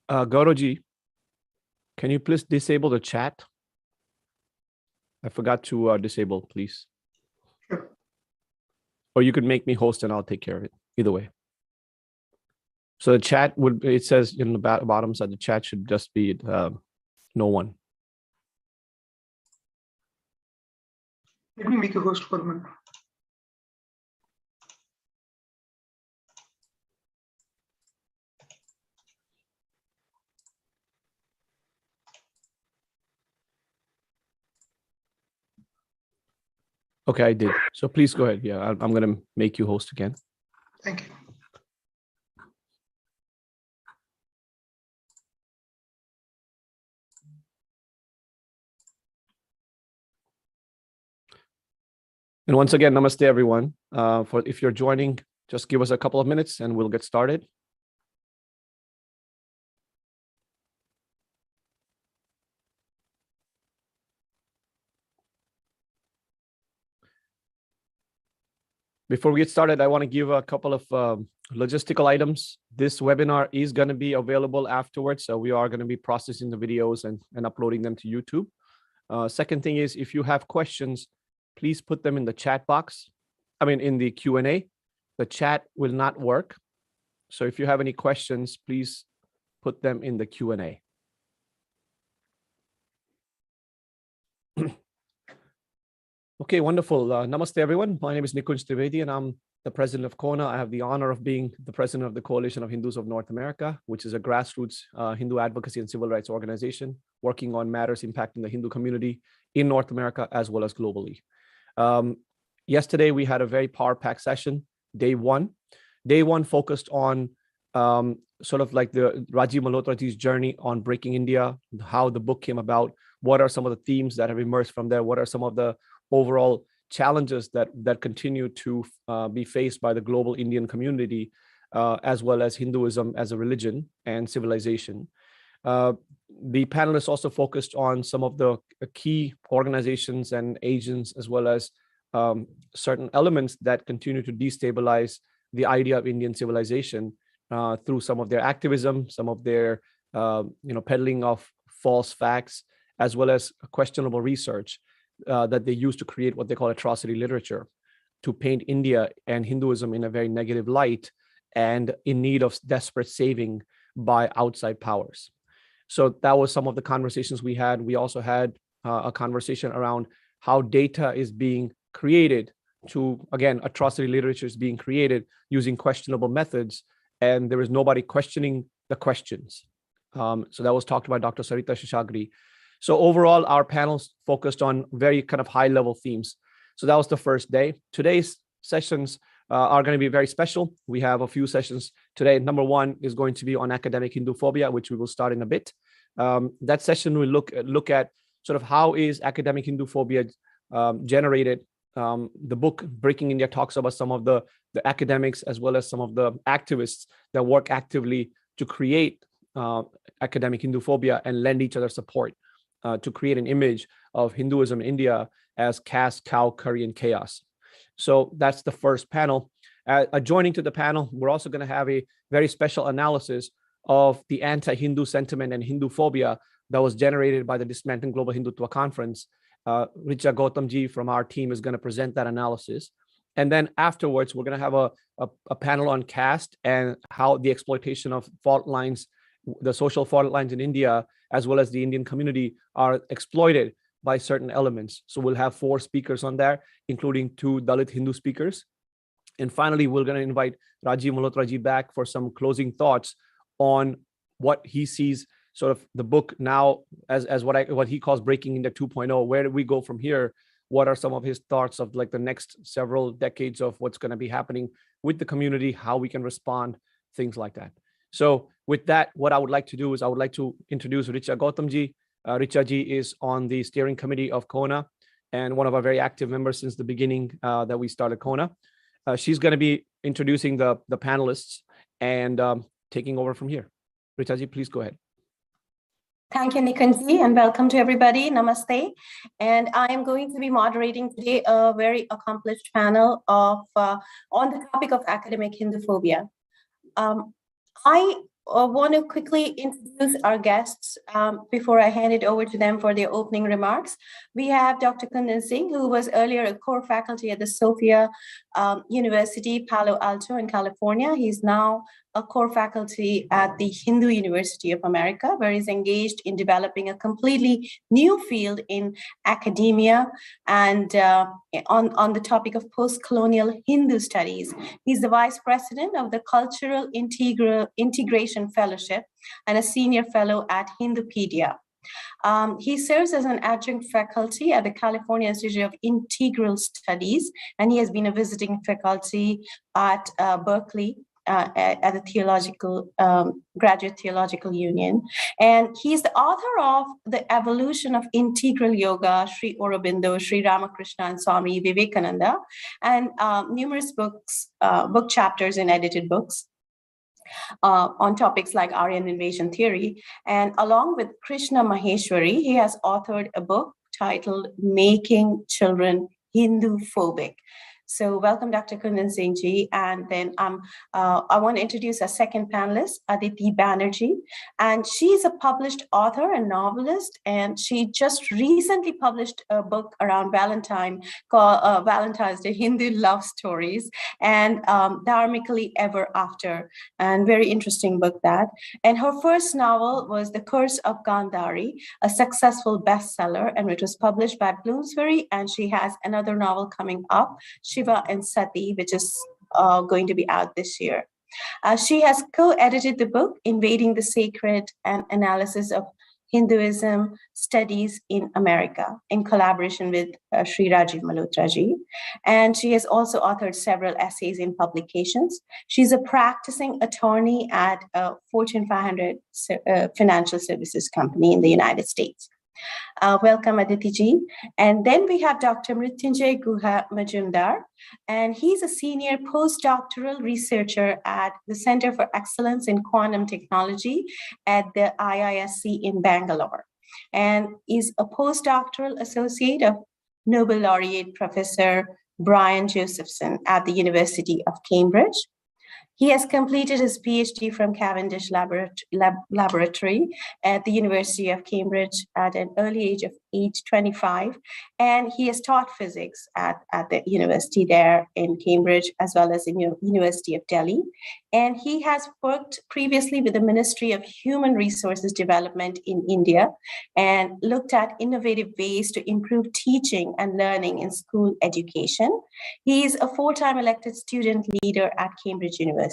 Gauroji, can you please disable the chat? I forgot to disable, please. Sure. Or you could make me host and I'll take care of it. Either way. So the chat would, it says in the bottom side, the chat should just be no one. Let me make a host for a minute. Okay, I did. So please go ahead. Yeah, I'm going to make you host again. Thank you. And once again, namaste, everyone. If you're joining, just give us a couple of minutes and we'll get started. Before we get started, I want to give a couple of logistical items. This webinar is going to be available afterwards. So we are going to be processing the videos and uploading them to YouTube. Second thing is, if you have questions, please put them in the chat box. I mean, in the Q&A. The chat will not work. So if you have any questions, please put them in the Q&A. Okay, wonderful. Namaste, everyone. My name is Nikunj Trivedi, and I'm the president of CoHNA. I have the honor of being the president of the Coalition of Hindus of North America, which is a grassroots Hindu advocacy and civil rights organization working on matters impacting the Hindu community in North America as well as globally. Yesterday, we had a very power-packed session, day one. Day one focused on sort of like the Rajiv Malhotra's journey on breaking India, how the book came about, what are some of the themes that have emerged from there, what are some of the overall challenges that continue to be faced by the global Indian community, as well as Hinduism as a religion and civilization. The panelists also focused on some of the key organizations and agents, as well as certain elements that continue to destabilize the idea of Indian civilization through some of their activism, some of their peddling of false facts, as well as questionable research that they use to create what they call atrocity literature, to paint India and Hinduism in a very negative light and in need of desperate saving by outside powers. So that was some of the conversations we had. We also had a conversation around how data is being created to, again, atrocity literature is being created using questionable methods, and there is nobody questioning the questions. So that was talked by Dr. Sarita Shishagri. So overall, our panels focused on very kind of high-level themes. So that was the first day. Today's sessions are going to be very special. We have a few sessions today. Number one is going to be on academic Hindu phobia, which we will start in a bit. That session will look at sort of how is academic Hindu phobia generated. The book Breaking India talks about some of the academics as well as some of the activists that work actively to create academic Hindu phobia and lend each other support to create an image of Hinduism in India as caste, cow, curry, and chaos. So that's the first panel. Adjoining to the panel, we're also going to have a very special analysis of the anti-Hindu sentiment and Hindu phobia that was generated by the Dismantling Global Hindutva Conference. Richa Gautamji from our team is going to present that analysis. And then afterwards, we're going to have a panel on caste and how the exploitation of fault lines, the social fault lines in India, as well as the Indian community, are exploited by certain elements. So we'll have 4 speakers on there, including 2 Dalit Hindu speakers. And finally, we're going to invite Rajiv Malhotra back for some closing thoughts on what he sees sort of the book now as what he calls Breaking India 2.0. Where do we go from here what are some of his thoughts of like the next several decades of what's going to be happening with the community, how we can respond, things like that. So with that, what I would like to do is I would like to introduce Richa Gautamji. Richa ji is on the steering committee of CoHNA and one of our very active members since the beginning that we started CoHNA. She's going to be introducing the panelists and taking over from here. Richa ji, please go ahead. Thank you, Nikunji, and welcome to everybody. Namaste. And I am going to be moderating today a very accomplished panel of on the topic of academic Hindu phobia. I want to quickly introduce our guests before I hand it over to them for their opening remarks. We have Dr. Kundan Singh, who was earlier a core faculty at the Sophia University, Palo Alto in California. He's now a core faculty at the Hindu University of America, where he's engaged in developing a completely new field in academia and on the topic of post-colonial Hindu studies. He's the vice president of the Cultural Integration Fellowship and a senior fellow at Hindupedia. He serves as an adjunct faculty at the California Institute of Integral Studies, and he has been a visiting faculty at Berkeley at the Graduate Theological Union. And he's the author of The Evolution of Integral Yoga, Sri Aurobindo, Sri Ramakrishna, and Swami Vivekananda, and numerous books, book chapters in edited books on topics like Aryan invasion theory. And along with Krishna Maheshwari, he has authored a book titled Making Children Hindu Phobic. So welcome, Dr. Kundan Singh ji. And then I want to introduce our second panelist, Aditi Banerjee. And she's a published author and novelist. And she just recently published a book around Valentine called Valentine's Day, Hindu Love Stories and Dharmically Ever After. And very interesting book that. And her first novel was The Curse of Gandhari, a successful bestseller. And it was published by Bloomsbury. And she has another novel coming up, Shiva and Sati, which is going to be out this year. She has co-edited the book, Invading the Sacred, an analysis of Hinduism studies in America, in collaboration with Sri Rajiv Malhotra ji. And she has also authored several essays in publications. She's a practicing attorney at a Fortune 500 financial services company in the United States. Welcome, Aditi ji. And then we have Dr. Mrityunjay Guha Majumdar, and he's a senior postdoctoral researcher at the Center for Excellence in Quantum Technology at the IISc in Bangalore, and is a postdoctoral associate of Nobel laureate Professor Brian Josephson at the University of Cambridge. He has completed his PhD from Cavendish Laboratory at the University of Cambridge at an early age of 25. And he has taught physics at the university there in Cambridge, as well as in University of Delhi. And he has worked previously with the Ministry of Human Resources Development in India and looked at innovative ways to improve teaching and learning in school education. He is a full-time elected student leader at Cambridge University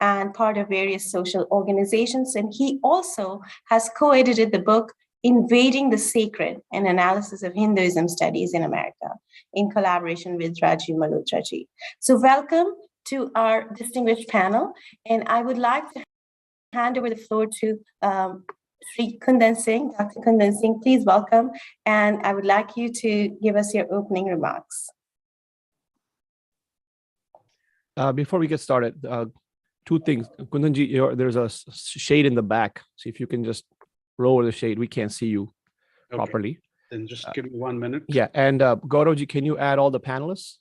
and part of various social organizations. And he also has co-edited the book, Invading the Sacred, an analysis of Hinduism studies in America, in collaboration with Rajiv Malhotra ji. So welcome to our distinguished panel. And I would like to hand over the floor to Sri Kundan Singh. Dr. Kundan Singh, please welcome. And I would like you to give us your opening remarks. Before we get started, two things. Kundanji, there's a shade in the back. See if you can just lower the shade. We can't see you properly. Then just give me 1 minute. Yeah, and Gauravji, can you add all the panelists?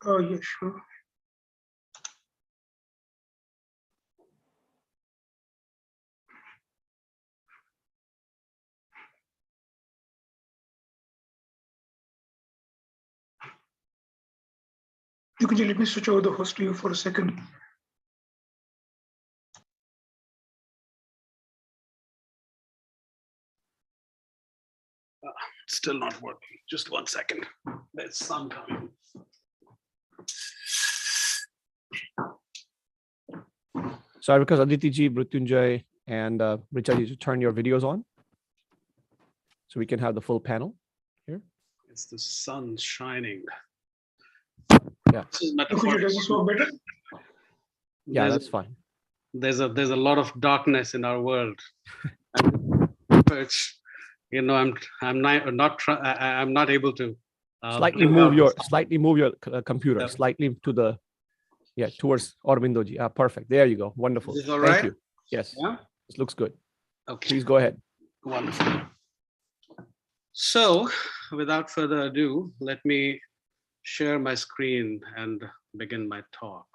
Oh, yeah, sure. You can let me switch over the host to you for a second. Still not working. Just 1 second. There's sun coming. Sorry, because Aditi ji, Mrityunjay, and Richa ji, to turn your videos on. so we can have the full panel here. It's the sun shining. Yeah. This is Nikunj, does this work better? Yeah, that's fine. There's a lot of darkness in our world. Which, you know, I'm not able to Slightly move your computer slightly to the towards Aravindan ji. Perfect. There you go. Wonderful. Is this all Thank right? you. Yes. Yeah. This looks good. Okay. Please go ahead. Wonderful. So, without further ado, let me share my screen and begin my talk.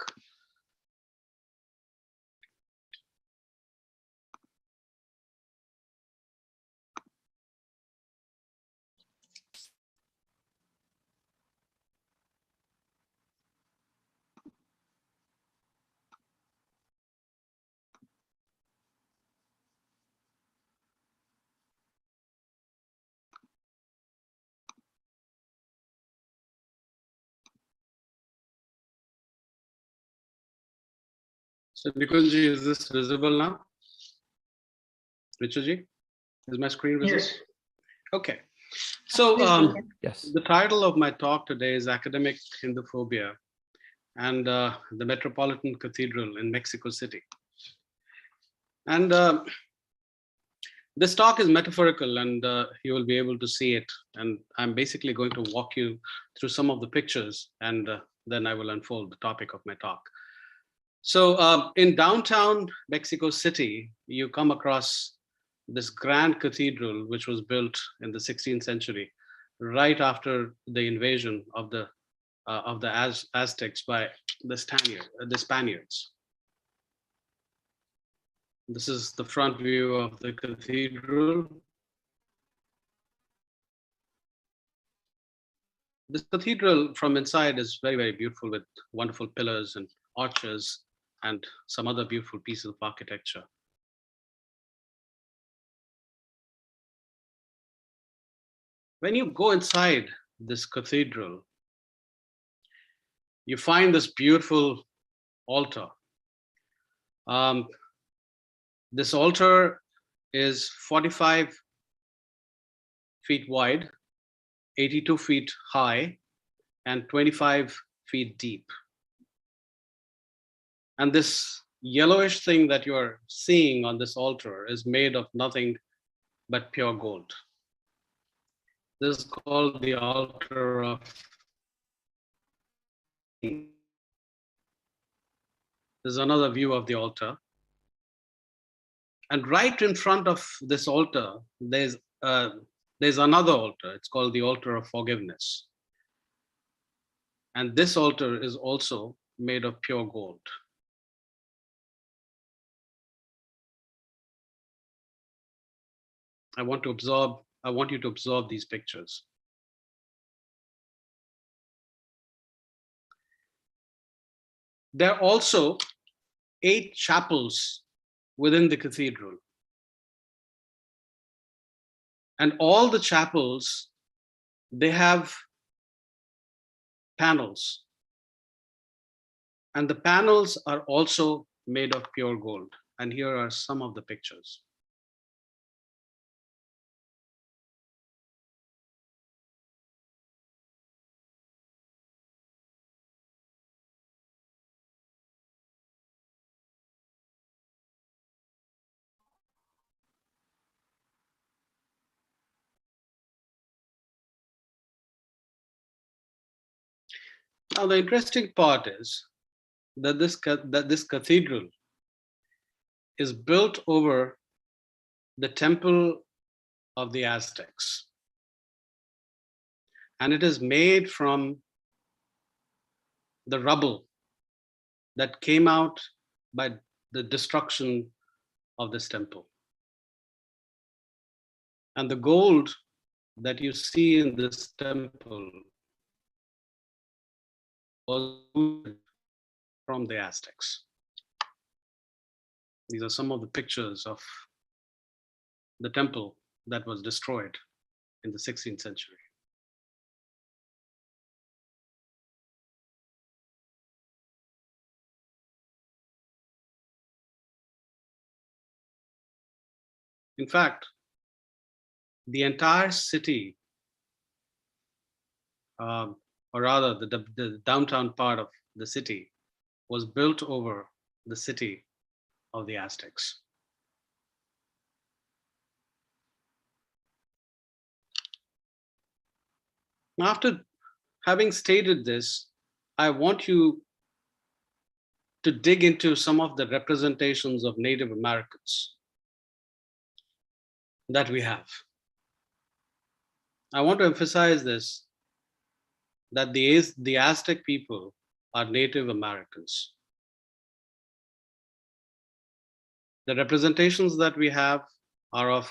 So, Nikunji, is this visible now? Richuji, is my screen visible? Yes. Okay. So, Yes. the title of my talk today is Academic Hinduphobia and the Metropolitan Cathedral in Mexico City. And this talk is metaphorical, and you will be able to see it. And I'm basically going to walk you through some of the pictures, and then I will unfold the topic of my talk. So in downtown Mexico City, you come across this grand cathedral, which was built in the 16th century, right after the invasion of the Aztecs by the Spaniards. This is the front view of the cathedral. This cathedral from inside is very, very beautiful, with wonderful pillars and arches and some other beautiful pieces of architecture. When you go inside this cathedral, you find this beautiful altar. This altar is 45 feet wide, 82 feet high, and 25 feet deep. And this yellowish thing that you are seeing on this altar is made of nothing but pure gold. This is called the altar of. This is another view of the altar. And right in front of this altar, there's another altar. It's called the altar of forgiveness. And this altar is also made of pure gold. I want you to absorb these pictures. There are also 8 chapels within the cathedral. And all the chapels, they have panels. And the panels are also made of pure gold. And here are some of the pictures. Now, the interesting part is that this cathedral is built over the temple of the Aztecs. And it is made from the rubble that came out by the destruction of this temple. And the gold that you see in this temple was from the Aztecs. These are some of the pictures of the temple that was destroyed in the 16th century. In fact, the entire city, or rather the downtown part of the city, was built over the city of the Aztecs. After having stated this, I want you to dig into some of the representations of Native Americans that we have. I want to emphasize this, that the Aztec people are Native Americans. The representations that we have are of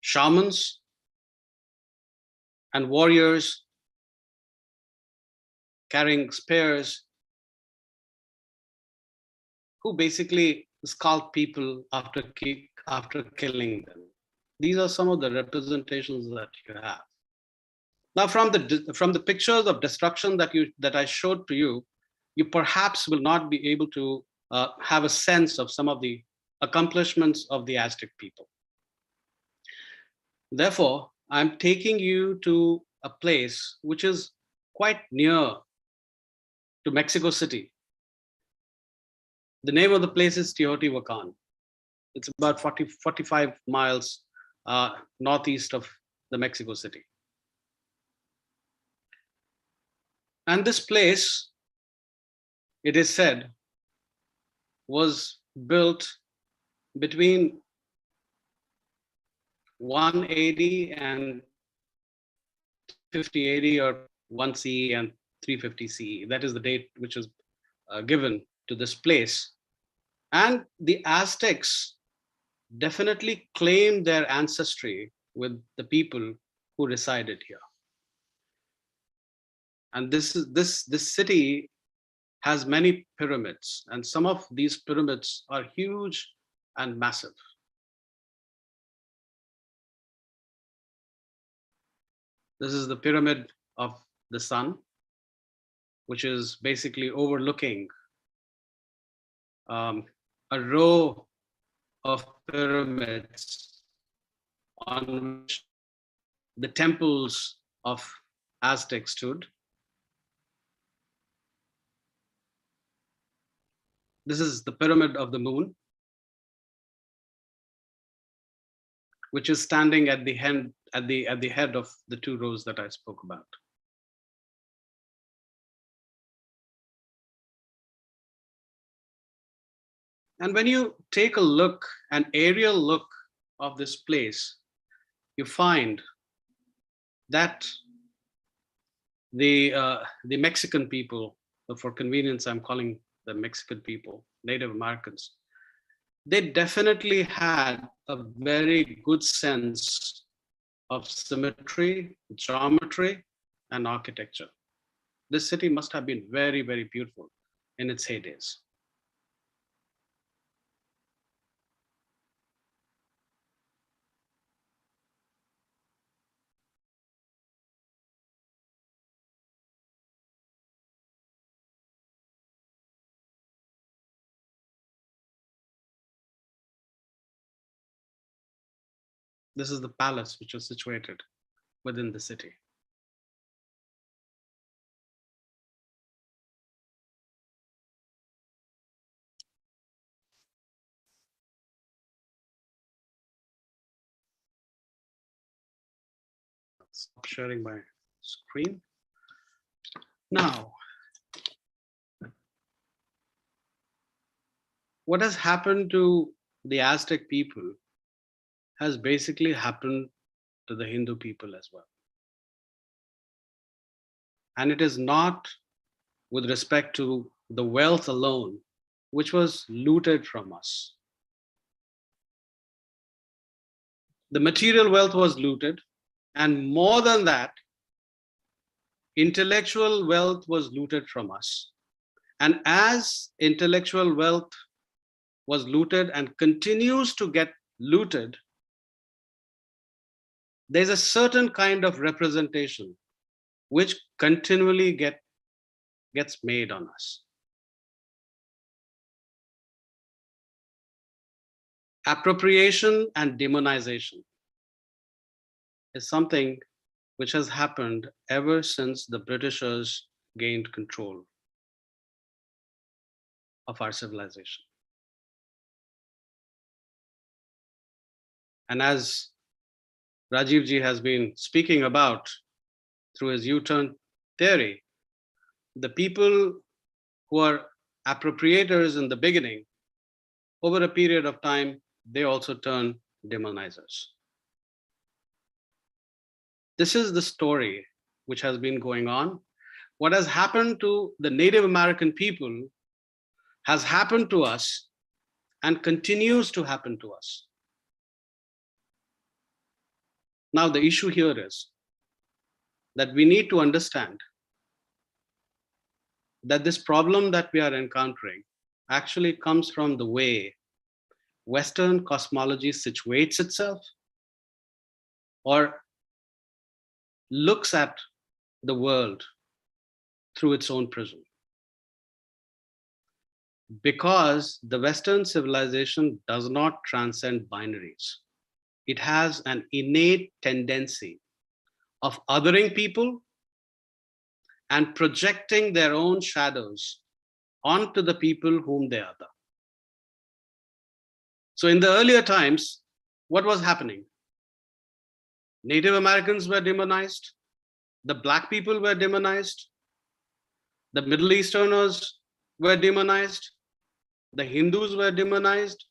shamans and warriors carrying spears who basically scalp people after killing them. These are some of the representations that you have. Now, from the pictures of destruction that I showed to you, you perhaps will not be able to have a sense of some of the accomplishments of the Aztec people. Therefore, I'm taking you to a place which is quite near to Mexico City. The name of the place is Teotihuacan. It's about 45 miles northeast of the Mexico City. And this place, it is said, was built between 180 and 50 AD, or 1 CE and 350 CE. That is the date which is given to this place. And the Aztecs definitely claimed their ancestry with the people who resided here. And this city has many pyramids, and some of these pyramids are huge and massive. This is the pyramid of the sun, which is basically overlooking a row of pyramids on which the temples of Aztecs stood. This is the pyramid of the moon, which is standing at the head of the two rows that I spoke about. And when you take a look, an aerial look of this place, you find that the Mexican people, so for convenience, I'm calling the Mexican people, Native Americans, they definitely had a very good sense of symmetry, geometry, and architecture. This city must have been very, very beautiful in its heydays. This is the palace which was situated within the city. Stop sharing my screen. Now, what has happened to the Aztec people has basically happened to the Hindu people as well. And it is not with respect to the wealth alone, which was looted from us. The material wealth was looted, and more than that, intellectual wealth was looted from us. And as intellectual wealth was looted and continues to get looted, there's a certain kind of representation which continually gets made on us. appropriation and demonization is something which has happened ever since the Britishers gained control of our civilization. And as Rajiv Ji has been speaking about through his U-turn theory, the people who are appropriators in the beginning, over a period of time, they also turn demonizers. This is the story which has been going on. What has happened to the Native American people has happened to us and continues to happen to us. Now, the issue here is that we need to understand that this problem that we are encountering actually comes from the way Western cosmology situates itself or looks at the world through its own prism. Because the Western civilization does not transcend binaries. It has an innate tendency of othering people and projecting their own shadows onto the people whom they other. So in the earlier times, what was happening? Native Americans were demonized, the Black people were demonized, the Middle Easterners were demonized, the Hindus were demonized,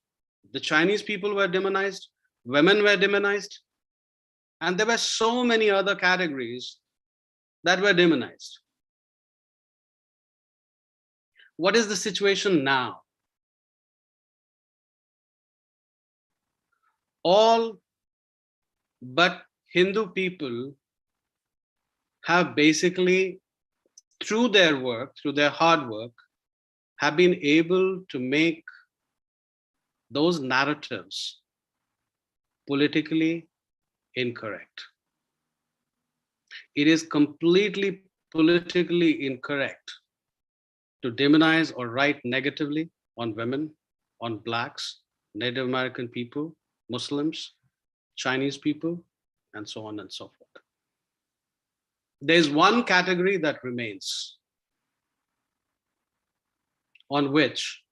the Chinese people were demonized, women were demonized, and there were so many other categories that were demonized. What is the situation now? All but Hindu people have basically, through their work, through their hard work, have been able to make those narratives politically incorrect. It is completely politically incorrect to demonize or write negatively on women, on Blacks, Native American people, Muslims, Chinese people, and so on and so forth. There's one category that remains on which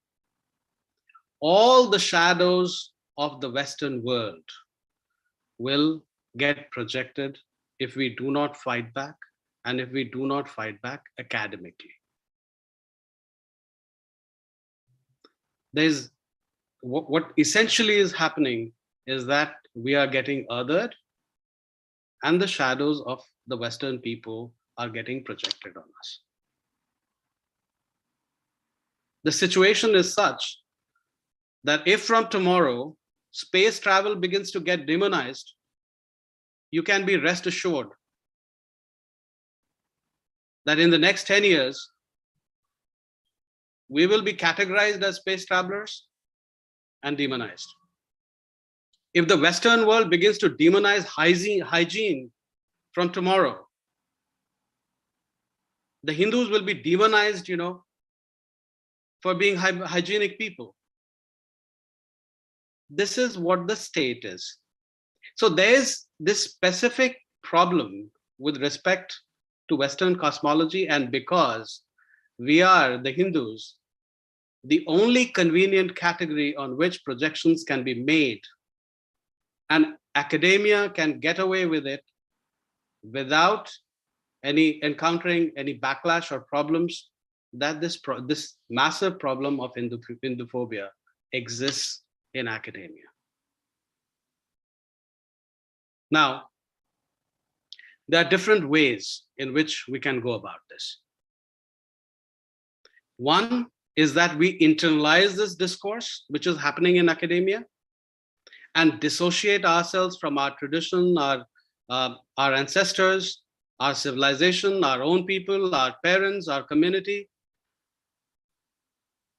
all the shadows of the Western world will get projected if we do not fight back, and if we do not fight back academically. There's what essentially is happening is that we are getting othered and the shadows of the Western people are getting projected on us. The situation is such that if from tomorrow space travel begins to get demonized, you can be rest assured that in the next 10 years, we will be categorized as space travelers and demonized. If the Western world begins to demonize hygiene from tomorrow, the Hindus will be demonized, for being hygienic people. This is what the state is. So there's this specific problem with respect to Western cosmology, and because we are, the Hindus, the only convenient category on which projections can be made, and academia can get away with it without encountering any backlash or problems, that this massive problem of Hinduphobia exists in academia. Now, there are different ways in which we can go about this. One is that we internalize this discourse, which is happening in academia, and dissociate ourselves from our tradition, our ancestors, our civilization, our own people, our parents, our community,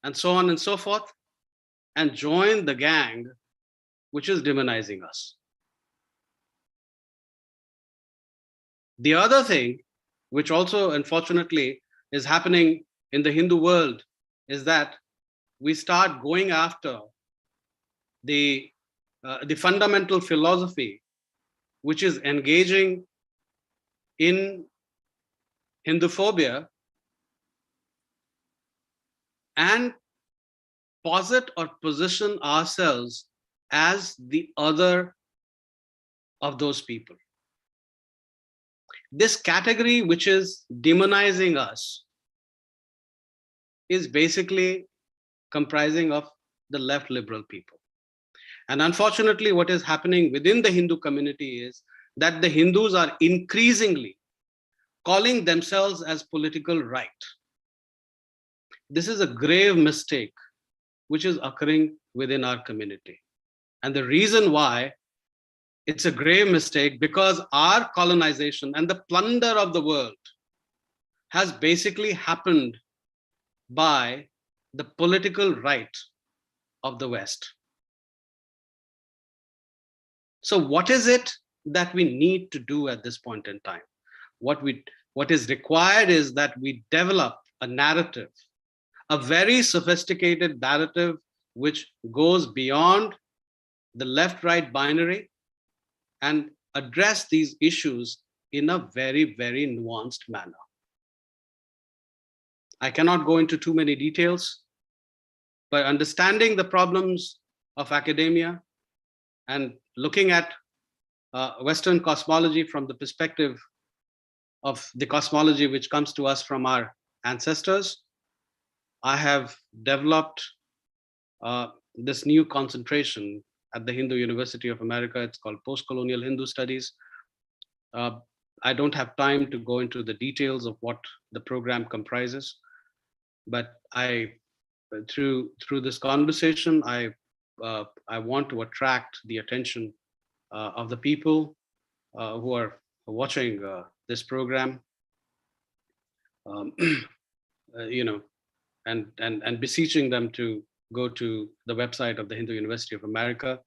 and so on and so forth, and join the gang which is demonizing us. The other thing, which also unfortunately is happening in the Hindu world, is that we start going after the fundamental philosophy which is engaging in Hinduphobia and posit or position ourselves as the other of those people. This category, which is demonizing us, is basically comprising of the left liberal people. And unfortunately, what is happening within the Hindu community is that the Hindus are increasingly calling themselves as political right. This is a grave mistake which is occurring within our community. And the reason why it's a grave mistake, because our colonization and the plunder of the world has basically happened by the political right of the West. So what is it that we need to do at this point in time? What is required is that we develop a narrative, a very sophisticated narrative which goes beyond the left-right binary and address these issues in a very, very nuanced manner. I cannot go into too many details, but understanding the problems of academia and looking at Western cosmology from the perspective of the cosmology which comes to us from our ancestors, I have developed this new concentration at the Hindu University of America. It's called Post-Colonial Hindu Studies. I don't have time to go into the details of what the program comprises, but through this conversation, I want to attract the attention of the people who are watching this program, and beseeching them to go to the website of the Hindu University of America,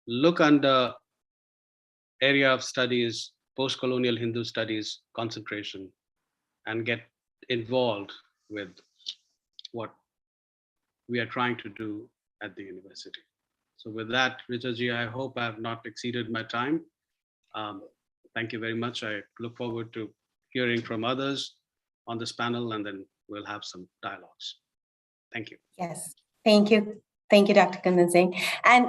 look under area of studies, post-colonial Hindu studies concentration, and get involved with what we are trying to do at the university. So with that, Richardji, I hope I have not exceeded my time. Thank you very much. I look forward to hearing from others on this panel, and then we'll have some dialogues. Thank you. Yes, thank you. Thank you, Dr. Kundan Singh. And,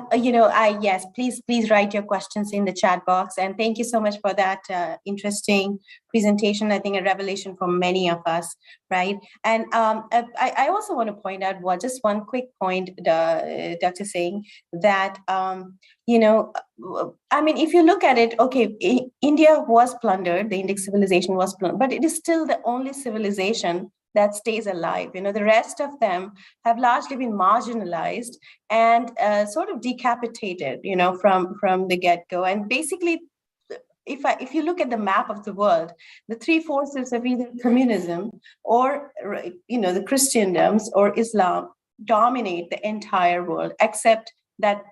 yes, please write your questions in the chat box. And thank you so much for that interesting presentation. I think a revelation for many of us, right? And I also want to point out just one quick point, Dr. Singh, that, if you look at it, okay, India was plundered, the Indic civilization was plundered, but it is still the only civilization that stays alive. The rest of them have largely been marginalized and sort of decapitated, from the get-go. And basically, if you look at the map of the world, the three forces of either communism or, the Christendoms or Islam dominate the entire world, except that,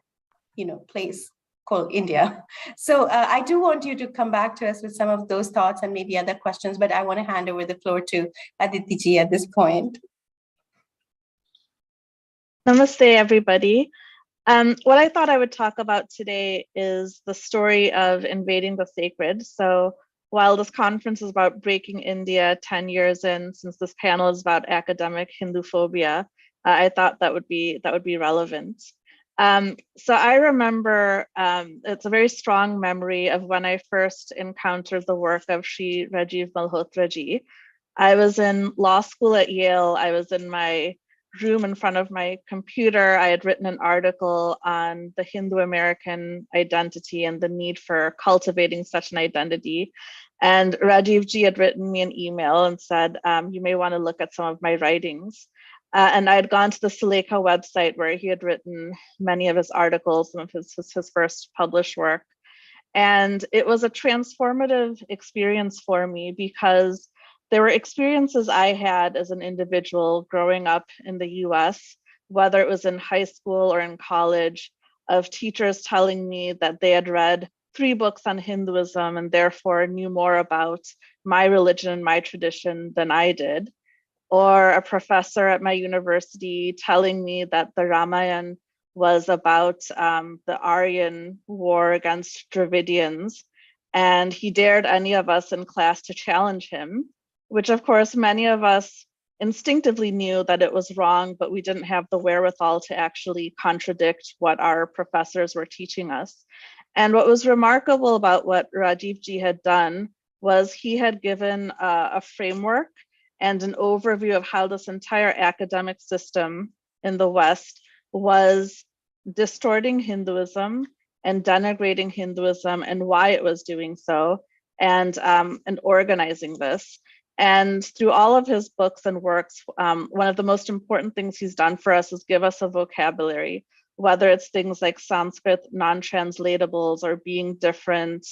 place called India. So I do want you to come back to us with some of those thoughts and maybe other questions, but I want to hand over the floor to Aditi Ji at this point. Namaste, everybody. What I thought I would talk about today is the story of Invading the Sacred. So while this conference is about breaking India 10 years in, since this panel is about academic Hinduphobia, I thought that would be relevant. So I remember, it's a very strong memory of when I first encountered the work of Shri Rajiv Malhotra Ji. I was in law school at Yale. I was in my room in front of my computer. I had written an article on the Hindu American identity and the need for cultivating such an identity. And Rajiv Ji had written me an email and said, you may want to look at some of my writings. And I had gone to the Sulekha website where he had written many of his articles, some of his first published work. And it was a transformative experience for me because there were experiences I had as an individual growing up in the US, whether it was in high school or in college, of teachers telling me that they had read 3 books on Hinduism and therefore knew more about my religion and my tradition than I did. Or a professor at my university telling me that the Ramayana was about the Aryan war against Dravidians. And he dared any of us in class to challenge him, which of course many of us instinctively knew that it was wrong, but we didn't have the wherewithal to actually contradict what our professors were teaching us. And what was remarkable about what Rajiv Ji had done was he had given a framework and an overview of how this entire academic system in the West was distorting Hinduism and denigrating Hinduism and why it was doing so, and organizing this. And through all of his books and works, one of the most important things he's done for us is give us a vocabulary, whether it's things like Sanskrit non-translatables or being different,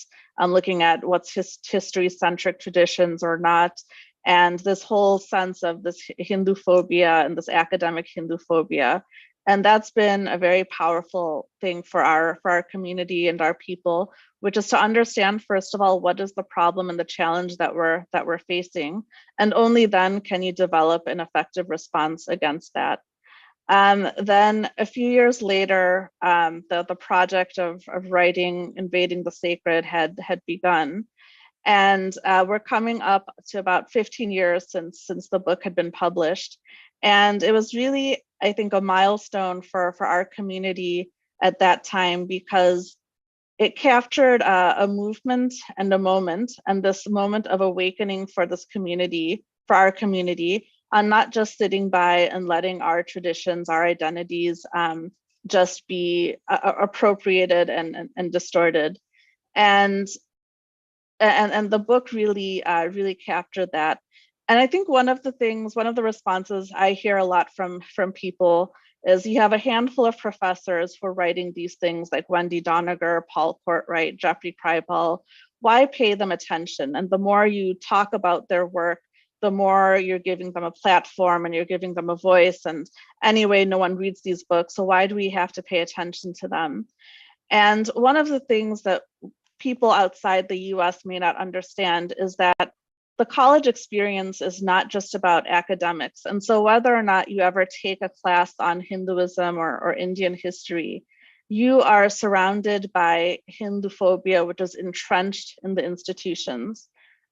looking at what's history-centric traditions or not, and this whole sense of this Hindu phobia and this academic Hindu phobia. And that's been a very powerful thing for our community and our people, which is to understand, first of all, what is the problem and the challenge that we're facing, and only then can you develop an effective response against that. Then a few years later, the project of writing Invading the Sacred had begun. And we're coming up to about 15 years since the book had been published. And it was really, I think, a milestone for our community at that time, because it captured a movement and a moment, and this moment of awakening for this community, for our community, on not just sitting by and letting our traditions, our identities just be appropriated and distorted. And the book really captured that. And I think one of the responses I hear a lot from people is you have a handful of professors who are writing these things like Wendy Doniger, Paul Courtwright, Jeffrey Kripal. Why pay them attention? And the more you talk about their work, the more you're giving them a platform and you're giving them a voice. And anyway, no one reads these books, so why do we have to pay attention to them? And one of the things that people outside the US may not understand is that the college experience is not just about academics. And so whether or not you ever take a class on Hinduism or Indian history, you are surrounded by Hindu phobia, which is entrenched in the institutions.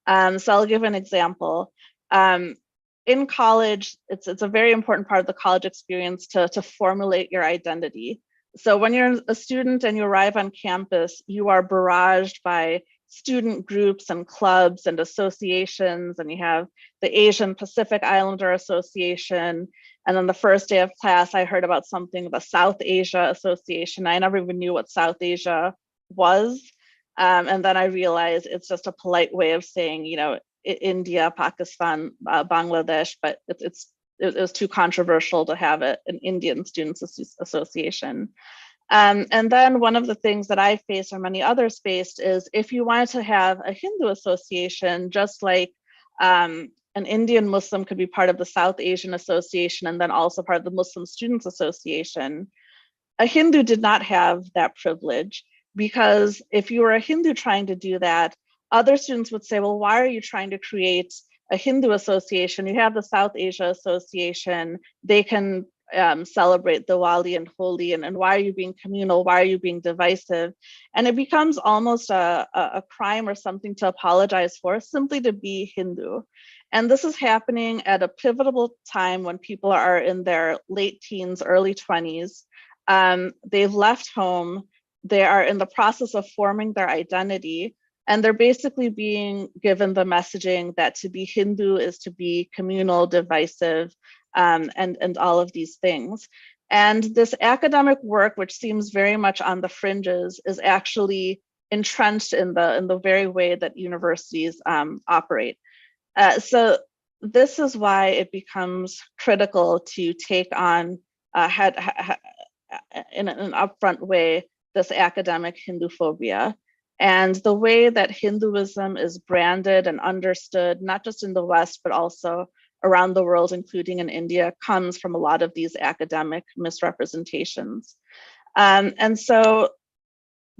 So I'll give an example. In college, it's a very important part of the college experience to formulate your identity. So when you're a student and you arrive on campus, you are barraged by student groups and clubs and associations, and you have the Asian Pacific Islander Association. And then the first day of class, I heard about something, the South Asia Association. I never even knew what South Asia was. And then I realized it's just a polite way of saying, India, Pakistan, Bangladesh, but it was too controversial to have an Indian Students Association. And then one of the things that I faced, or many others faced, is if you wanted to have a Hindu association, just like an Indian Muslim could be part of the South Asian Association and then also part of the Muslim Students Association, a Hindu did not have that privilege, because if you were a Hindu trying to do that, other students would say, well, why are you trying to create a Hindu association? You have the South Asia Association, they can celebrate Diwali and Holi, and why are you being communal? Why are you being divisive? And it becomes almost a crime or something to apologize for, simply to be Hindu. And this is happening at a pivotal time when people are in their late teens, early 20s. They've left home, they are in the process of forming their identity, and they're basically being given the messaging that to be Hindu is to be communal, divisive, and all of these things. And this academic work, which seems very much on the fringes, is actually entrenched in the very way that universities operate. So this is why it becomes critical to take on in an upfront way this academic Hindu phobia. And the way that Hinduism is branded and understood, not just in the West, but also around the world, including in India, comes from a lot of these academic misrepresentations. And so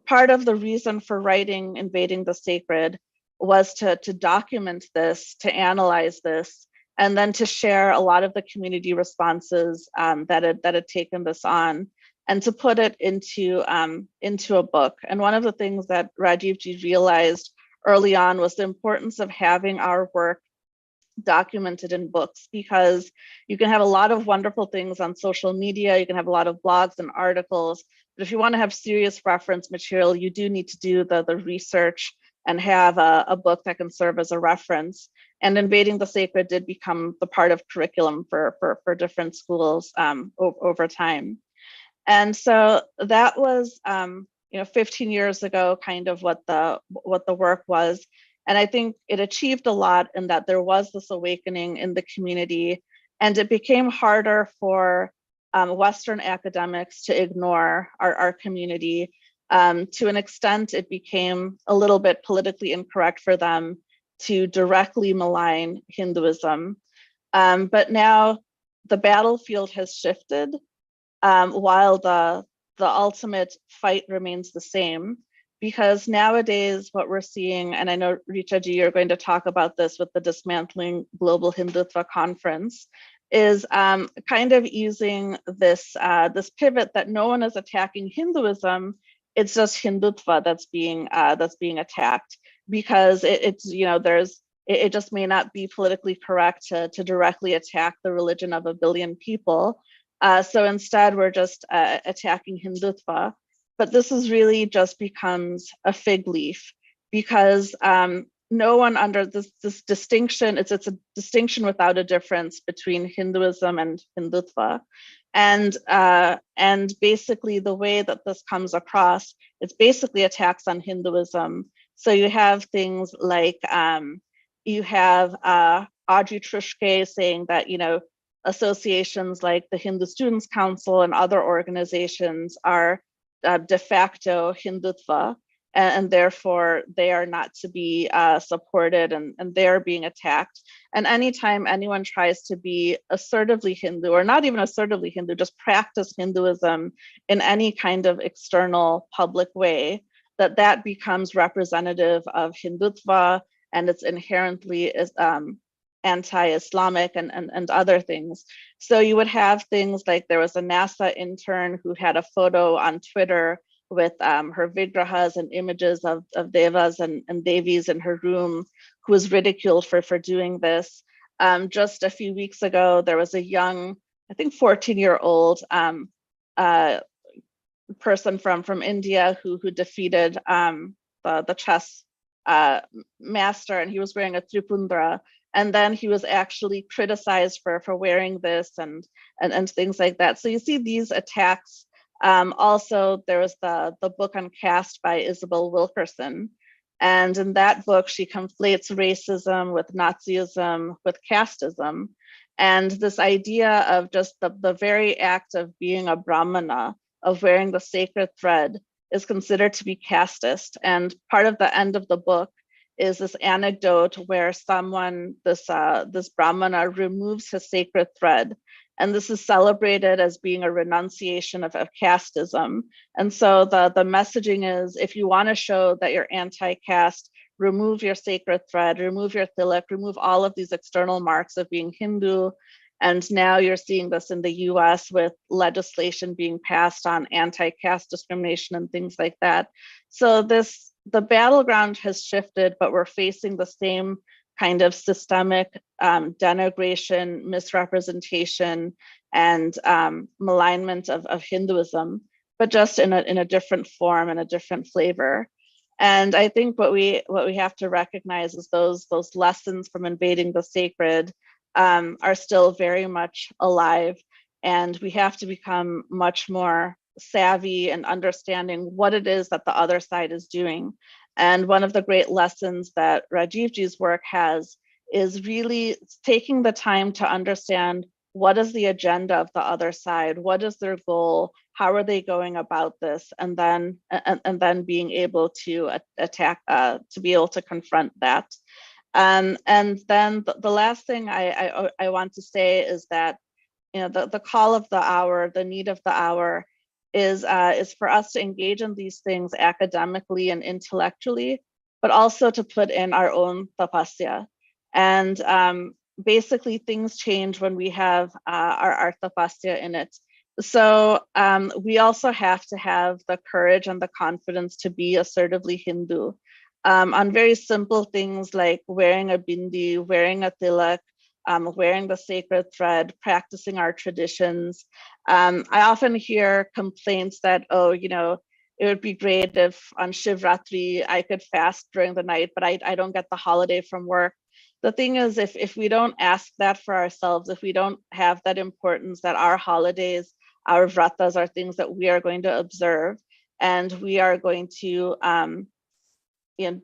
part of the reason for writing Invading the Sacred was to document this, to analyze this, and then to share a lot of the community responses that had taken this on. and to put it into a book. And one of the things that Rajiv Ji realized early on was the importance of having our work documented in books, because you can have a lot of wonderful things on social media, you can have a lot of blogs and articles, but if you want to have serious reference material, you do need to do the research and have a book that can serve as a reference. And Invading the Sacred did become the part of curriculum for different schools over time. And so that was 15 years ago, kind of what the work was. And I think it achieved a lot in that there was this awakening in the community, and it became harder for Western academics to ignore our community. To an extent, it became a little bit politically incorrect for them to directly malign Hinduism. But now the battlefield has shifted, while the ultimate fight remains the same. Because nowadays what we're seeing, and I know Richa Ji, you're going to talk about this with the Dismantling Global Hindutva Conference, is kind of using this pivot that no one is attacking Hinduism, it's just Hindutva that's being attacked, because it just may not be politically correct to directly attack the religion of 1 billion people. So instead we're just attacking Hindutva. But this is really just becomes a fig leaf, because no one under this distinction, it's a distinction without a difference between Hinduism and Hindutva. And basically the way that this comes across, it's basically attacks on Hinduism. So you have things like, you have Audrey Trushke saying that, associations like the Hindu Students Council and other organizations are de facto Hindutva, and therefore they are not to be supported, and they're being attacked. And anytime anyone tries to be assertively Hindu, or not even assertively Hindu, just practice Hinduism in any kind of external public way, that becomes representative of Hindutva, and it's inherently anti-Islamic and other things. So you would have things like, there was a NASA intern who had a photo on Twitter with her vigrahas and images of devas and devis in her room, who was ridiculed for doing this. Just a few weeks ago, there was a young, I think 14-year-old person from India who defeated the chess master, and he was wearing a tripundra. And then he was actually criticized for wearing this and things like that. So you see these attacks. Also, there was the book on caste by Isabel Wilkerson. And in that book, she conflates racism with Nazism with casteism. And this idea of just the very act of being a Brahmana, of wearing the sacred thread, is considered to be casteist. And part of the end of the book is this anecdote where someone, this Brahmana, removes his sacred thread. And this is celebrated as being a renunciation of casteism. And so the messaging is, if you want to show that you're anti-caste, remove your sacred thread, remove your tilak, remove all of these external marks of being Hindu. And now you're seeing this in the US with legislation being passed on anti-caste discrimination and things like that. So the battleground has shifted, but we're facing the same kind of systemic denigration, misrepresentation, and malignment of Hinduism, but just in a different form and a different flavor. And I think what we have to recognize is those lessons from Invading the Sacred are still very much alive, and we have to become much more savvy and understanding what it is that the other side is doing. And one of the great lessons that Rajiv Ji's work has is really taking the time to understand what is the agenda of the other side, what is their goal, how are they going about this, and then being able to attack, to be able to confront that. And then the last thing I want to say is that, the call of the hour, the need of the hour, is for us to engage in these things academically and intellectually, but also to put in our own tapasya. And basically things change when we have our tapasya in it. So we also have to have the courage and the confidence to be assertively Hindu on very simple things like wearing a bindi, wearing a tilak, wearing the sacred thread, practicing our traditions. I often hear complaints that, oh, you know, it would be great if on Shivratri I could fast during the night, but I don't get the holiday from work. The thing is, if we don't ask that for ourselves, if we don't have that importance that our holidays, our vratas are things that we are going to observe, and we are going to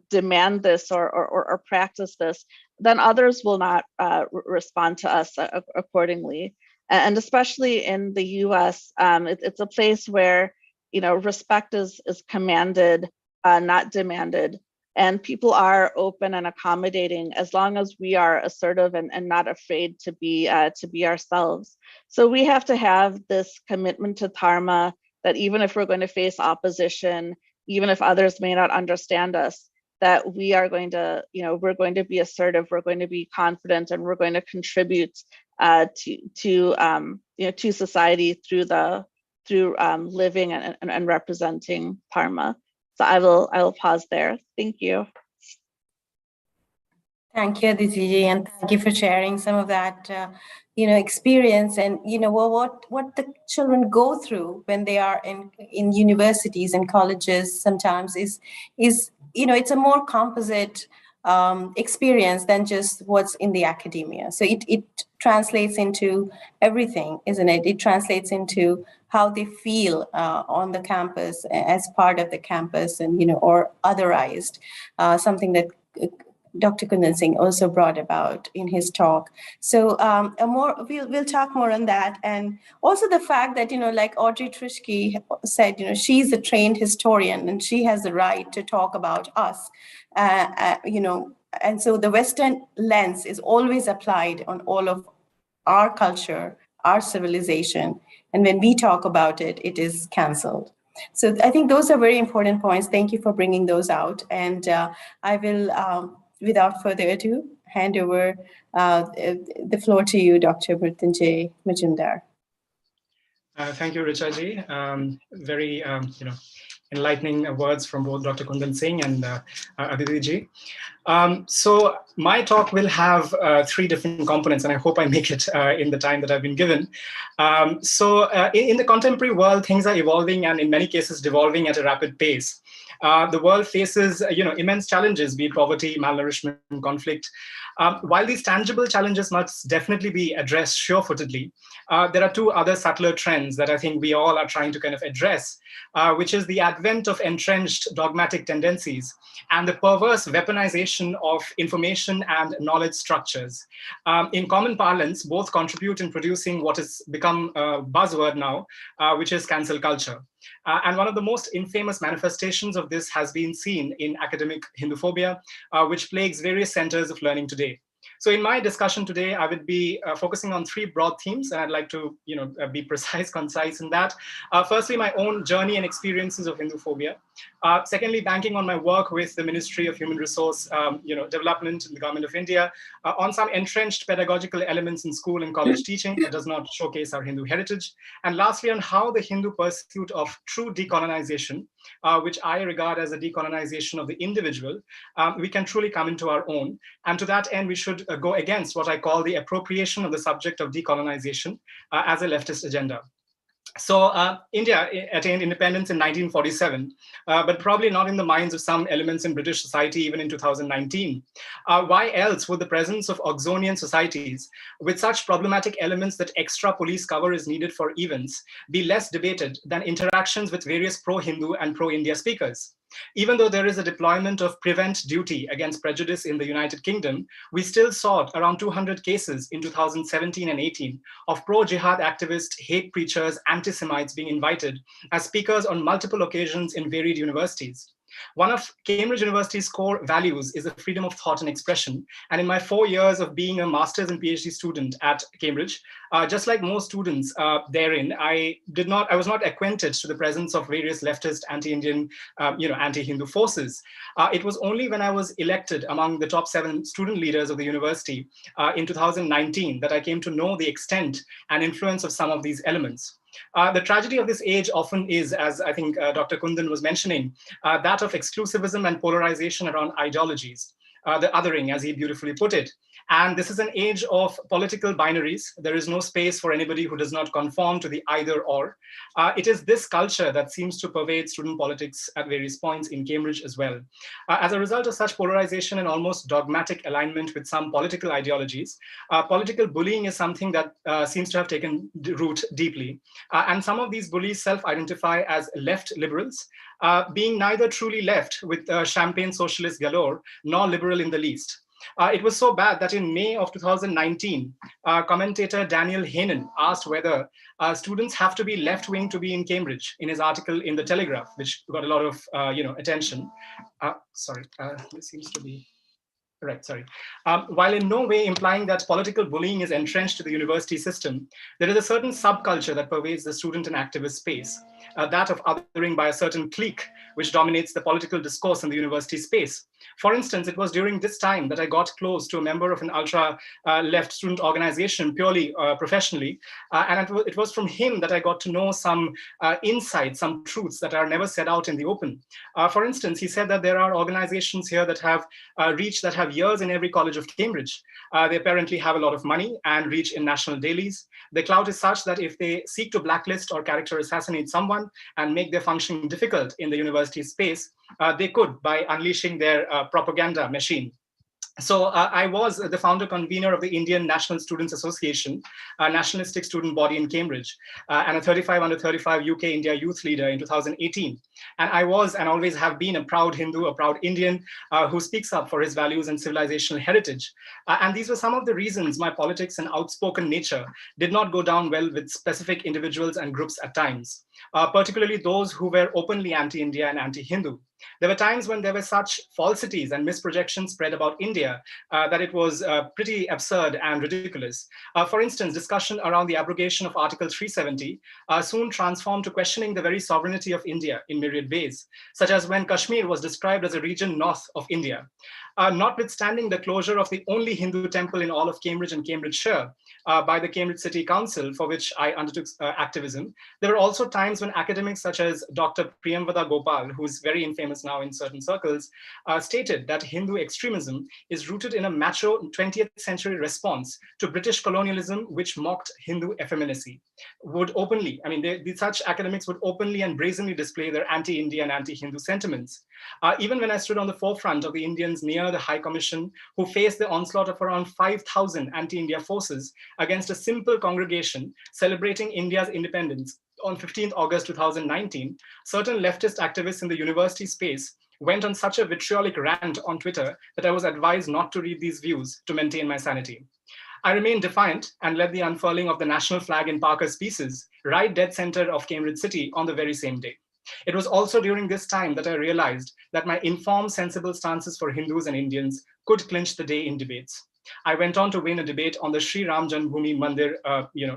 demand this or practice this, then others will not respond to us accordingly. And especially in the US, it's a place where, you know, respect is commanded, not demanded. And people are open and accommodating as long as we are assertive and not afraid to be ourselves. So we have to have this commitment to dharma that even if we're going to face opposition, even if others may not understand us, that we are going to, you know, we're going to be assertive, we're going to be confident, and we're going to contribute to society through living and representing dharma. So I will pause there. Thank you. Thank you, Aditi Ji, and thank you for sharing some of that, experience and, what the children go through when they are in universities and colleges sometimes is, it's a more composite experience than just what's in the academia. So it translates into everything, isn't it? It translates into how they feel on the campus as part of the campus and, or otherized, something that Dr. Kundan Singh also brought about in his talk. So we'll talk more on that. And also the fact that, like Audrey Trishke said, she's a trained historian and she has the right to talk about us, and so the Western lens is always applied on all of our culture, our civilization. And when we talk about it, it is canceled. So I think those are very important points. Thank you for bringing those out. And I will, without further ado, hand over the floor to you, Dr. Mrityunjay Majumdar. Thank you, Richa Ji. Very, enlightening words from both Dr. Kundan Singh and Aditi Ji. So my talk will have three different components, and I hope I make it in the time that I've been given. So in the contemporary world, things are evolving and in many cases devolving at a rapid pace. The world faces, immense challenges, be it poverty, malnourishment, conflict. While these tangible challenges must definitely be addressed sure-footedly, there are two other subtler trends that I think we all are trying to kind of address, which is the advent of entrenched dogmatic tendencies and the perverse weaponization of information and knowledge structures. In common parlance, both contribute in producing what has become a buzzword now, which is cancel culture. And one of the most infamous manifestations of this has been seen in academic Hinduphobia, which plagues various centers of learning today. So in my discussion today, I would be focusing on three broad themes, and I'd like to be precise, concise in that. Firstly, my own journey and experiences of Hinduphobia. Secondly, banking on my work with the Ministry of Human Resource Development in the Government of India on some entrenched pedagogical elements in school and college teaching that does not showcase our Hindu heritage. And lastly, on how the Hindu pursuit of true decolonization, which I regard as a decolonization of the individual, we can truly come into our own. And to that end, we should go against what I call the appropriation of the subject of decolonization as a leftist agenda. So India attained independence in 1947, but probably not in the minds of some elements in British society even in 2019. Why else would the presence of Oxonian societies with such problematic elements that extra police cover is needed for events be less debated than interactions with various pro-Hindu and pro-India speakers? Even though there is a deployment of prevent duty against prejudice in the United Kingdom, we still saw around 200 cases in 2017 and 18 of pro-jihad activists, hate preachers, anti-Semites being invited as speakers on multiple occasions in varied universities. One of Cambridge University's core values is the freedom of thought and expression. And in my 4 years of being a master's and PhD student at Cambridge, just like most students therein, I was not acquainted to the presence of various leftist, anti-Indian, anti-Hindu forces. It was only when I was elected among the top 7 student leaders of the university in 2019 that I came to know the extent and influence of some of these elements. The tragedy of this age often is, as I think Dr. Kundan was mentioning, that of exclusivism and polarization around ideologies, the othering, as he beautifully put it. And this is an age of political binaries. There is no space for anybody who does not conform to the either or. It is this culture that seems to pervade student politics at various points in Cambridge as well. As a result of such polarization and almost dogmatic alignment with some political ideologies, political bullying is something that seems to have taken root deeply. And some of these bullies self-identify as left liberals, being neither truly left with champagne socialist galore, nor liberal in the least. It was so bad that in May of 2019, commentator Daniel Haynen asked whether students have to be left-wing to be in Cambridge in his article in The Telegraph, which got a lot of attention. This seems to be... Right, sorry. While in no way implying that political bullying is entrenched to the university system, there is a certain subculture that pervades the student and activist space, that of othering by a certain clique, which dominates the political discourse in the university space. For instance, it was during this time that I got close to a member of an ultra-left student organization, purely professionally, and it was from him that I got to know some insights, some truths that are never set out in the open. For instance, he said that there are organizations here that have reach that have years in every college of Cambridge. They apparently have a lot of money and reach in national dailies. The clout is such that if they seek to blacklist or character assassinate someone and make their functioning difficult in the university space, they could by unleashing their propaganda machine. So I was the founder convener of the Indian National Students Association, a nationalistic student body in Cambridge, and a 35 under 35 UK India youth leader in 2018. And I was and always have been a proud Hindu, a proud Indian who speaks up for his values and civilizational heritage. And these were some of the reasons my politics and outspoken nature did not go down well with specific individuals and groups at times, particularly those who were openly anti-India and anti-Hindu. There were times when there were such falsities and misprojections spread about India that it was pretty absurd and ridiculous. For instance, discussion around the abrogation of Article 370 soon transformed to questioning the very sovereignty of India in myriad ways, such as when Kashmir was described as a region north of India. Notwithstanding the closure of the only Hindu temple in all of Cambridge and Cambridgeshire by the Cambridge City Council, for which I undertook activism, there were also times when academics such as Dr. Priyamvada Gopal, who's very infamous now in certain circles, stated that Hindu extremism is rooted in a macho 20th century response to British colonialism, which mocked Hindu effeminacy. Would openly, such academics would openly and brazenly display their anti-India and anti-Hindu sentiments. Even when I stood on the forefront of the Indians near the High Commission, who faced the onslaught of around 5,000 anti-India forces against a simple congregation celebrating India's independence on 15th August 2019, certain leftist activists in the university space went on such a vitriolic rant on Twitter that I was advised not to read these views to maintain my sanity. I remained defiant and led the unfurling of the national flag in Parker's Pieces, right dead center of Cambridge City on the very same day. It was also during this time that I realized that my informed, sensible stances for Hindus and Indians could clinch the day in debates. I went on to win a debate on the Sri Ram Janmabhoomi Mandir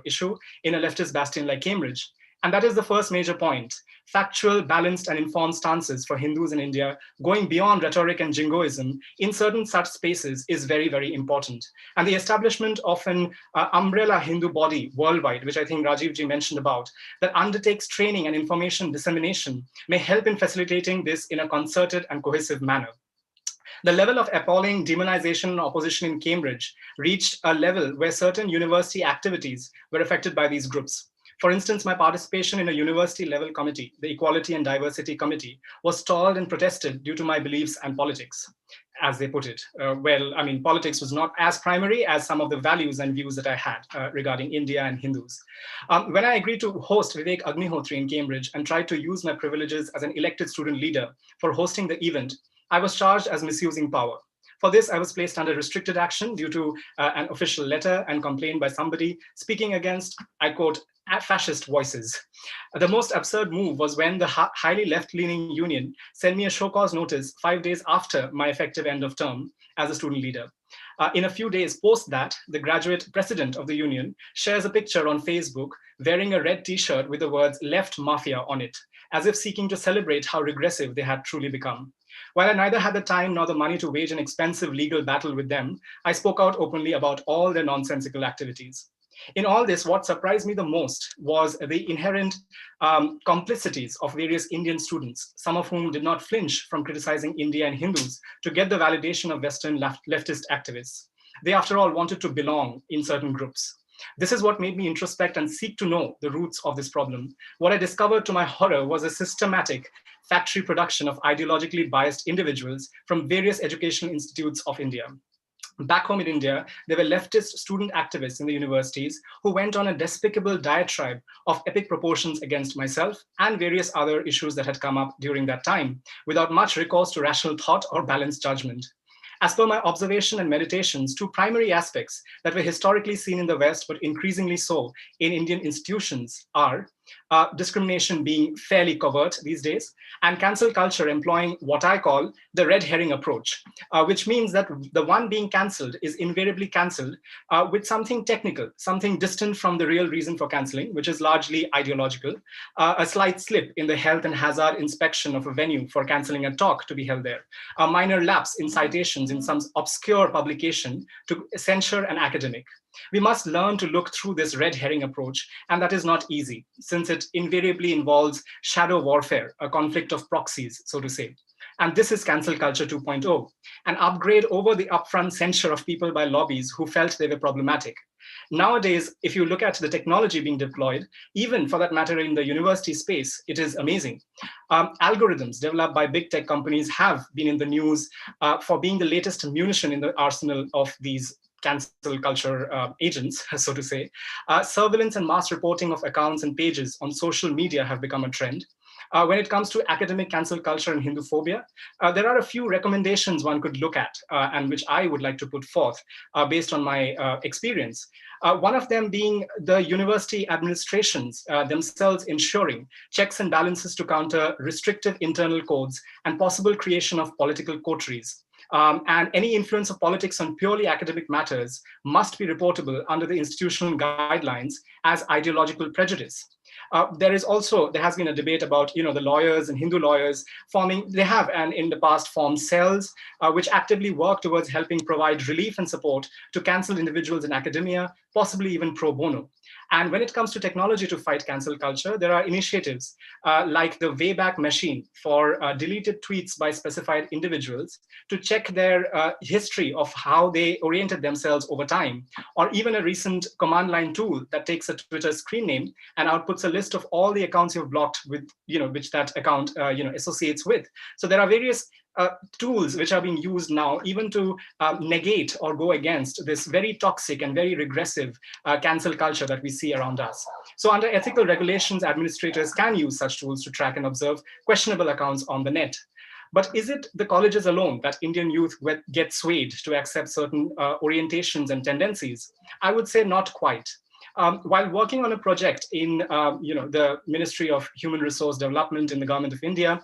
issue in a leftist bastion like Cambridge. And that is the first major point. Factual, balanced, and informed stances for Hindus in India, going beyond rhetoric and jingoism in certain such spaces is very, very important. And the establishment of an umbrella Hindu body worldwide, which I think Rajiv Ji mentioned about, that undertakes training and information dissemination may help in facilitating this in a concerted and cohesive manner. The level of appalling demonization and opposition in Cambridge reached a level where certain university activities were affected by these groups. For instance, my participation in a university level committee, the Equality and Diversity Committee, was stalled and protested due to my beliefs and politics, as they put it. Politics was not as primary as some of the values and views that I had regarding India and Hindus. When I agreed to host Vivek Agnihotri in Cambridge and tried to use my privileges as an elected student leader for hosting the event, I was charged as misusing power. For this, I was placed under restricted action due to an official letter and complaint by somebody speaking against, I quote, fascist voices. The most absurd move was when the highly left-leaning union sent me a show cause notice 5 days after my effective end of term as a student leader. In a few days post that, the graduate president of the union shares a picture on Facebook wearing a red t-shirt with the words "Left Mafia" on it, as if seeking to celebrate how regressive they had truly become. While I neither had the time nor the money to wage an expensive legal battle with them, I spoke out openly about all their nonsensical activities. In all this, what surprised me the most was the inherent complicities of various Indian students, some of whom did not flinch from criticizing India and Hindus to get the validation of Western leftist activists. They, after all, wanted to belong in certain groups. This is what made me introspect and seek to know the roots of this problem. What I discovered to my horror was a systematic factory production of ideologically biased individuals from various educational institutes of India. Back home in India, there were leftist student activists in the universities who went on a despicable diatribe of epic proportions against myself and various other issues that had come up during that time, without much recourse to rational thought or balanced judgment. As per my observation and meditations, two primary aspects that were historically seen in the West, but increasingly so in Indian institutions, are discrimination being fairly covert these days, and cancel culture employing what I call the red herring approach, which means that the one being cancelled is invariably cancelled with something technical, something distant from the real reason for cancelling, which is largely ideological, a slight slip in the health and hazard inspection of a venue for cancelling a talk to be held there, a minor lapse in citations in some obscure publication to censure an academic. We must learn to look through this red herring approach, and that is not easy, since it invariably involves shadow warfare, a conflict of proxies, so to say. And this is cancel culture 2.0, an upgrade over the upfront censure of people by lobbies who felt they were problematic. Nowadays, if you look at the technology being deployed, even for that matter in the university space, it is amazing. Algorithms developed by big tech companies have been in the news for being the latest munition in the arsenal of these cancel culture agents, so to say. Surveillance and mass reporting of accounts and pages on social media have become a trend. When it comes to academic cancel culture and Hindu phobia, there are a few recommendations one could look at and which I would like to put forth based on my experience. One of them being the university administrations themselves ensuring checks and balances to counter restrictive internal codes and possible creation of political coteries. And any influence of politics on purely academic matters must be reportable under the institutional guidelines as ideological prejudice. There has been a debate about, the lawyers and Hindu lawyers they have and in the past formed cells which actively work towards helping provide relief and support to cancelled individuals in academia, possibly even pro bono. And when it comes to technology to fight cancel culture, there are initiatives like the Wayback Machine for deleted tweets by specified individuals to check their history of how they oriented themselves over time, or even a recent command line tool that takes a Twitter screen name and outputs a list of all the accounts you've blocked with, which that account, associates with. So there are various tools which are being used now even to negate or go against this very toxic and very regressive cancel culture that we see around us. So under ethical regulations, administrators can use such tools to track and observe questionable accounts on the net. But is it the colleges alone that Indian youth get swayed to accept certain orientations and tendencies? I would say not quite. While working on a project in the Ministry of Human Resource Development in the Government of India,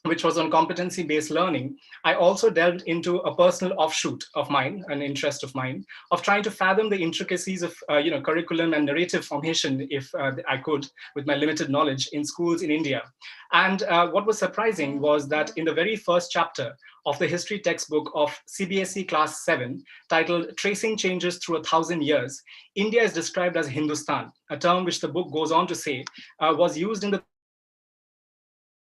which was on competency-based learning, I also delved into a personal offshoot of mine, an interest of mine, of trying to fathom the intricacies of curriculum and narrative formation, if I could, with my limited knowledge, in schools in India. And what was surprising was that in the very first chapter of the history textbook of CBSE Class 7, titled Tracing Changes Through 1,000 Years, India is described as Hindustan, a term which the book goes on to say was used in the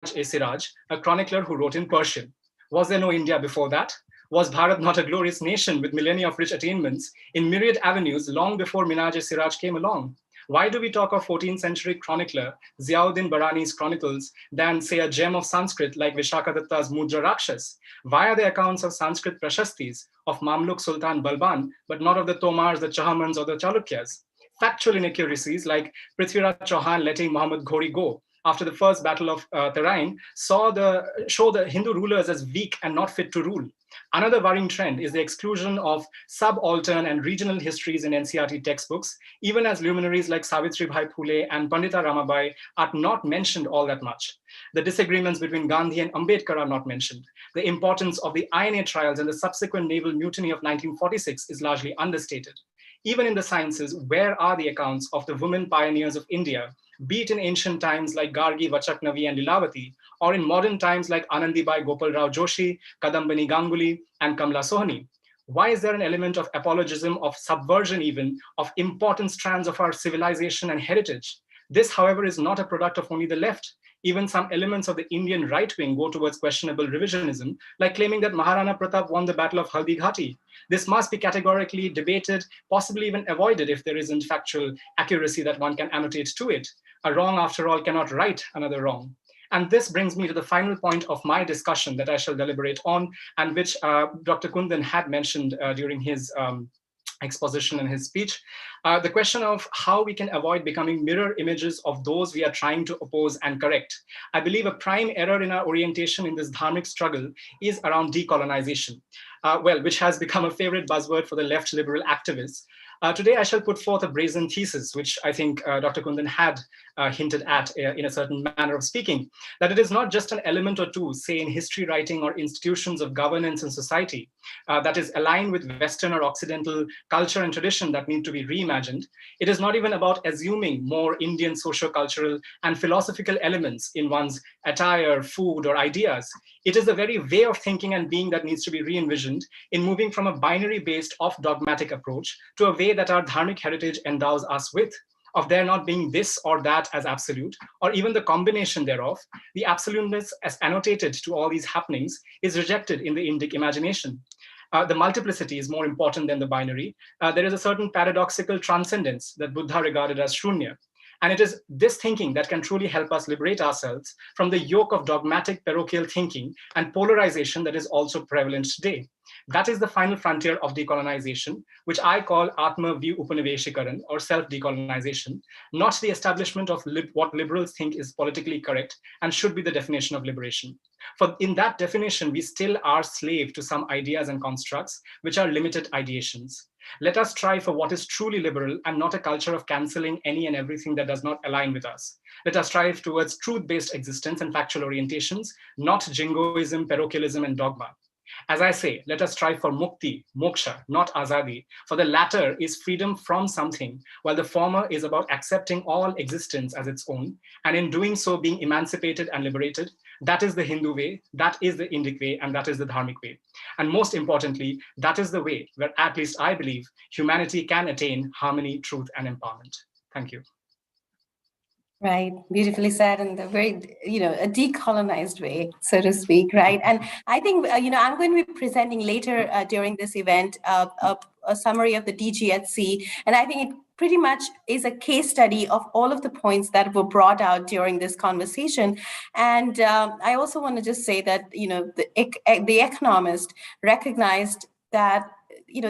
Siraj, a chronicler who wrote in Persian. Was there no India before that? Was Bharat not a glorious nation with millennia of rich attainments in myriad avenues long before Minhaj-e-Siraj came along? Why do we talk of 14th century chronicler Ziauddin Barani's chronicles than, say, a gem of Sanskrit like Vishakadatta's Mudra Rakshas? Why are there accounts of Sanskrit Prashastis of Mamluk Sultan Balban, but not of the Tomars, the Chahamans, or the Chalukyas? Factual inaccuracies like Prithviraj Chauhan letting Muhammad Ghori go after the first battle of Tarain show the Hindu rulers as weak and not fit to rule. Another worrying trend is the exclusion of subaltern and regional histories in NCERT textbooks, even as luminaries like Savitribai Phule and Pandita Ramabai are not mentioned all that much. The disagreements between Gandhi and Ambedkar are not mentioned. The importance of the INA trials and the subsequent naval mutiny of 1946 is largely understated. Even in the sciences, where are the accounts of the women pioneers of India, be it in ancient times like Gargi, Vachaknavi, and Lilavati, or in modern times like Anandibai Gopal Rao Joshi, Kadambani Ganguly, and Kamla Sohani? Why is there an element of apologism, of subversion even, of important strands of our civilization and heritage? This, however, is not a product of only the left. Even some elements of the Indian right wing go towards questionable revisionism, like claiming that Maharana Pratap won the Battle of Haldi Ghati. This must be categorically debated, possibly even avoided if there isn't factual accuracy that one can annotate to it. A wrong, after all, cannot right another wrong. And this brings me to the final point of my discussion that I shall deliberate on, and which Dr. Kundan had mentioned during his exposition and his speech, the question of how we can avoid becoming mirror images of those we are trying to oppose and correct. I believe a prime error in our orientation in this dharmic struggle is around decolonization, which has become a favorite buzzword for the left liberal activists. Today, I shall put forth a brazen thesis, which I think Dr. Kundan had hinted at in a certain manner of speaking, that it is not just an element or two, say in history writing or institutions of governance and society, that is aligned with Western or Occidental culture and tradition that need to be reimagined. It is not even about assuming more Indian socio-cultural and philosophical elements in one's attire, food, or ideas. It is the very way of thinking and being that needs to be re-envisioned in moving from a binary-based off-dogmatic approach to a way that our dharmic heritage endows us with, of there not being this or that as absolute, or even the combination thereof. The absoluteness as annotated to all these happenings is rejected in the Indic imagination. The multiplicity is more important than the binary. There is a certain paradoxical transcendence that Buddha regarded as shunya. And it is this thinking that can truly help us liberate ourselves from the yoke of dogmatic parochial thinking and polarization that is also prevalent today. That is the final frontier of decolonization, which I call Atma View Upaniveshikaran, or self-decolonization, not the establishment of what liberals think is politically correct and should be the definition of liberation. For in that definition, we still are slave to some ideas and constructs, which are limited ideations. Let us strive for what is truly liberal and not a culture of canceling any and everything that does not align with us. Let us strive towards truth-based existence and factual orientations, not jingoism, parochialism, and dogma. As I say, let us strive for mukti, moksha, not azadi, for the latter is freedom from something, while the former is about accepting all existence as its own, and in doing so being emancipated and liberated. That is the Hindu way, that is the Indic way, and that is the dharmic way. And most importantly, that is the way where, at least I believe, humanity can attain harmony, truth, and empowerment. Thank you. Right, beautifully said, in the very, a decolonized way, so to speak, right? And I think, I'm going to be presenting later during this event a summary of the DGHC, and I think it pretty much is a case study of all of the points that were brought out during this conversation. And I also want to just say that, the Economist recognized that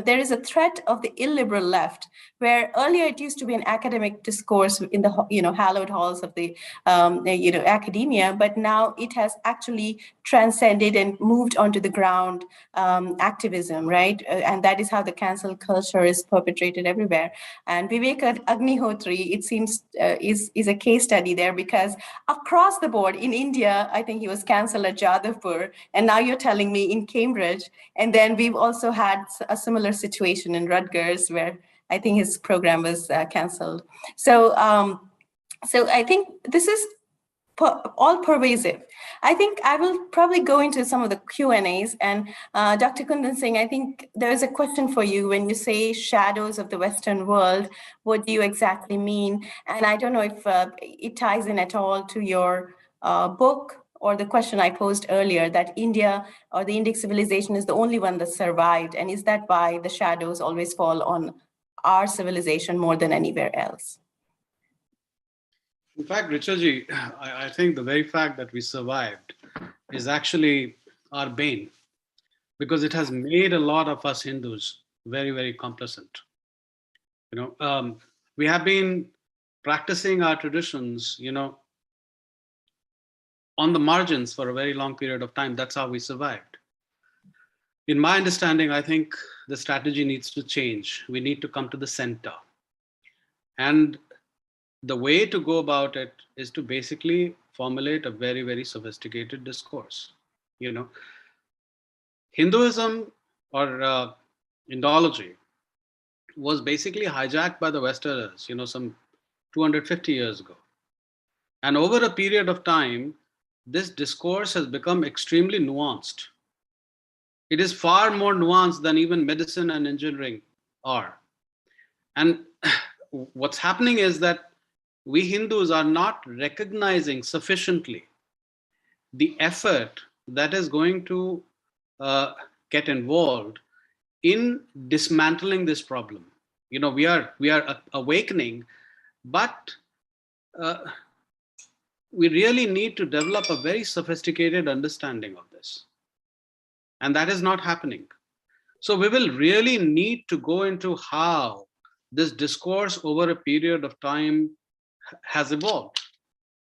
there is a threat of the illiberal left, where earlier it used to be an academic discourse in the hallowed halls of the academia, but now it has actually transcended and moved onto the ground activism, right? And that is how the cancel culture is perpetrated everywhere. And Vivek Agnihotri, it seems, is a case study there, because across the board in India, I think he was cancelled at Jadavpur, and now you're telling me in Cambridge. And then we've also had a similar situation in Rutgers, where I think his program was cancelled. So I think this is all pervasive. I think I will probably go into some of the Q&As, and Dr. Kundan Singh, I think there is a question for you. When you say shadows of the Western world, what do you exactly mean? And I don't know if it ties in at all to your book, or the question I posed earlier, that India or the Indic civilization is the only one that survived. And is that why the shadows always fall on our civilization more than anywhere else? In fact, Richaji, I think the very fact that we survived is actually our bane, because it has made a lot of us Hindus very, very complacent. We have been practicing our traditions, on the margins for a very long period of time. That's how we survived. In my understanding, I think the strategy needs to change. We need to come to the center. And the way to go about it is to basically formulate a very, very sophisticated discourse. Hinduism or Indology was basically hijacked by the Westerners, some 250 years ago. And over a period of time, this discourse has become extremely nuanced. It is far more nuanced than even medicine and engineering are. And what's happening is that we Hindus are not recognizing sufficiently the effort that is going to get involved in dismantling this problem. You know, we are awakening, but we really need to develop a very sophisticated understanding of this. And that is not happening. So we will really need to go into how this discourse over a period of time has evolved.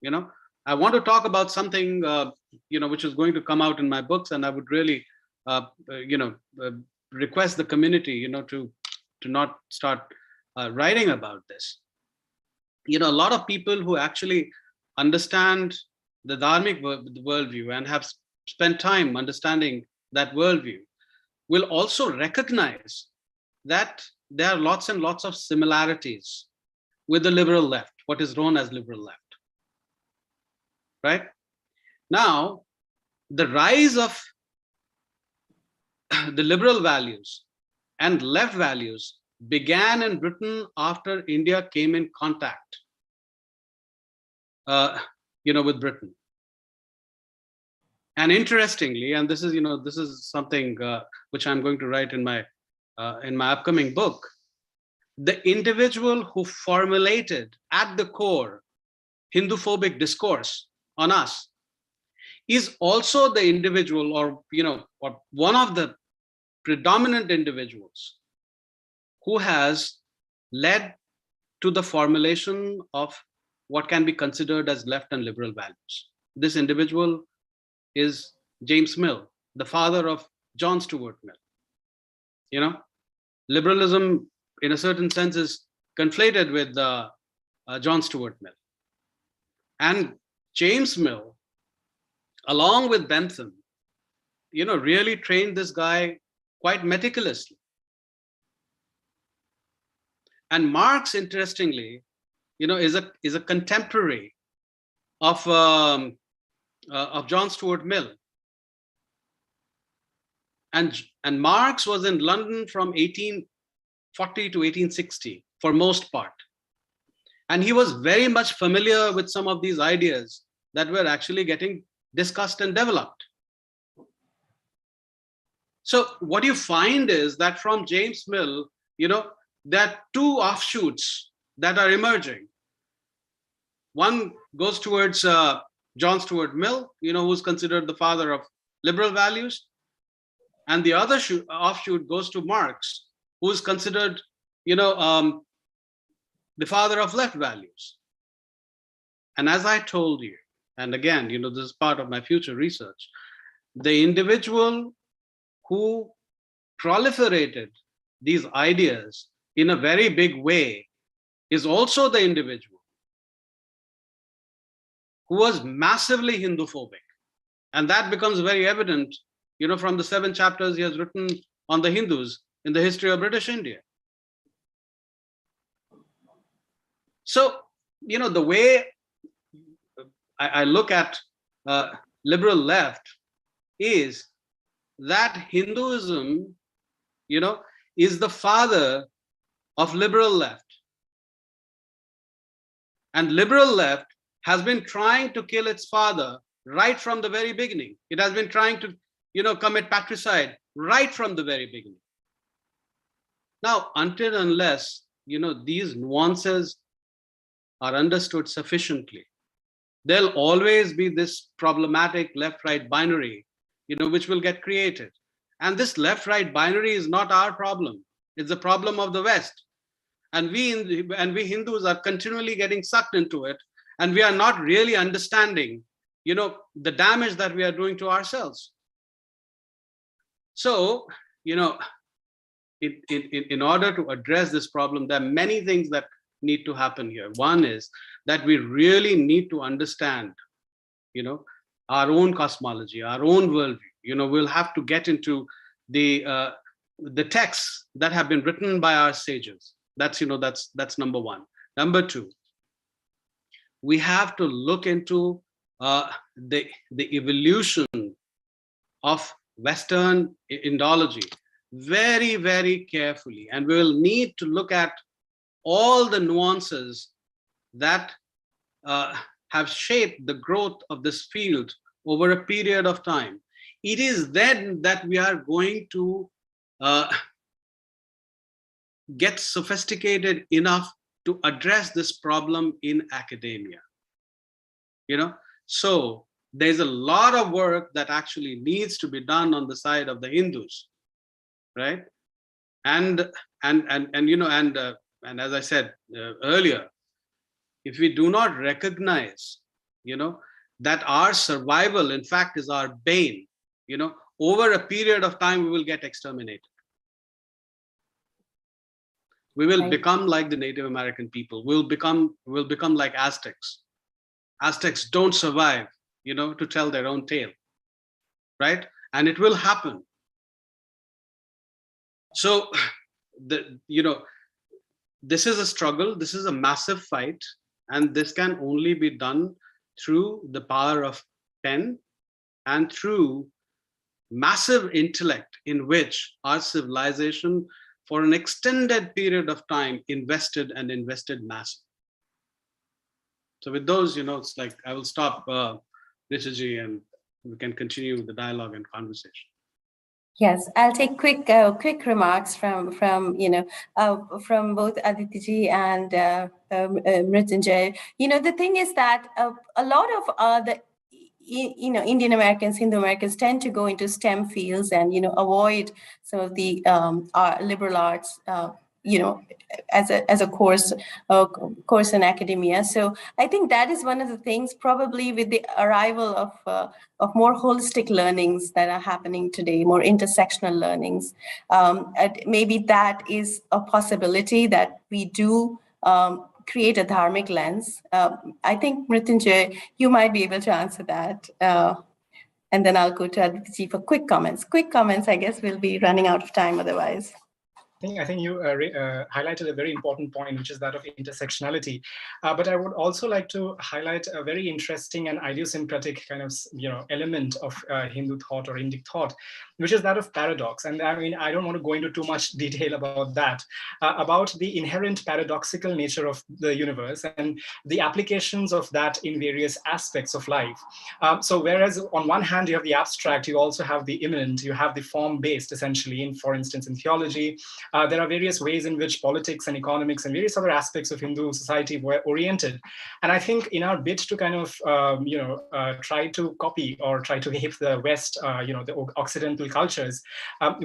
You know, I want to talk about something, which is going to come out in my books, and I would really, request the community, to not start writing about this. You know, a lot of people who actually understand the dharmic worldview and have spent time understanding that worldview will also recognize that there are lots and lots of similarities with the liberal left, what is known as liberal left. Right? Now, the rise of the liberal values and left values began in Britain after India came in contact, with Britain. And interestingly, and this is something which I'm going to write in my upcoming book, the individual who formulated at the core Hindu-phobic discourse on us is also the individual, or one of the predominant individuals who has led to the formulation of what can be considered as left and liberal values. This individual is James Mill, the father of John Stuart Mill. You know, liberalism in a certain sense is conflated with John Stuart Mill. And James Mill, along with Bentham, really trained this guy quite meticulously. And Marx, interestingly, is a contemporary of John Stuart Mill. And Marx was in London from 1840 to 1860 for most part. And he was very much familiar with some of these ideas that were actually getting discussed and developed. So what you find is that from James Mill, there are two offshoots that are emerging. One goes towards John Stuart Mill, who's considered the father of liberal values. And the other offshoot goes to Marx, who's considered, the father of left values. And as I told you, and again, this is part of my future research, the individual who proliferated these ideas in a very big way is also the individual who was massively Hindu-phobic. And that becomes very evident, from the 7 chapters he has written on the Hindus in the history of British India. So, the way I look at liberal left is that Hinduism, is the father of liberal left. And liberal left has been trying to kill its father right from the very beginning. It has been trying to, commit patricide right from the very beginning. Now, until unless, these nuances are understood sufficiently, there'll always be this problematic left-right binary, which will get created. And this left-right binary is not our problem. It's the problem of the West. And we Hindus are continually getting sucked into it. And we are not really understanding, the damage that we are doing to ourselves. So, in order to address this problem, there are many things that need to happen here. One is that we really need to understand, our own cosmology, our own worldview. We'll have to get into the texts that have been written by our sages. That's number one. Number two, we have to look into the evolution of Western Indology very, very carefully. And we will need to look at all the nuances that have shaped the growth of this field over a period of time. It is then that we are going to get sophisticated enough to address this problem in academia. So there's a lot of work that actually needs to be done on the side of the Hindus, right? And as I said earlier, if we do not recognize, that our survival, in fact, is our bane, over a period of time, we will get exterminated. We will become like the Native American people. We'll become like Aztecs. Aztecs don't survive, to tell their own tale, right? And it will happen. So, this is a struggle. This is a massive fight, and this can only be done through the power of pen and through massive intellect in which our civilization, for an extended period of time, invested massively. So with those, it's like I will stop, Richaji, and we can continue the dialogue and conversation. Yes, I'll take quick remarks from both Aditi Ji and Mrityunjay. The thing is that a lot of the Indian Americans, Hindu Americans tend to go into STEM fields and avoid some of the liberal arts. As a course in academia. So I think that is one of the things, probably with the arrival of more holistic learnings that are happening today, more intersectional learnings. Maybe that is a possibility that we do create a dharmic lens. I think, Mrityunjay, you might be able to answer that. And then I'll go to Aditi Ji for quick comments. Quick comments, I guess we'll be running out of time otherwise. I think you highlighted a very important point, which is that of intersectionality. But I would also like to highlight a very interesting and idiosyncratic kind of element of Hindu thought or Indic thought, which is that of paradox. And I mean, I don't want to go into too much detail about that, about the inherent paradoxical nature of the universe and the applications of that in various aspects of life. So whereas on one hand, you have the abstract, you also have the immanent, you have the form-based, essentially, in, for instance, in theology. There are various ways in which politics and economics and various other aspects of Hindu society were oriented. And I think in our bid to kind of, try to copy or try to ape the West, the Occidental cultures,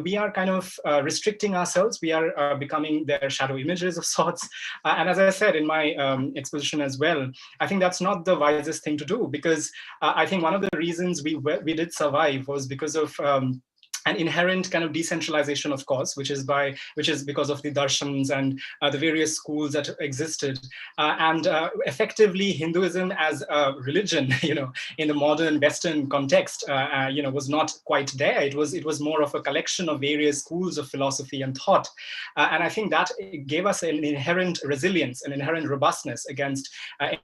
we are kind of restricting ourselves. We are becoming their shadow images of sorts. And as I said in my exposition as well, I think that's not the wisest thing to do, because I think one of the reasons we did survive was because of an inherent kind of decentralization of course, which is because of the darshans and the various schools that existed, and effectively Hinduism as a religion, in the modern Western context, was not quite there. It was more of a collection of various schools of philosophy and thought, and I think that gave us an inherent resilience, an inherent robustness against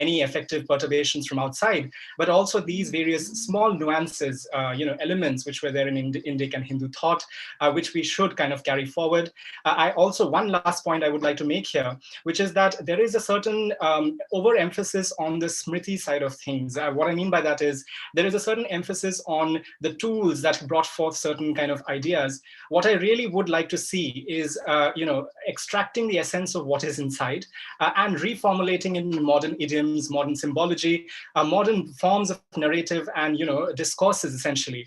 any effective perturbations from outside. But also these various small nuances, elements which were there in Indic and Hindu thought, which we should kind of carry forward. One last point I would like to make here, which is that there is a certain overemphasis on the Smriti side of things. What I mean by that is there is a certain emphasis on the tools that brought forth certain kind of ideas. What I really would like to see is, extracting the essence of what is inside and reformulating in modern idioms, modern symbology, modern forms of narrative and, discourses, essentially.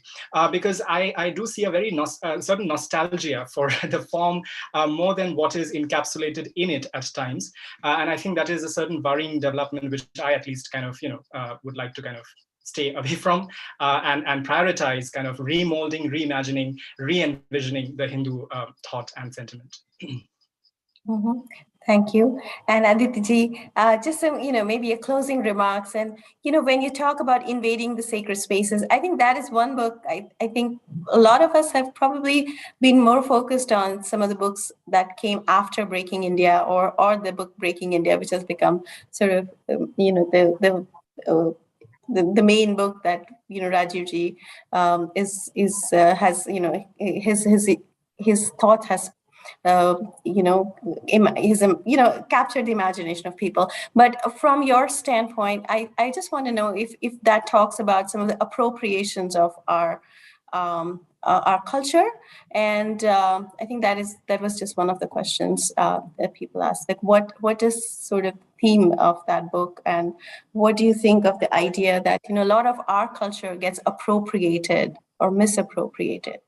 Because I do see a very certain nostalgia for the form more than what is encapsulated in it at times. And I think that is a certain worrying development, which I at least kind of, would like to kind of stay away from and prioritize kind of remolding, reimagining, re-envisioning the Hindu thought and sentiment. Mm-hmm. Thank you. And Aditi Ji, just some, maybe a closing remarks. And, when you talk about invading the sacred spaces, I think that is one book I think a lot of us have probably been more focused on some of the books that came after Breaking India or the book Breaking India, which has become sort of, the the main book that Rajiv ji has his thought has captured the imagination of people. But from your standpoint, I just want to know if that talks about some of the appropriations of our culture, and I think that was just one of the questions that people asked. Like, what is sort of theme of that book, and what do you think of the idea that a lot of our culture gets appropriated or misappropriated?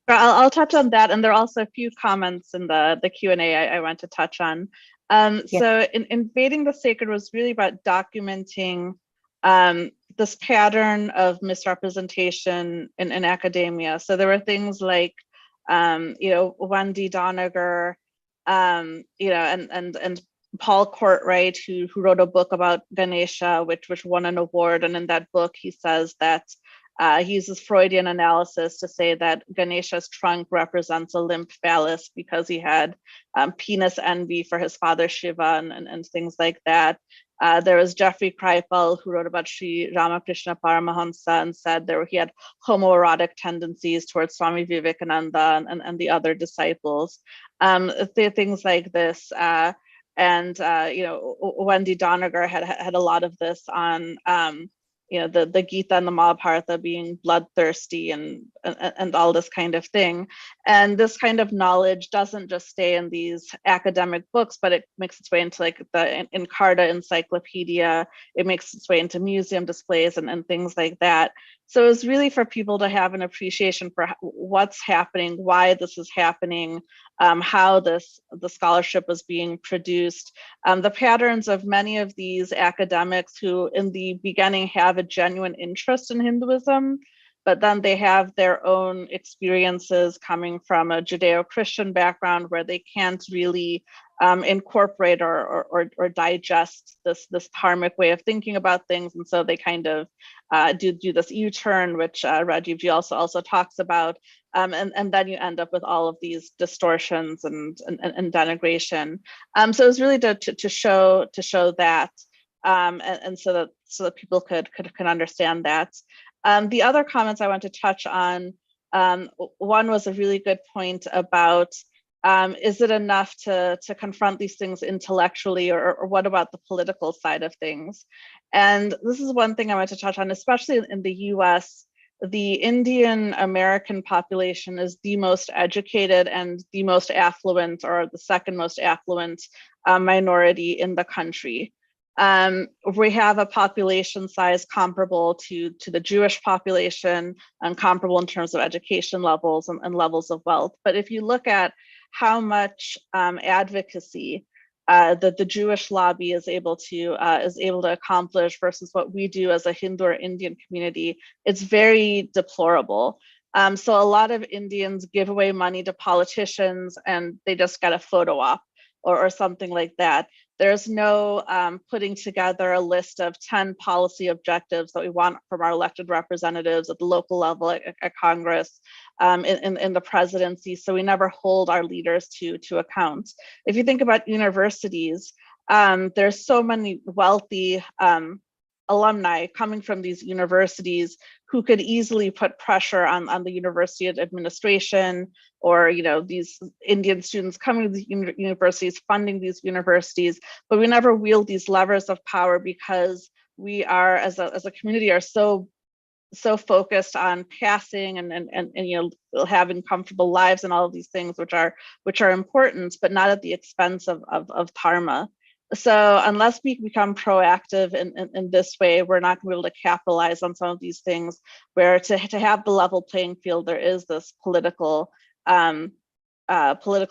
I'll touch on that, and there are also a few comments in the Q&A I want to touch on. So Invading the Sacred was really about documenting this pattern of misrepresentation in academia. So there were things like, Wendy Doniger, and Paul Courtwright, who wrote a book about Ganesha, which won an award. And in that book, he says that he uses Freudian analysis to say that Ganesha's trunk represents a limp phallus because he had penis envy for his father Shiva and things like that. There was Jeffrey Kreifel, who wrote about Sri Ramakrishna Paramahansa and said he had homoerotic tendencies towards Swami Vivekananda and the other disciples. Things like this. Wendy Doniger had a lot of this on the Gita and the Mahabharata being bloodthirsty and all this kind of thing. And this kind of knowledge doesn't just stay in these academic books, but it makes its way into like the Encarta Encyclopedia. It makes its way into museum displays and things like that. So it's really for people to have an appreciation for what's happening, why this is happening, how the scholarship was being produced, the patterns of many of these academics who in the beginning have a genuine interest in Hinduism, but then they have their own experiences coming from a Judeo-Christian background where they can't really incorporate or digest this dharmic way of thinking about things, and so they kind of do this U-turn, which Rajiv Ji also talks about, and then you end up with all of these distortions and denigration. So it's really to show that, and so that people could understand that. The other comments I want to touch on, one was a really good point about is it enough to confront these things intellectually, or what about the political side of things? And this is one thing I want to touch on, especially in the US. The Indian American population is the most educated and the most affluent, or the second most affluent minority in the country. We have a population size comparable to the Jewish population, and comparable in terms of education levels and levels of wealth. But if you look at how much advocacy that the Jewish lobby is able to accomplish versus what we do as a Hindu or Indian community, it's very deplorable. So a lot of Indians give away money to politicians and they just get a photo op or something like that. There's no putting together a list of 10 policy objectives that we want from our elected representatives at the local level, at Congress, in the presidency. So we never hold our leaders to account. If you think about universities, there's so many wealthy alumni coming from these universities who could easily put pressure on the university administration, or these Indian students coming to these universities, funding these universities, but we never wield these levers of power because we are, as a community, are so focused on passing and having comfortable lives and all of these things which are important, but not at the expense of dharma. So unless we become proactive in this way, we're not going to be able to capitalize on some of these things, where to have the level playing field, there is this political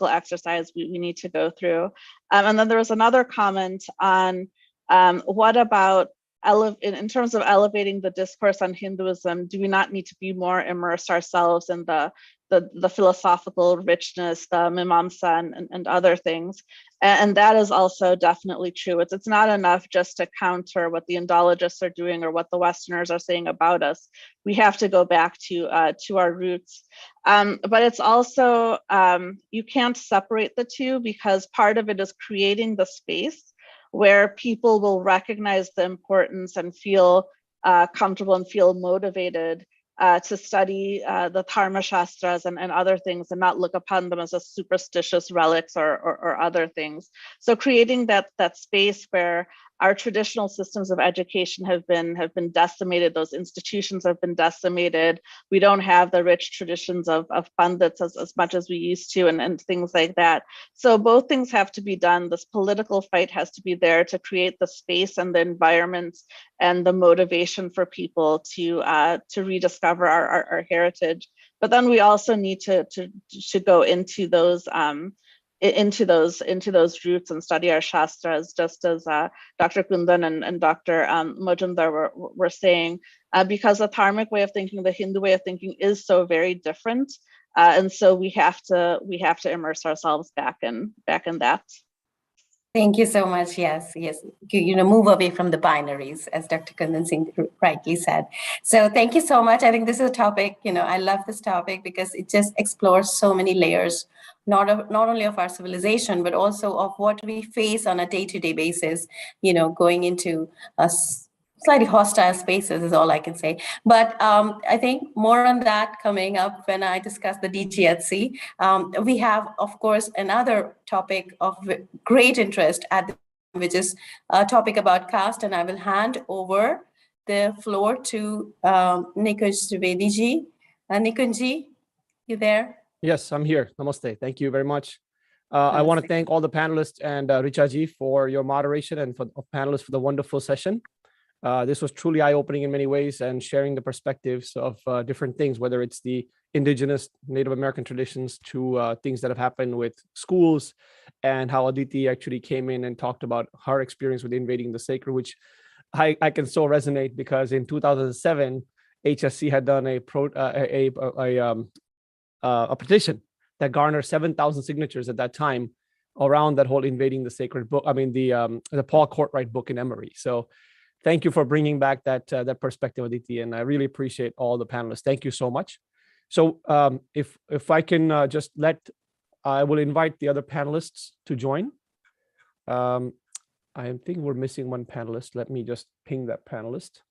exercise we need to go through. And then there was another comment on what about in terms of elevating the discourse on Hinduism, do we not need to be more immersed ourselves in the philosophical richness, the mimamsa and other things? And that is also definitely true. It's not enough just to counter what the Indologists are doing or what the Westerners are saying about us. We have to go back to our roots. But it's also, you can't separate the two, because part of it is creating the space where people will recognize the importance and feel comfortable and feel motivated to study the Dharma Shastras and other things, and not look upon them as a superstitious relics or other things. So creating that space where our traditional systems of education have been decimated, those institutions have been decimated. We don't have the rich traditions of pandits as much as we used to, and things like that. So both things have to be done. This political fight has to be there to create the space and the environment and the motivation for people to rediscover our heritage. But then we also need to go into those roots and study our shastras, just as Dr. Kundan and Dr. Majumdar were saying, because the dharmic way of thinking, the Hindu way of thinking, is so very different, and so we have to immerse ourselves back in that. Thank you so much. Yes. Move away from the binaries, as Dr. Kundan Singh rightly said. So thank you so much. I think this is a topic, I love this topic because it just explores so many layers, not only of our civilization, but also of what we face on a day-to-day basis, going into a slightly hostile spaces is all I can say. But I think more on that coming up when I discuss the DGHC. We have, of course, another topic of great interest which is a topic about caste, and I will hand over the floor to Nikunj Trivedi ji. Nikunj ji, you there? Yes, I'm here. Namaste. Thank you very much. I want to thank all the panelists and Richa ji for your moderation, and for panelists for the wonderful session. This was truly eye-opening in many ways, and sharing the perspectives of different things, whether it's the indigenous Native American traditions to things that have happened with schools, and how Aditi actually came in and talked about her experience with invading the sacred, which I can so resonate, because in 2007, HSC had done a petition that garnered 7,000 signatures at that time around that whole invading the sacred book. I mean, the Paul Courtwright book in Emory. So thank you for bringing back that perspective, Aditi, and I really appreciate all the panelists. Thank you so much. So if I can I will invite the other panelists to join. I think we're missing one panelist. Let me just ping that panelist.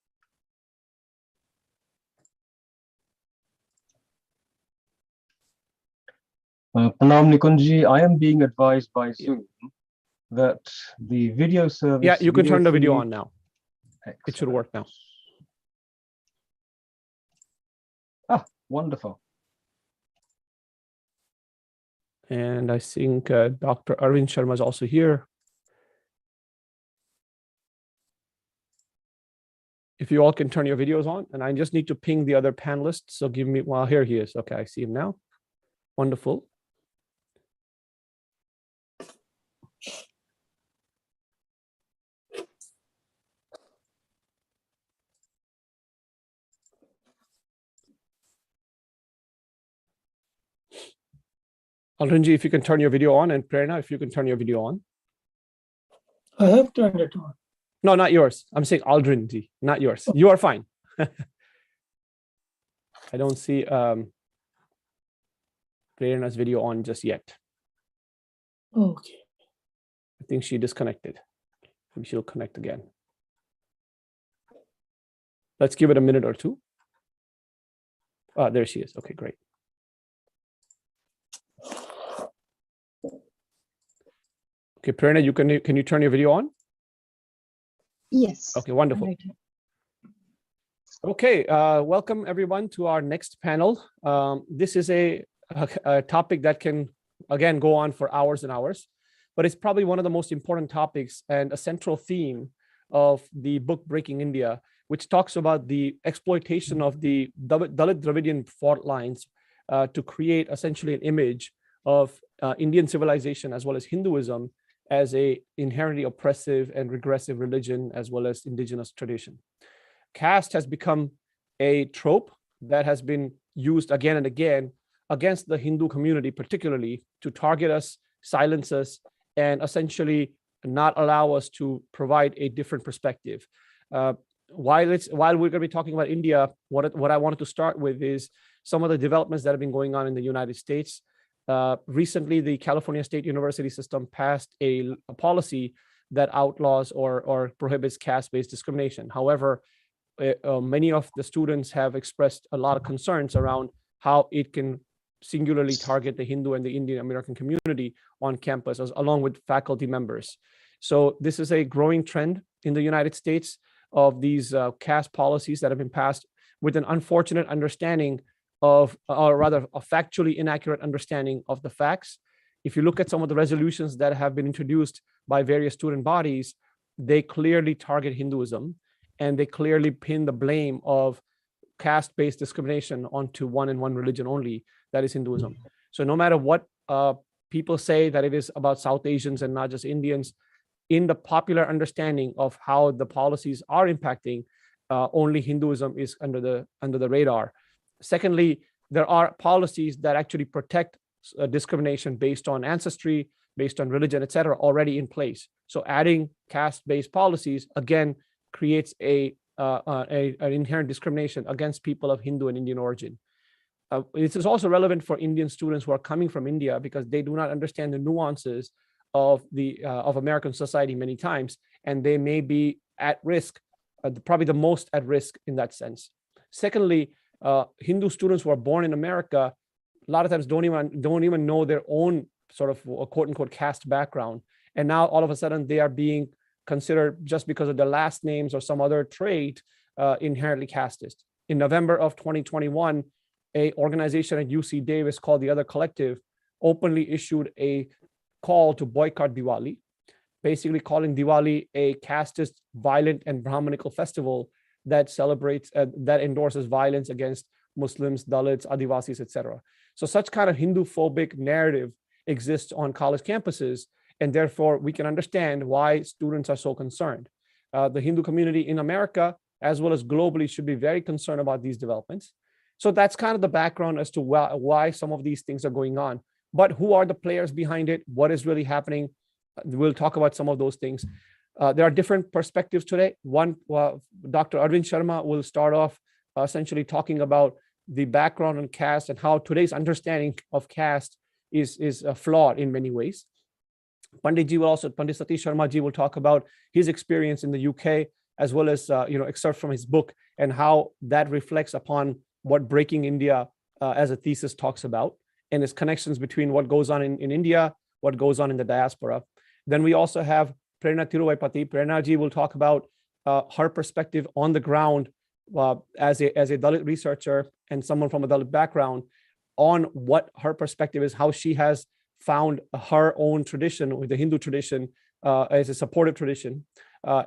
Pranam Nikunji, I am being advised by Zoom that the video service... Yeah, you can turn the video on now. Excellent. It should work now. Ah, wonderful. And I think Dr. Arvind Sharma is also here. If you all can turn your videos on, and I just need to ping the other panelists. So give me, well, here he is. Okay, I see him now. Wonderful. Aldrinji, if you can turn your video on, and Prerna, if you can turn your video on. I have turned it on. No, not yours. I'm saying Aldrinji, not yours. You are fine. I don't see Prerna's video on just yet. Okay. I think she disconnected. Maybe she'll connect again. Let's give it a minute or two. There she is. Okay, great. Okay, Prerna, can you turn your video on? Yes. Okay, wonderful. Right. Okay, welcome everyone to our next panel. This is a topic that can, again, go on for hours and hours, but it's probably one of the most important topics and a central theme of the book Breaking India, which talks about the exploitation of the Dalit Dravidian fault lines to create essentially an image of Indian civilization as well as Hinduism as a inherently oppressive and regressive religion, as well as indigenous tradition. Caste has become a trope that has been used again and again against the Hindu community, particularly to target us, silence us, and essentially not allow us to provide a different perspective. While we're going to be talking about India, what I wanted to start with is some of the developments that have been going on in the United States. Recently, the California State University system passed a policy that outlaws or prohibits caste-based discrimination. However, many of the students have expressed a lot of concerns around how it can singularly target the Hindu and the Indian American community on campus, along with faculty members. So this is a growing trend in the United States of these caste policies that have been passed with an unfortunate understanding of, or rather a factually inaccurate understanding of the facts. If you look at some of the resolutions that have been introduced by various student bodies, they clearly target Hinduism, and they clearly pin the blame of caste-based discrimination onto one and one religion only, that is Hinduism. So no matter what people say that it is about South Asians and not just Indians, in the popular understanding of how the policies are impacting, only Hinduism is under the radar. Secondly, there are policies that actually protect discrimination based on ancestry, based on religion, etc., already in place. So adding caste-based policies again creates an inherent discrimination against people of Hindu and Indian origin. This is also relevant for Indian students who are coming from India because they do not understand the nuances of American society many times, and they may be at risk, probably the most at risk in that sense. Secondly, Hindu students who are born in America a lot of times don't even know their own sort of quote unquote caste background, and now all of a sudden they are being considered, just because of their last names or some other trait, inherently casteist. In November of 2021, a organization at UC Davis called The Other Collective openly issued a call to boycott Diwali, basically calling Diwali a casteist, violent, and Brahmanical festival that celebrates, that endorses violence against Muslims, Dalits, Adivasis, etc. So such kind of Hindu-phobic narrative exists on college campuses, and therefore we can understand why students are so concerned. The Hindu community in America, as well as globally, should be very concerned about these developments. So that's kind of the background as to why some of these things are going on. But who are the players behind it? What is really happening? We'll talk about some of those things. There are different perspectives today. One, Dr. Arvind Sharma will start off essentially talking about the background on caste and how today's understanding of caste is flawed in many ways. Pandit Satish Sharma ji will talk about his experience in the UK, as well as excerpts from his book and how that reflects upon what Breaking India as a thesis talks about, and its connections between what goes on in India, what goes on in the diaspora. Then we also have Prerna Tiruvaipati. Pranaji will talk about her perspective on the ground as a Dalit researcher and someone from a Dalit background, on what her perspective is, how she has found her own tradition with the Hindu tradition as a supportive tradition,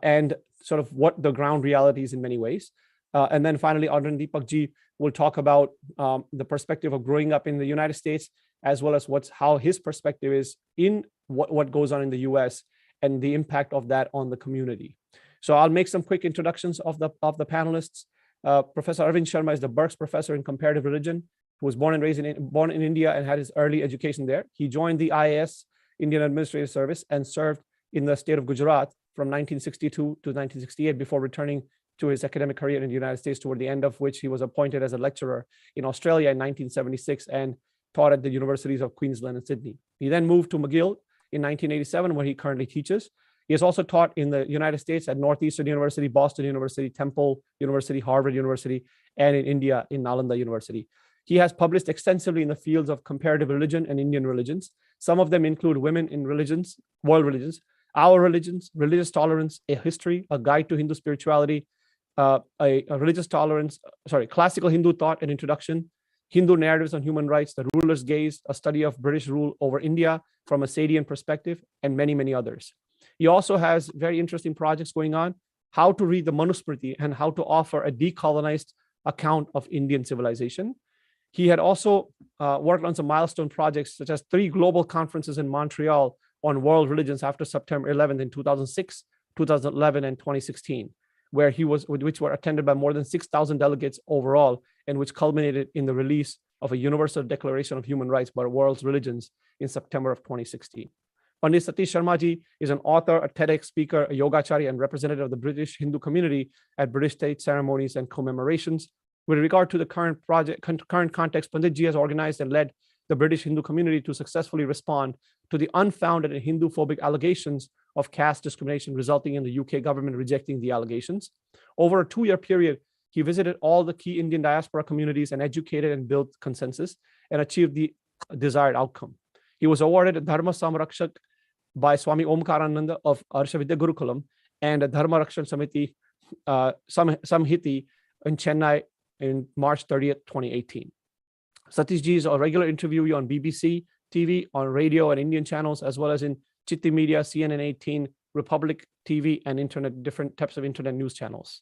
and sort of what the ground reality is in many ways. And then finally, Deepak Ji will talk about the perspective of growing up in the United States, as well as how his perspective is in what goes on in the US and the impact of that on the community. So I'll make some quick introductions of the panelists. Professor Arvind Sharma is the Burks Professor in Comparative Religion, who was born and raised born in India and had his early education there. He joined the IAS, Indian Administrative Service, and served in the state of Gujarat from 1962 to 1968 before returning to his academic career in the United States, toward the end of which he was appointed as a lecturer in Australia in 1976 and taught at the universities of Queensland and Sydney. He then moved to McGill in 1987, where he currently teaches. He has also taught in the United States at Northeastern University, Boston University, Temple University, Harvard University, and in India in Nalanda University. He has published extensively in the fields of comparative religion and Indian religions. Some of them include Women in Religions, World Religions, Our Religions, Religious Tolerance, A History, A Guide to Hindu Spirituality, Classical Hindu Thought and Introduction, Hindu Narratives on Human Rights, The Ruler's Gaze, a study of British rule over India from a Sadian perspective, and many, many others. He also has very interesting projects going on, how to read the Manusmriti and how to offer a decolonized account of Indian civilization. He had also worked on some milestone projects, such as 3 global conferences in Montreal on world religions after September 11th in 2006, 2011, and 2016, which were attended by more than 6,000 delegates overall, and which culminated in the release of a Universal Declaration of Human Rights by World Religions in September of 2016. Pandit Satish Sharma ji is an author, a TEDx speaker, a yogacharya, and representative of the British Hindu community at British state ceremonies and commemorations. With regard to the current context, Pandit ji has organized and led the British Hindu community to successfully respond to the unfounded and Hindu-phobic allegations of caste discrimination, resulting in the UK government rejecting the allegations. Over a 2-year period, he visited all the key Indian diaspora communities and educated and built consensus and achieved the desired outcome. He was awarded a Dharma Samrakshak by Swami Omkarananda of Arsha Vidya Gurukulam and a Dharma Rakshan Samiti Samhiti in Chennai in March 30th, 2018. Satish Ji is a regular interviewee on BBC TV, on radio and Indian channels, as well as in Chitti Media, CNN 18, Republic TV, and internet, different types of internet news channels.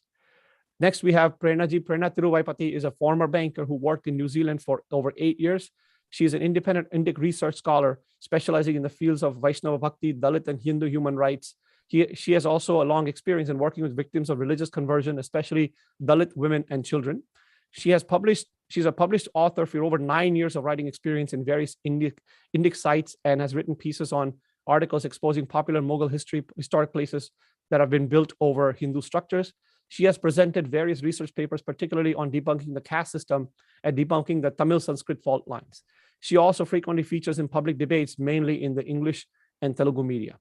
Next, we have Pranaji. Prerna Thiruvaipati is a former banker who worked in New Zealand for over 8 years. She is an independent Indic research scholar specializing in the fields of Vaishnava Bhakti, Dalit, and Hindu human rights. She has also a long experience in working with victims of religious conversion, especially Dalit women and children. She's a published author for over 9 years of writing experience in various Indic sites and has written pieces on articles exposing popular Mughal history, historic places that have been built over Hindu structures. She has presented various research papers, particularly on debunking the caste system and debunking the Tamil Sanskrit fault lines. She also frequently features in public debates, mainly in the English and Telugu media.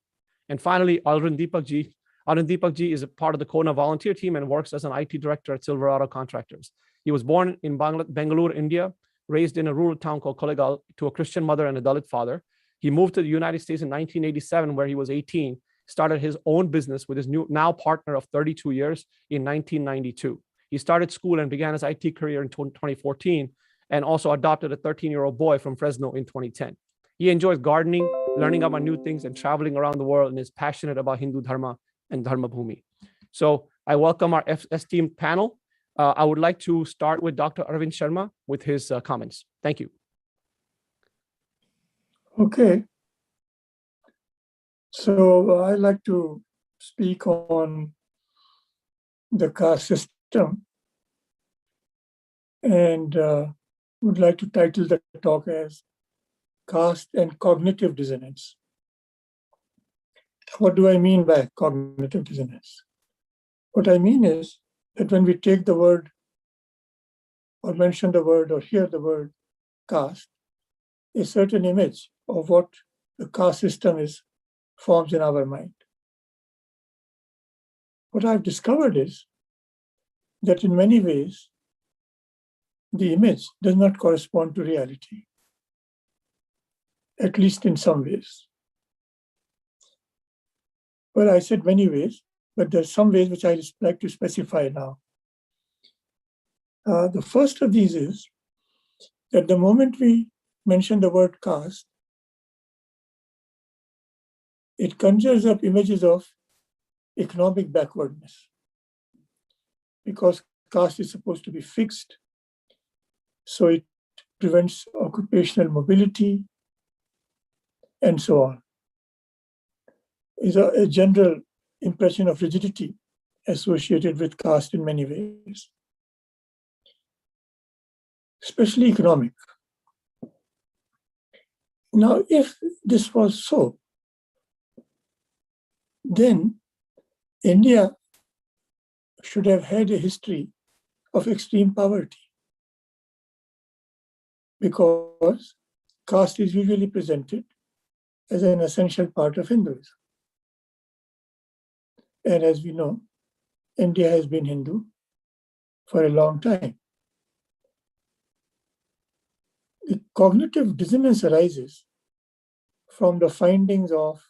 And finally, Arvind Deepak Ji. Arvind Deepak Ji is a part of the CoHNA volunteer team and works as an IT director at Silverado Contractors. He was born in Bangalore, India, raised in a rural town called Kollegal to a Christian mother and a Dalit father. He moved to the United States in 1987, where he was 18, started his own business with his now partner of 32 years in 1992. He started school and began his IT career in 2014 and also adopted a 13-year-old boy from Fresno in 2010. He enjoys gardening, learning about new things, and traveling around the world, and is passionate about Hindu Dharma and Dharma Bhumi. So I welcome our esteemed panel. I would like to start with Dr. Arvind Sharma with his comments. Thank you. Okay. So I'd like to speak on the caste system and would like to title the talk as Caste and Cognitive Dissonance. What do I mean by cognitive dissonance? What I mean is that when we take the word or mention the word or hear the word caste, a certain image of what the caste system is forms in our mind. What I've discovered is that in many ways, the image does not correspond to reality, at least in some ways. Well, I said many ways, but there's some ways which I like to specify now. The first of these is that the moment we mention the word caste, it conjures up images of economic backwardness, because caste is supposed to be fixed, so it prevents occupational mobility, and so on. Is a general impression of rigidity associated with caste in many ways, especially economic. Now, if this was so, then India should have had a history of extreme poverty, because caste is usually presented as an essential part of Hinduism. And as we know, India has been Hindu for a long time. The cognitive dissonance arises from the findings of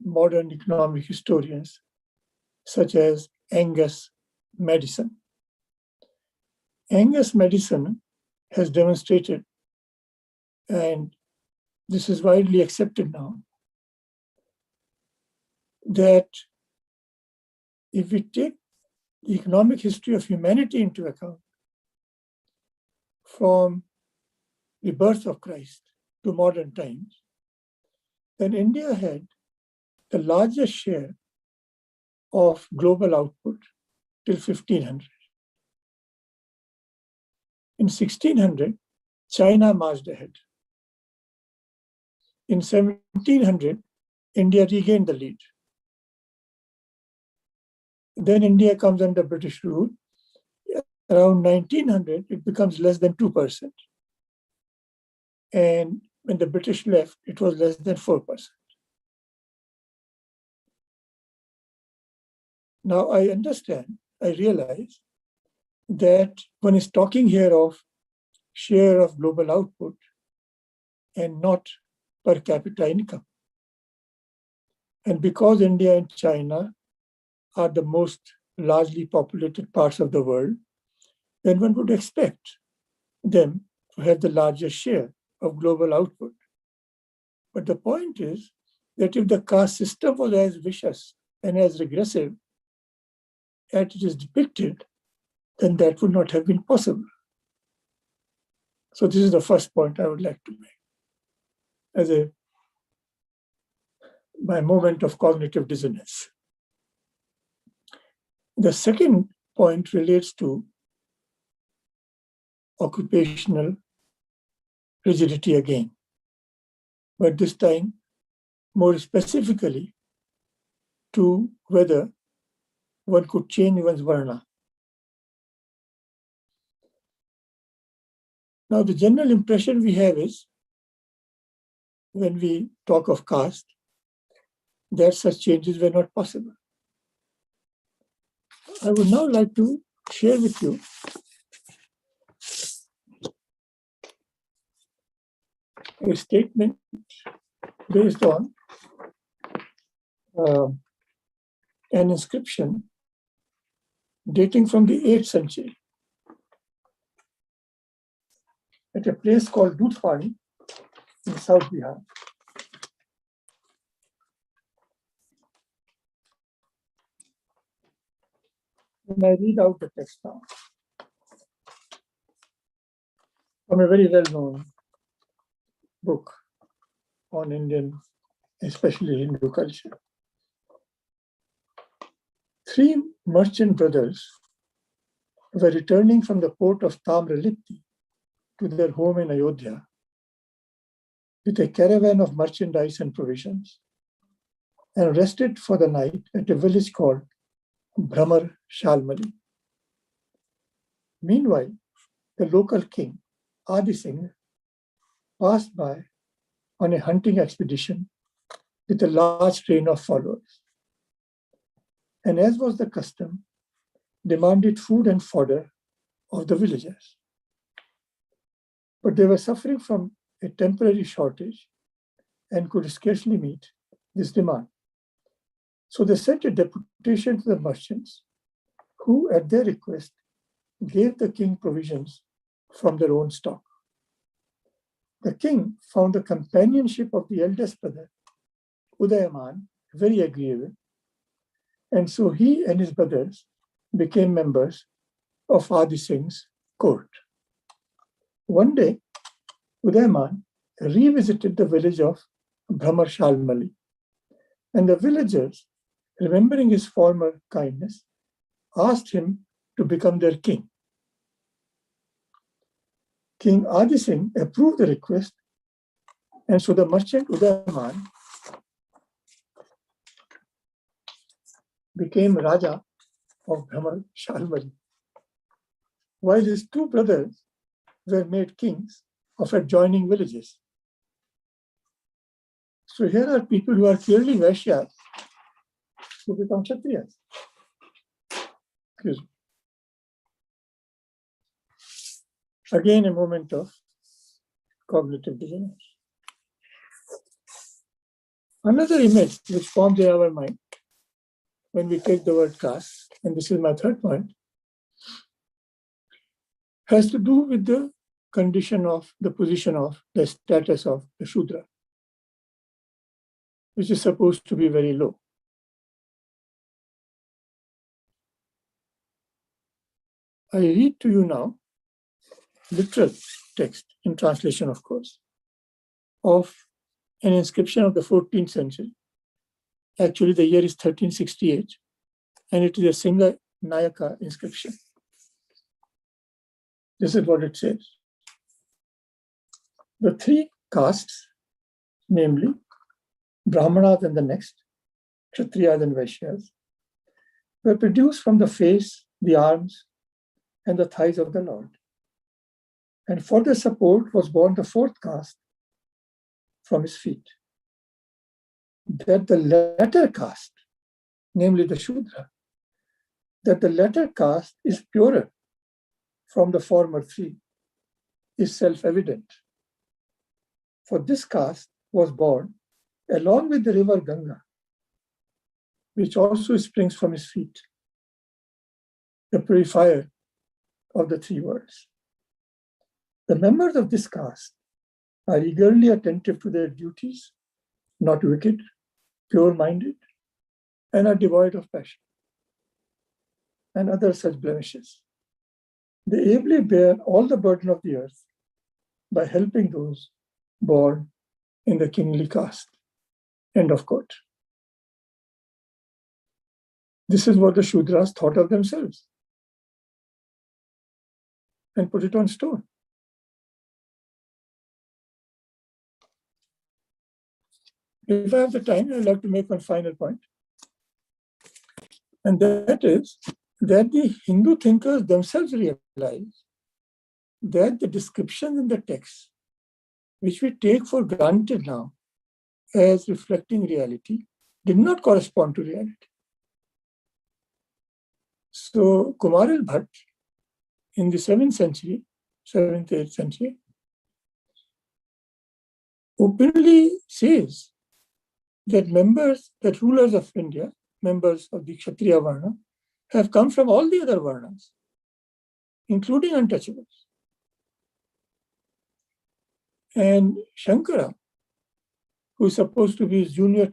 modern economic historians, such as Angus Madison. Angus Madison has demonstrated, and this is widely accepted now, that if we take the economic history of humanity into account, from the birth of Christ to modern times, then India had the largest share of global output till 1500. In 1600, China marched ahead. In 1700, India regained the lead. Then India comes under British rule. Around 1900, it becomes less than 2%. And when the British left, it was less than 4%. Now I understand, I realize that one is talking here of share of global output and not per capita income. And because India and China are the most largely populated parts of the world, then one would expect them to have the largest share of global output. But the point is that if the caste system was as vicious and as regressive as it is depicted, then that would not have been possible. So this is the first point I would like to make as my moment of cognitive dissonance. The second point relates to occupational rigidity again, but this time more specifically to whether one could change one's varna. Now, the general impression we have is, when we talk of caste, that such changes were not possible. I would now like to share with you a statement based on an inscription dating from the 8th century at a place called Dudhpani in South Bihar. And I read out the text now from a very well-known book on Indian, especially Hindu culture. 3 merchant brothers were returning from the port of Tamralipti to their home in Ayodhya with a caravan of merchandise and provisions, and rested for the night at a village called Brahmar Shalmali. Meanwhile, the local king, Adi Singh, passed by on a hunting expedition with a large train of followers, and as was the custom, demanded food and fodder of the villagers. But they were suffering from a temporary shortage and could scarcely meet this demand. So they sent a deputation to the merchants, who at their request gave the king provisions from their own stock. The king found the companionship of the eldest brother, Udayaman, very agreeable, and so he and his brothers became members of Adi Singh's court. One day, Udayaman revisited the village of Brahmar Shalmali, and the villagers, remembering his former kindness, asked him to become their king. King Adi Singh approved the request, and so the merchant Udayaman became Raja of Brahmar Shalmali, while his 2 brothers were made kings of adjoining villages. So here are people who are clearly Vaishyas who become Kshatriyas. Excuse me. Again, a moment of cognitive dissonance. Another image which forms in our mind when we take the word caste, and this is my third point, has to do with the condition of the position of the status of the Shudra, which is supposed to be very low. I read to you now literal text, in translation of course, of an inscription of the 14th century. Actually, the year is 1368, and it is a Singha Nayaka inscription. This is what it says. The 3 castes, namely Brahmanas and the next, Kshatriyas and Vaishyas, were produced from the face, the arms, and the thighs of the Lord. And for their support was born the 4th caste from his feet. That the latter caste, namely the Shudra, that the latter caste is purer from the former three is self-evident. For this caste was born along with the river Ganga, which also springs from his feet, the purifier of the three worlds. The members of this caste are eagerly attentive to their duties, not wicked, pure-minded, and are devoid of passion and other such blemishes. They ably bear all the burden of the earth by helping those born in the kingly caste. End of quote. This is what the Shudras thought of themselves and put it on stone. If I have the time, I'd like to make one final point. And that is that the Hindu thinkers themselves realize that the descriptions in the text, which we take for granted now as reflecting reality, did not correspond to reality. So Kumaril Bhatt in the 7th century, 7th, 8th century, openly says that rulers of India, members of the Kshatriya Varna, have come from all the other Varnas, including untouchables. And Shankara, who is supposed to be his junior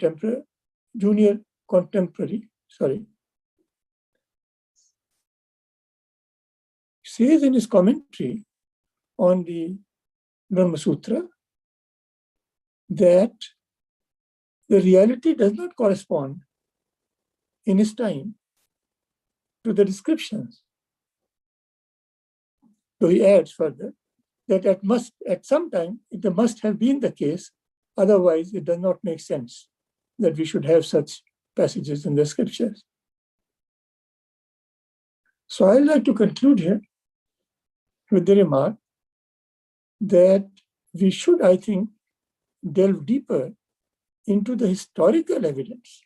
contemporary, says in his commentary on the Brahma Sutra that the reality does not correspond in his time to the descriptions. So he adds further that at some time it must have been the case, otherwise it does not make sense that we should have such passages in the scriptures. So I'd like to conclude here with the remark that we should, I think, delve deeper into the historical evidence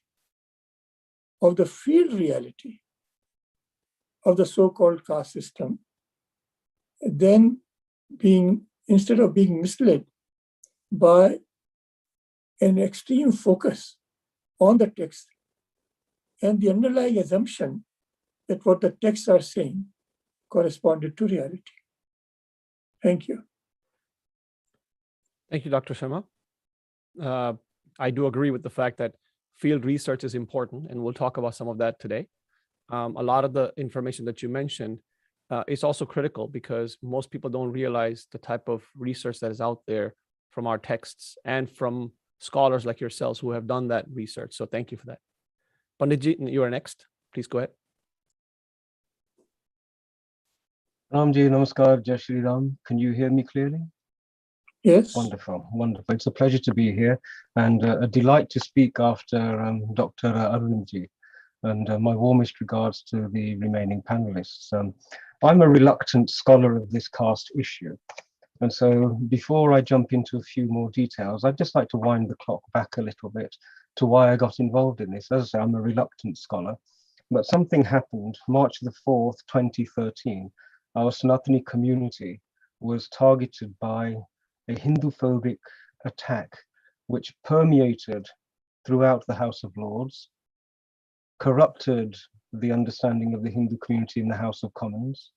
of the field reality of the so-called caste system, then instead of being misled by an extreme focus on the text and the underlying assumption that what the texts are saying corresponded to reality. Thank you. Thank you, Dr. Sharma. I do agree with the fact that field research is important, and we'll talk about some of that today. A lot of the information that you mentioned is also critical because most people don't realize the type of research that is out there from our texts and from scholars like yourselves who have done that research. So thank you for that. Panditji, you are next. Please go ahead. Ramji, namaskar, Jai Shri Ram. Can you hear me clearly? Yes. Wonderful, wonderful. It's a pleasure to be here and a delight to speak after Dr. Arvind Ji. And my warmest regards to the remaining panelists. I'm a reluctant scholar of this caste issue. And so before I jump into a few more details, I'd just like to wind the clock back a little bit to why I got involved in this. As I say, I'm a reluctant scholar, but something happened March the 4th, 2013. Our Sanatani community was targeted by a Hindu-phobic attack, which permeated throughout the House of Lords, corrupted the understanding of the Hindu community in the House of Commons.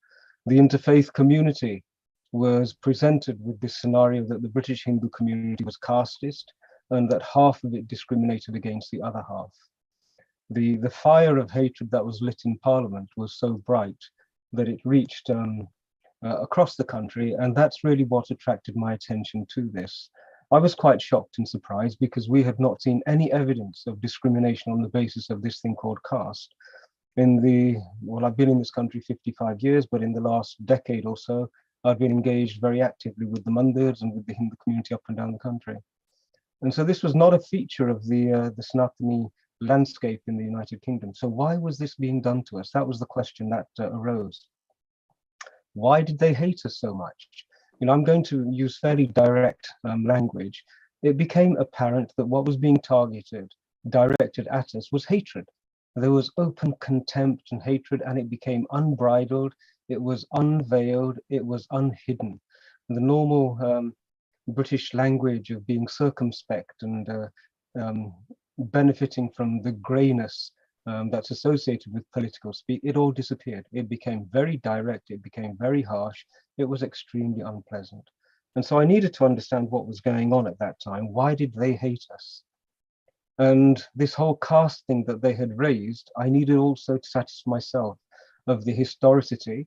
The interfaith community was presented with this scenario that the British Hindu community was casteist and that half of it discriminated against the other half. The fire of hatred that was lit in Parliament was so bright that it reached across the country, and that's really what attracted my attention to this. I was quite shocked and surprised because we had not seen any evidence of discrimination on the basis of this thing called caste. I've been in this country 55 years, but in the last decade or so, I've been engaged very actively with the Mandirs and with the Hindu community up and down the country. And so this was not a feature of the Sanatani landscape in the United Kingdom. So why was this being done to us? That was the question that arose. Why did they hate us so much? I'm going to use fairly direct language. It became apparent that what was being directed at us was hatred. There was open contempt and hatred, and it became unbridled, it was unveiled, it was unhidden. The normal British language of being circumspect and benefiting from the greyness that's associated with political speak, it all disappeared. It became very direct, it became very harsh, it was extremely unpleasant. And so I needed to understand what was going on at that time. Why did they hate us? And this whole caste thing that they had raised, I needed also to satisfy myself of the historicity,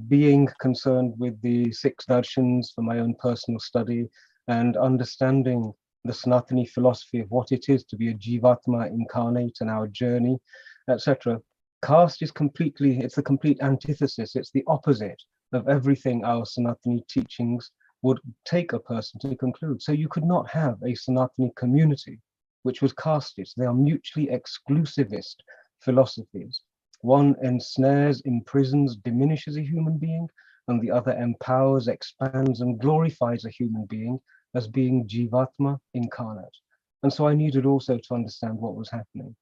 being concerned with the 6 darshans for my own personal study, and understanding the Sanatani philosophy of what it is to be a Jivatma incarnate and our journey, etc. Caste is completely, it's the complete antithesis, it's the opposite of everything our Sanatani teachings would take a person to conclude. So you could not have a Sanatani community which was casteist. They are mutually exclusivist philosophies. One ensnares, imprisons, diminishes a human being, and the other empowers, expands, and glorifies a human being as being Jivatma incarnate. And so I needed also to understand what was happening.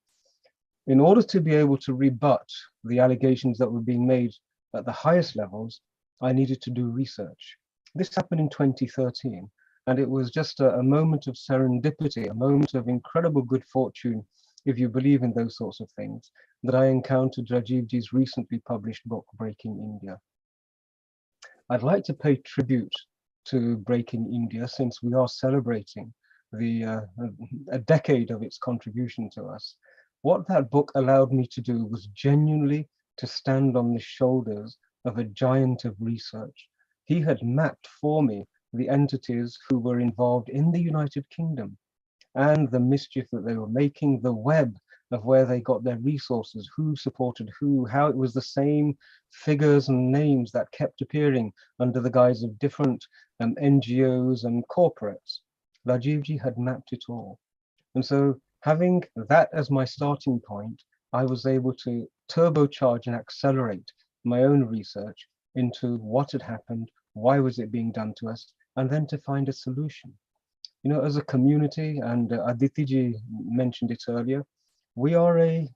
In order to be able to rebut the allegations that were being made at the highest levels, I needed to do research. This happened in 2013, and it was just a moment of serendipity, a moment of incredible good fortune, if you believe in those sorts of things, that I encountered Rajiv Ji's recently published book, Breaking India. I'd like to pay tribute to Breaking India, since we are celebrating a decade of its contribution to us. What that book allowed me to do was genuinely to stand on the shoulders of a giant of research. He had mapped for me the entities who were involved in the United Kingdom and the mischief that they were making, the web of where they got their resources, who supported who, how it was the same figures and names that kept appearing under the guise of different NGOs and corporates. Rajiv Ji had mapped it all. And so having that as my starting point, I was able to turbocharge and accelerate my own research into what had happened, why was it being done to us, and then to find a solution. You know, as a community, and Aditi Ji mentioned it earlier, we are a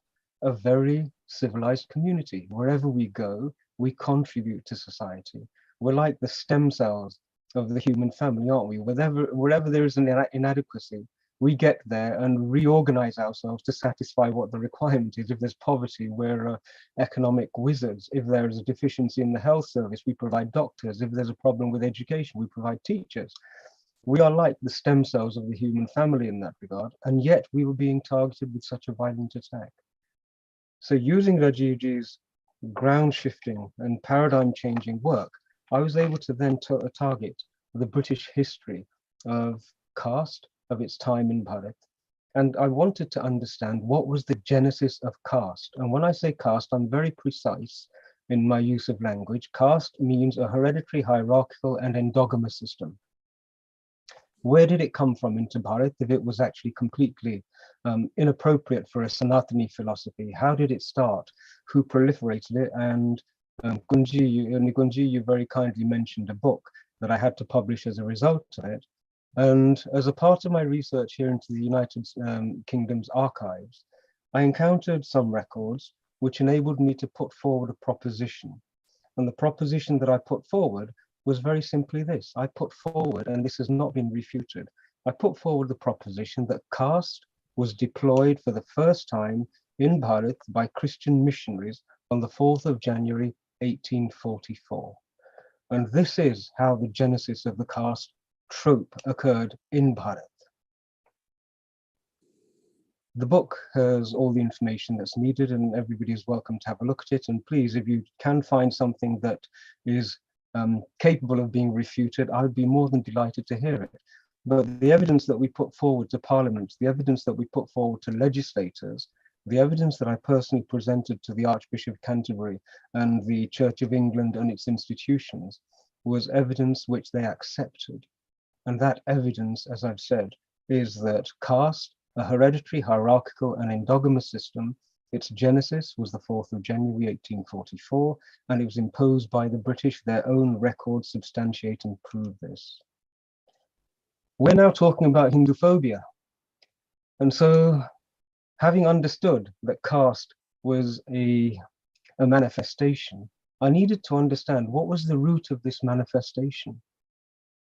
very civilized community. Wherever we go, we contribute to society. We're like the stem cells of the human family, aren't we? Wherever there is an inadequacy, we get there and reorganize ourselves to satisfy what the requirement is. If there's poverty, we're economic wizards. If there is a deficiency in the health service, we provide doctors. If there's a problem with education, we provide teachers. We are like the stem cells of the human family in that regard, and yet we were being targeted with such a violent attack. So using Rajiv Ji's ground shifting and paradigm changing work, I was able to then target the British history of caste, of its time in Bharat. And I wanted to understand what was the genesis of caste. And when I say caste, I'm very precise in my use of language. Caste means a hereditary, hierarchical, and endogamous system. Where did it come from into Bharat if it was actually completely inappropriate for a Sanatani philosophy? How did it start? Who proliferated it? And Nikunji, you very kindly mentioned a book that I had to publish as a result of it. And as a part of my research here into the United Kingdom's archives, I encountered some records which enabled me to put forward a proposition. And the proposition that I put forward was very simply this. I put forward, and this has not been refuted, I put forward the proposition that caste was deployed for the first time in Bharat by Christian missionaries on the 4th of January, 1844. And this is how the genesis of the caste trope occurred in Bharat. The book has all the information that's needed, and everybody is welcome to have a look at it. And please, if you can find something that is capable of being refuted, I would be more than delighted to hear it. But the evidence that we put forward to Parliament, the evidence that we put forward to legislators, the evidence that I personally presented to the Archbishop of Canterbury and the Church of England and its institutions, was evidence which they accepted. And that evidence, as I've said, is that caste, a hereditary, hierarchical, and endogamous system, its genesis was the 4th of January, 1844, and it was imposed by the British. Their own records substantiate and prove this. We're now talking about Hindu phobia. And so having understood that caste was a manifestation, I needed to understand what was the root of this manifestation.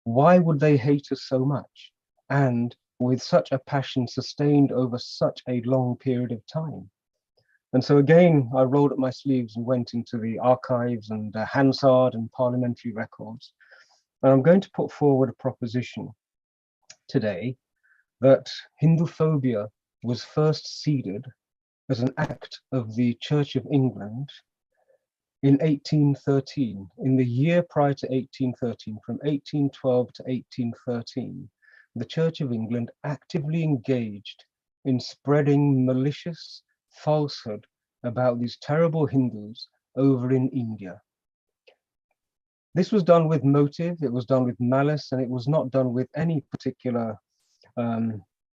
Why would they hate us so much? And with such a passion sustained over such a long period of time. And so again, I rolled up my sleeves and went into the archives and Hansard and parliamentary records. And I'm going to put forward a proposition today that Hindu phobia was first seeded as an act of the Church of England in 1813, in the year prior to 1813, from 1812 to 1813, the Church of England actively engaged in spreading malicious falsehood about these terrible Hindus over in India. This was done with motive, it was done with malice, and it was not done with any particular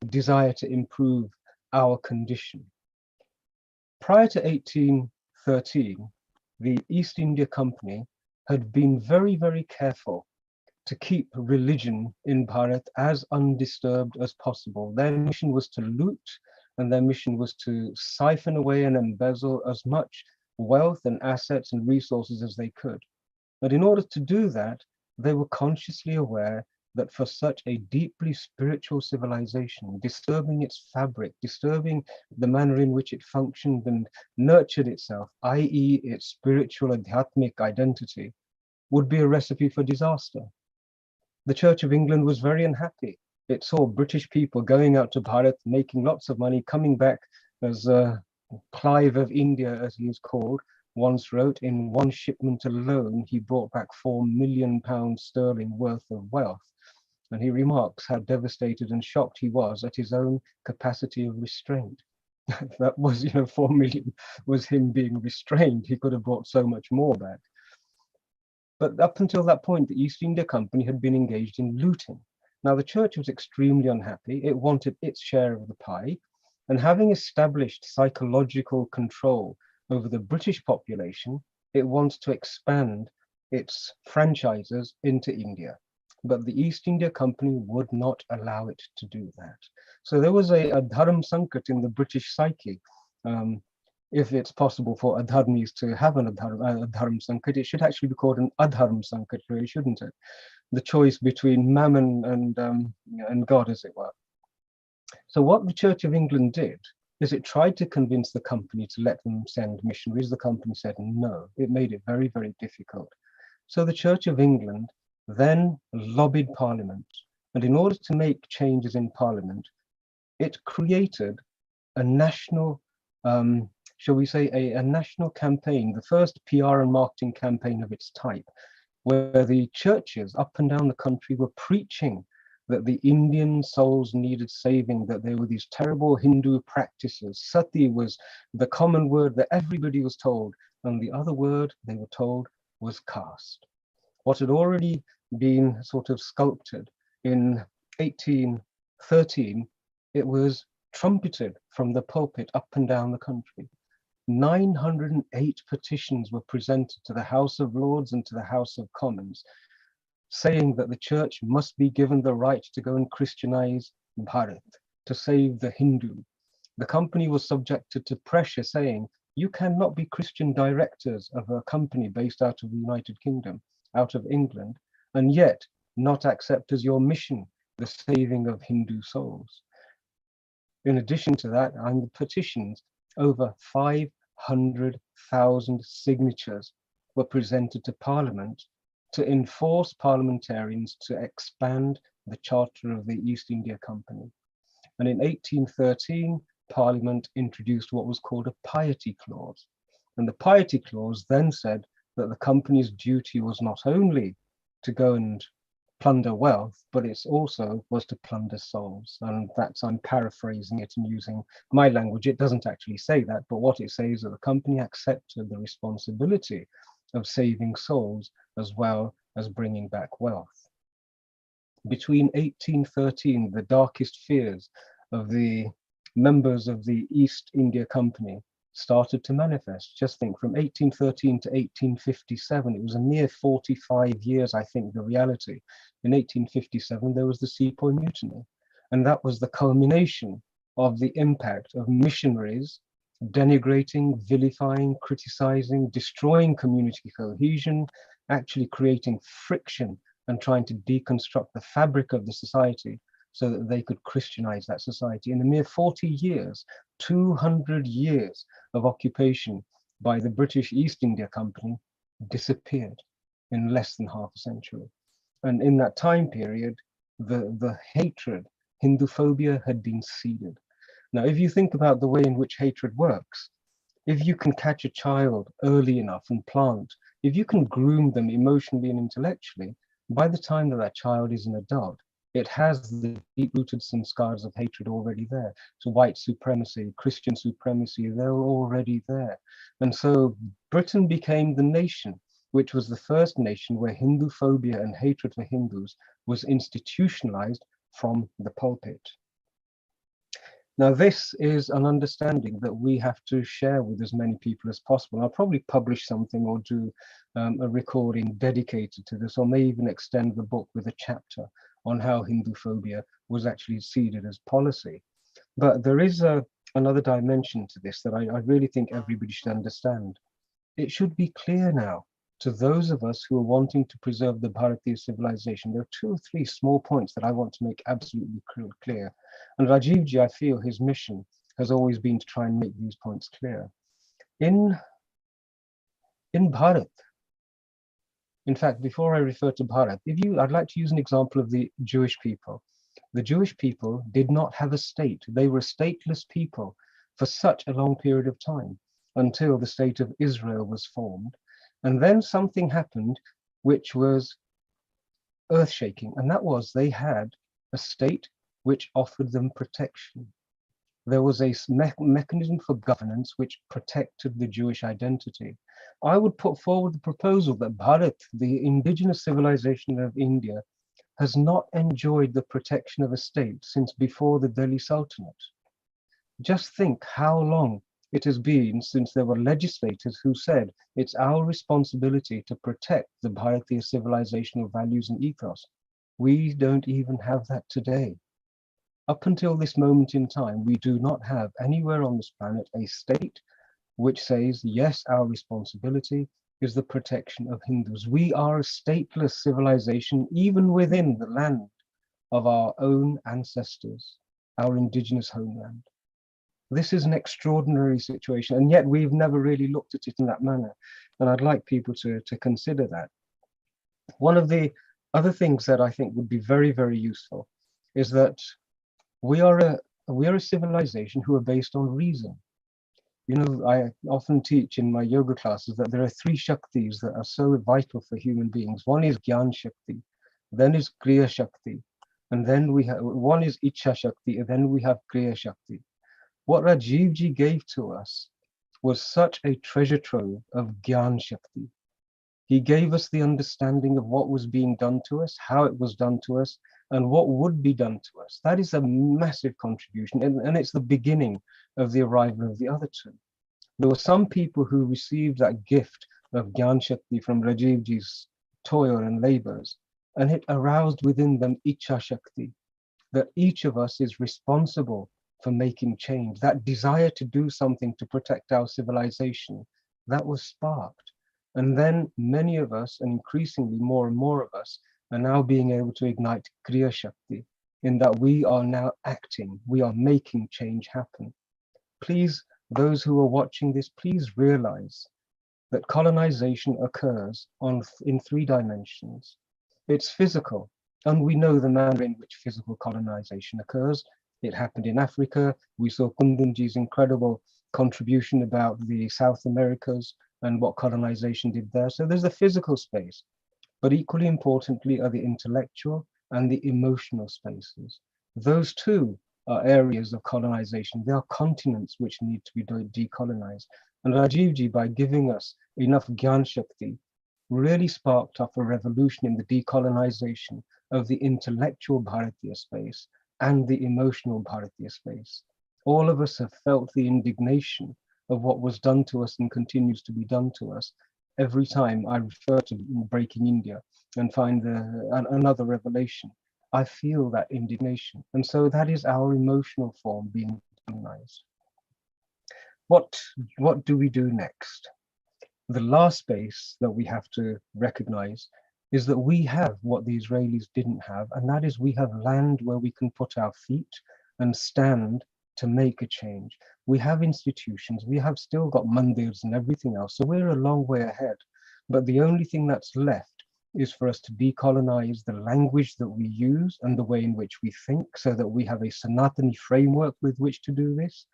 desire to improve our condition. Prior to 1813, the East India Company had been very, very careful to keep religion in Bharat as undisturbed as possible. Their mission was to loot, and their mission was to siphon away and embezzle as much wealth and assets and resources as they could. But in order to do that, they were consciously aware that for such a deeply spiritual civilization, disturbing its fabric, disturbing the manner in which it functioned and nurtured itself, i.e. its spiritual adhyatmic identity, would be a recipe for disaster. The Church of England was very unhappy. It saw British people going out to Bharat, making lots of money, coming back as Clive of India, as he is called, once wrote, in one shipment alone, he brought back £4 million sterling worth of wealth. And he remarks how devastated and shocked he was at his own capacity of restraint. That was, 4 million was him being restrained. He could have brought so much more back. But up until that point, the East India Company had been engaged in looting. Now, the church was extremely unhappy. It wanted its share of the pie. And having established psychological control over the British population, it wants to expand its franchises into India. But the East India Company would not allow it to do that. So there was a dharam sankat in the British psyche. If it's possible for adharmis to have a dharam sankat, it should actually be called an adharam sankat, really, shouldn't it? The choice between mammon and God, as it were. So what the Church of England did is it tried to convince the company to let them send missionaries. The company said no. It made it very, very difficult. So the Church of England then lobbied Parliament. And in order to make changes in Parliament, it created a national, shall we say, a national campaign, the first PR and marketing campaign of its type, where the churches up and down the country were preaching that the Indian souls needed saving, that there were these terrible Hindu practices. Sati was the common word that everybody was told, and the other word they were told was caste. What had already been sort of sculpted in 1813, it was trumpeted from the pulpit up and down the country. 908 petitions were presented to the House of Lords and to the House of Commons, saying that the church must be given the right to go and Christianize Bharat, to save the Hindu. The company was subjected to pressure saying, you cannot be Christian directors of a company based out of the United Kingdom, out of England, and yet not accept as your mission the saving of Hindu souls. In addition to that, and the petitions, over 500,000 signatures were presented to Parliament to enforce parliamentarians to expand the charter of the East India Company. And in 1813, Parliament introduced what was called a Piety Clause. And the Piety Clause then said that the company's duty was not only to go and plunder wealth, but it also was to plunder souls. And that's, I'm paraphrasing it and using my language. It doesn't actually say that, but what it says is that the company accepted the responsibility of saving souls as well as bringing back wealth. Between 1813, the darkest fears of the members of the East India Company started to manifest. Just think, from 1813 to 1857, it was a mere 45 years, I think, the reality. In 1857, there was the Sepoy Mutiny, and that was the culmination of the impact of missionaries denigrating, vilifying, criticizing, destroying community cohesion, actually creating friction and trying to deconstruct the fabric of the society so that they could Christianize that society. In a mere 40 years, 200 years of occupation by the British East India Company disappeared in less than half a century. And in that time period, the hatred, Hindu phobia, had been seeded. Now, if you think about the way in which hatred works, if you can catch a child early enough and plant, if you can groom them emotionally and intellectually, by the time that that child is an adult, it has the deep-rooted samskars of hatred already there. So white supremacy, Christian supremacy, they're already there. And so Britain became the nation, which was the first nation where Hindu phobia and hatred for Hindus was institutionalized from the pulpit. Now, this is an understanding that we have to share with as many people as possible. I'll probably publish something or do a recording dedicated to this, or may even extend the book with a chapter on how Hindu phobia was actually seeded as policy. But there is another dimension to this that I really think everybody should understand. It should be clear now to those of us who are wanting to preserve the Bharatiya civilization. There are 2 or 3 small points that I want to make absolutely clear. And Rajiv Ji, I feel his mission has always been to try and make these points clear. In Bharat, in fact, before I refer to Bharat, I'd like to use an example of the Jewish people. The Jewish people did not have a state. They were a stateless people for such a long period of time until the state of Israel was formed. And then something happened which was earth-shaking, and that was they had a state which offered them protection. There was a mechanism for governance which protected the Jewish identity. I would put forward the proposal that Bharat, the indigenous civilization of India, has not enjoyed the protection of a state since before the Delhi Sultanate. Just think how long it has been since there were legislators who said it's our responsibility to protect the Bharatiya civilizational values and ethos. We don't even have that today. Up until this moment in time, we do not have anywhere on this planet a state which says, yes, our responsibility is the protection of Hindus. We are a stateless civilization, even within the land of our own ancestors, our indigenous homeland. This is an extraordinary situation, and yet we've never really looked at it in that manner. And I'd like people to consider that. One of the other things that I think would be very, very useful is that we are a civilization who are based on reason. You know, I often teach in my yoga classes that there are 3 Shaktis that are so vital for human beings. One is Gyan Shakti, then is Kriya Shakti, and then we have, one is Ichha Shakti, and then we have Kriya Shakti. What Rajiv Ji gave to us was such a treasure trove of Gyan Shakti. He gave us the understanding of what was being done to us, how it was done to us, and what would be done to us. That is a massive contribution, and it's the beginning of the arrival of the other 2. There were some people who received that gift of Gyan Shakti from Rajiv Ji's toil and labors, and it aroused within them Ichha Shakti, that each of us is responsible for making change. That desire to do something to protect our civilization, that was sparked. And then many of us, and increasingly more and more of us, are now being able to ignite Kriya Shakti, in that we are now acting, we are making change happen. Please, those who are watching this, please realize that colonization occurs in 3 dimensions. It's physical, and we know the manner in which physical colonization occurs. It happened in Africa. We saw Kundanji's incredible contribution about the South Americas and what colonization did there. So there's the physical space, but equally importantly are the intellectual and the emotional spaces. Those 2 are areas of colonization. They are continents which need to be decolonized. And Rajiv Ji, by giving us enough Gyan Shakti, really sparked up a revolution in the decolonization of the intellectual Bharatiya space and the emotional Bharatiya space. All of us have felt the indignation of what was done to us and continues to be done to us every time I refer to Breaking India and find another revelation. I feel that indignation. And so that is our emotional form being demonized. What do we do next? The last space that we have to recognize is that we have what the Israelis didn't have, and that is we have land where we can put our feet and stand to make a change. We have institutions, we have still got mandirs and everything else, so we're a long way ahead. But the only thing that's left is for us to decolonize the language that we use and the way in which we think, so that we have a Sanatani framework with which to do this,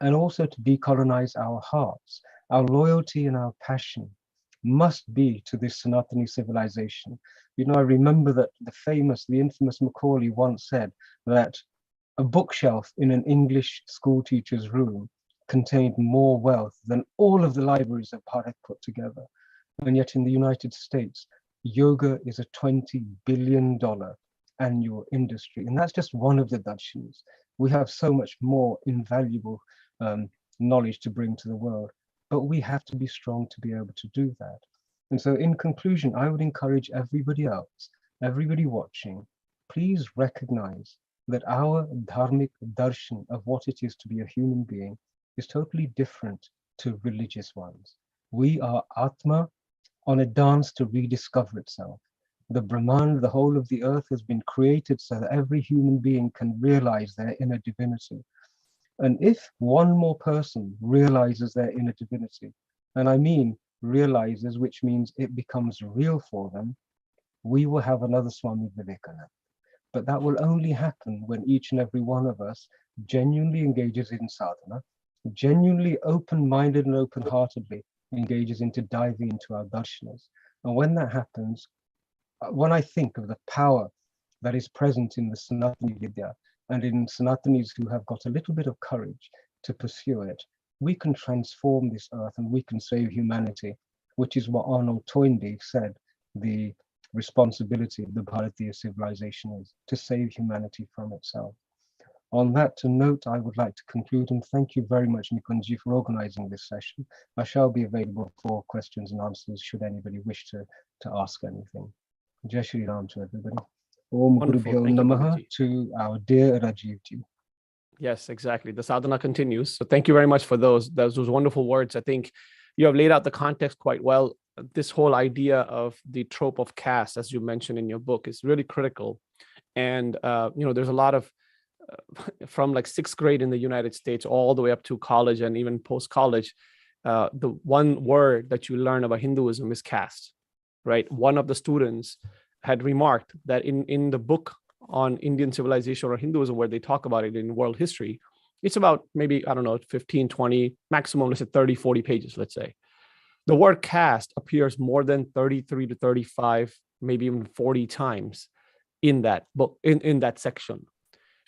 and also to decolonize our hearts. Our loyalty and our passion must be to this Sanatani civilization. You know, I remember that the infamous Macaulay once said that a bookshelf in an English school teacher's room contained more wealth than all of the libraries of Bharat put together. And yet in the United States, yoga is a $20 billion annual industry. And that's just one of the darshans. We have so much more invaluable knowledge to bring to the world, but we have to be strong to be able to do that. And so in conclusion, I would encourage everybody else, everybody watching, please recognize that our dharmic darshan of what it is to be a human being is totally different to religious ones. We are Atma on a dance to rediscover itself. The Brahman, the whole of the earth, has been created so that every human being can realize their inner divinity. And if one more person realizes their inner divinity, and I mean realizes, which means it becomes real for them, we will have another Swami Vivekananda. But that will only happen when each and every one of us genuinely engages in sadhana, genuinely open-minded and open-heartedly engages into diving into our darshanas. And when that happens, when I think of the power that is present in the Sanatani Vidya and in Sanatanis who have got a little bit of courage to pursue it, we can transform this earth and we can save humanity, which is what Arnold Toynbee said the responsibility of the Bharatiya civilization is, to save humanity from itself. On that note, I would like to conclude and thank you very much, Nikunji, for organizing this session. I shall be available for questions and answers should anybody wish to ask anything. Jai Shri Ram to everybody. Om Gurubhyo Namaha to our dear Rajiv Ji. Yes, exactly. The sadhana continues. So thank you very much for those wonderful words. I think you have laid out the context quite well. This whole idea of the trope of caste, as you mentioned in your book, is really critical. And, there's a lot of, from like 6th grade in the United States all the way up to college and even post-college, the one word that you learn about Hinduism is caste, right? One of the students had remarked that in the book on Indian civilization or Hinduism, where they talk about it in world history, it's about maybe, 15, 20, maximum, let's say 30, 40 pages, let's say. The word caste appears more than 33 to 35, maybe even 40 times in that book, in that section.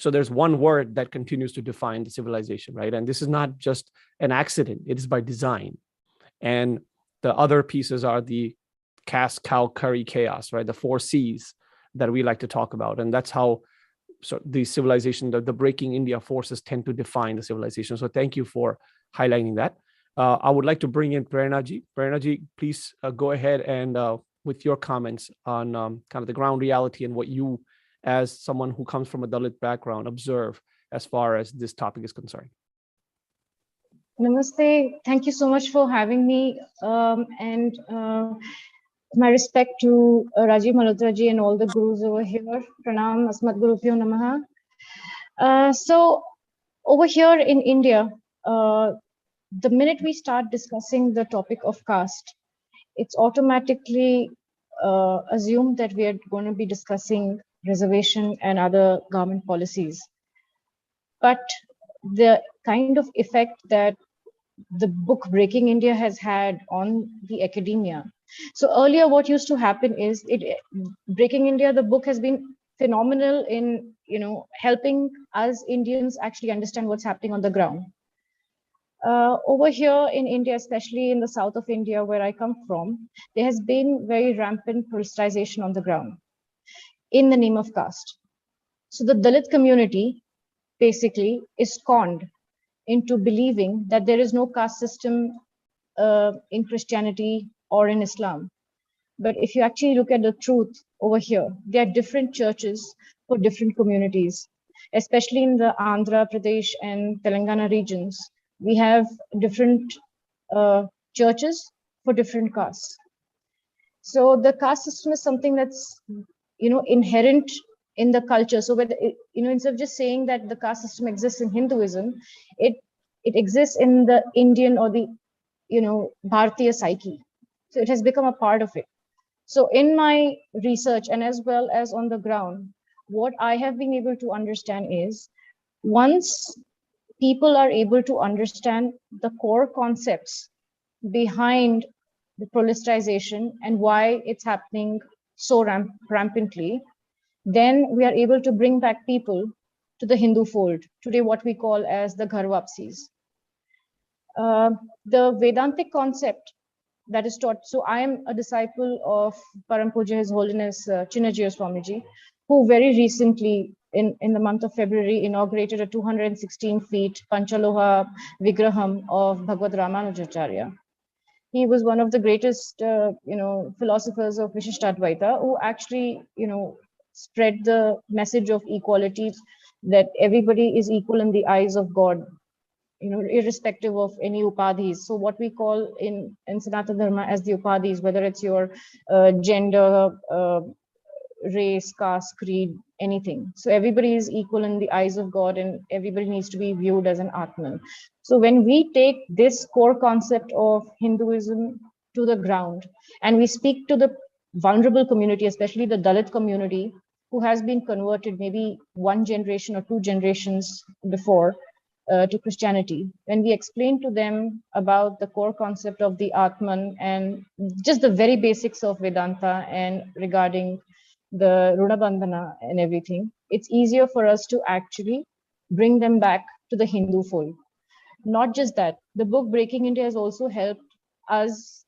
So there's one word that continues to define the civilization, right? And this is not just an accident, it is by design. And the other pieces are the caste, cow, curry, chaos, right? The 4 C's that we like to talk about. And that's how the civilization, the breaking India forces tend to define the civilization. So thank you for highlighting that. I would like to bring in Pranaji. Pranaji, please go ahead and with your comments on kind of the ground reality and what you, as someone who comes from a Dalit background, observe as far as this topic is concerned. Namaste. Thank you so much for having me. My respect to Rajiv Malhotra ji and all the gurus over here. Pranam, Asmat Gurubhyo Namaha. So over here in India, the minute we start discussing the topic of caste, it's automatically assumed that we are going to be discussing reservation and other government policies. But the kind of effect that the book Breaking India has had on the academia. So earlier what used to happen is Breaking India, the book has been phenomenal in, helping us Indians actually understand what's happening on the ground. Over here in India, especially in the south of India, where I come from, there has been very rampant politicization on the ground in the name of caste. So the Dalit community basically is conned into believing that there is no caste system in Christianity or in Islam. But if you actually look at the truth over here. There are different churches for different communities, especially in the Andhra Pradesh and Telangana regions. We have different churches for different castes. So the caste system is something that's, inherent in the culture. So whether, instead of just saying that the caste system exists in Hinduism, it exists in the Indian or the, Bharatiya psyche. So it has become a part of it. So in my research and as well as on the ground, what I have been able to understand is once people are able to understand the core concepts behind the proliferation and why it's happening so rampantly, then we are able to bring back people to the Hindu fold, today what we call as the Ghar Wapsis. The Vedantic concept that is taught, so I am a disciple of Param Puja His Holiness Chinnajaya Swamiji, who very recently in the month of February inaugurated a 216 feet Panchaloha Vigraham of Bhagavad Ramanujacharya. He was one of the greatest, philosophers of Vishishtadvaita who actually, spread the message of equality, that everybody is equal in the eyes of God, irrespective of any upadhis. So what we call in Sanatana Dharma as the upadhis, whether it's your gender, race, caste, creed, anything. So everybody is equal in the eyes of God and everybody needs to be viewed as an Atman. So when we take this core concept of Hinduism to the ground and we speak to the vulnerable community, especially the Dalit community, who has been converted maybe one generation or two generations before to Christianity, when we explain to them about the core concept of the Atman and just the very basics of Vedanta and regarding the Runa Bandhana and everything, it's easier for us to actually bring them back to the Hindu fold. Not just that, the book Breaking India has also helped us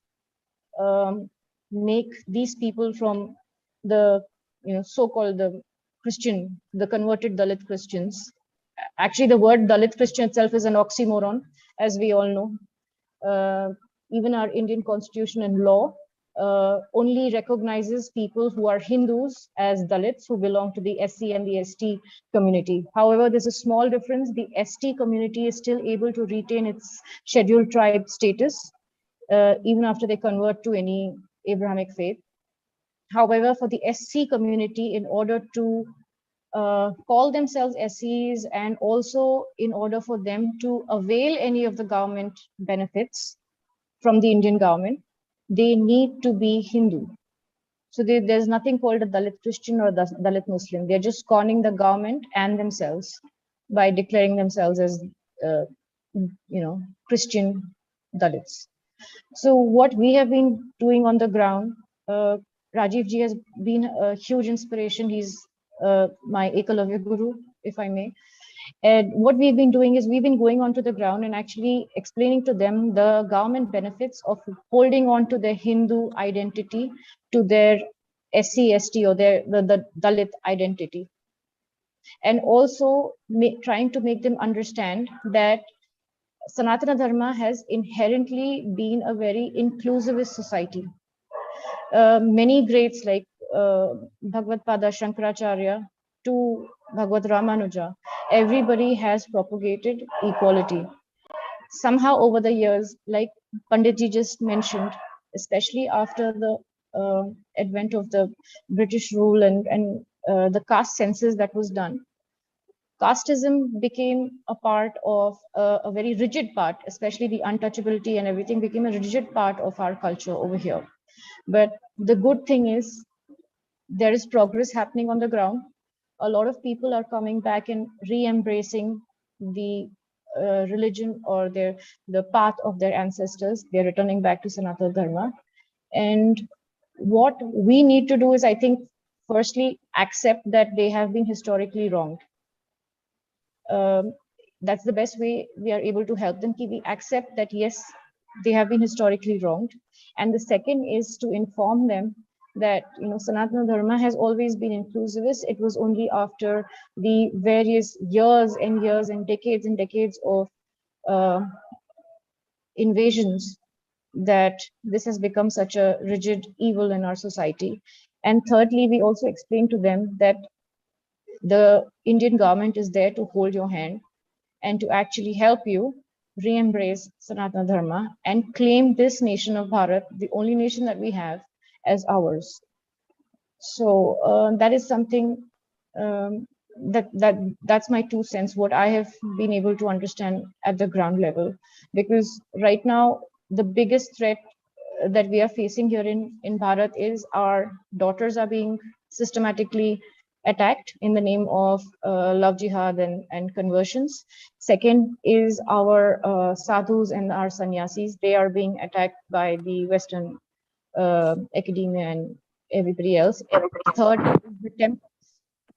make these people from the so-called the Christian, the converted Dalit Christians. Actually, the word Dalit Christian itself is an oxymoron, as we all know. Even our Indian constitution and law only recognizes people who are Hindus as Dalits who belong to the SC and the ST community. However, there's a small difference. The ST community is still able to retain its scheduled tribe status even after they convert to any Abrahamic faith. However, for the SC community, in order to call themselves SCs and also in order for them to avail any of the government benefits from the Indian government, they need to be Hindu. So there's nothing called a Dalit Christian or Dalit Muslim. They're just conning the government and themselves by declaring themselves as, Christian Dalits. So what we have been doing on the ground, Rajiv ji has been a huge inspiration. He's my Ekalavya Guru, if I may. And what we've been doing is we've been going onto the ground and actually explaining to them the government benefits of holding on to their Hindu identity, to their SC, ST or the Dalit identity. And also trying to make them understand that Sanatana Dharma has inherently been a very inclusivist society. Many greats like Bhagavad Pada Shankaracharya to Bhagavad Ramanuja, everybody has propagated equality. Somehow over the years, like Panditji just mentioned, especially after the advent of the British rule and the caste census that was done, casteism became a part of a very rigid part, especially the untouchability and everything became a rigid part of our culture over here. But the good thing is there is progress happening on the ground. A lot of people are coming back and re-embracing the religion or the path of their ancestors. They're returning back to Sanatana Dharma. And what we need to do is, I think, firstly, accept that they have been historically wronged. That's the best way we are able to help them. We accept that, yes, they have been historically wronged. And the second is to inform them that Sanatana Dharma has always been inclusivist. It was only after the various years and years and decades of invasions that this has become such a rigid evil in our society. And thirdly, we also explain to them that the Indian government is there to hold your hand and to actually help you re-embrace Sanatana Dharma and claim this nation of Bharat, the only nation that we have, as ours. So that is something that's my 2 cents, what I have been able to understand at the ground level. Because right now, the biggest threat that we are facing here in Bharat is our daughters are being systematically attacked in the name of love jihad and conversions. Second is our sadhus and our sannyasis. They are being attacked by the Western academia and everybody else. Third is the temples.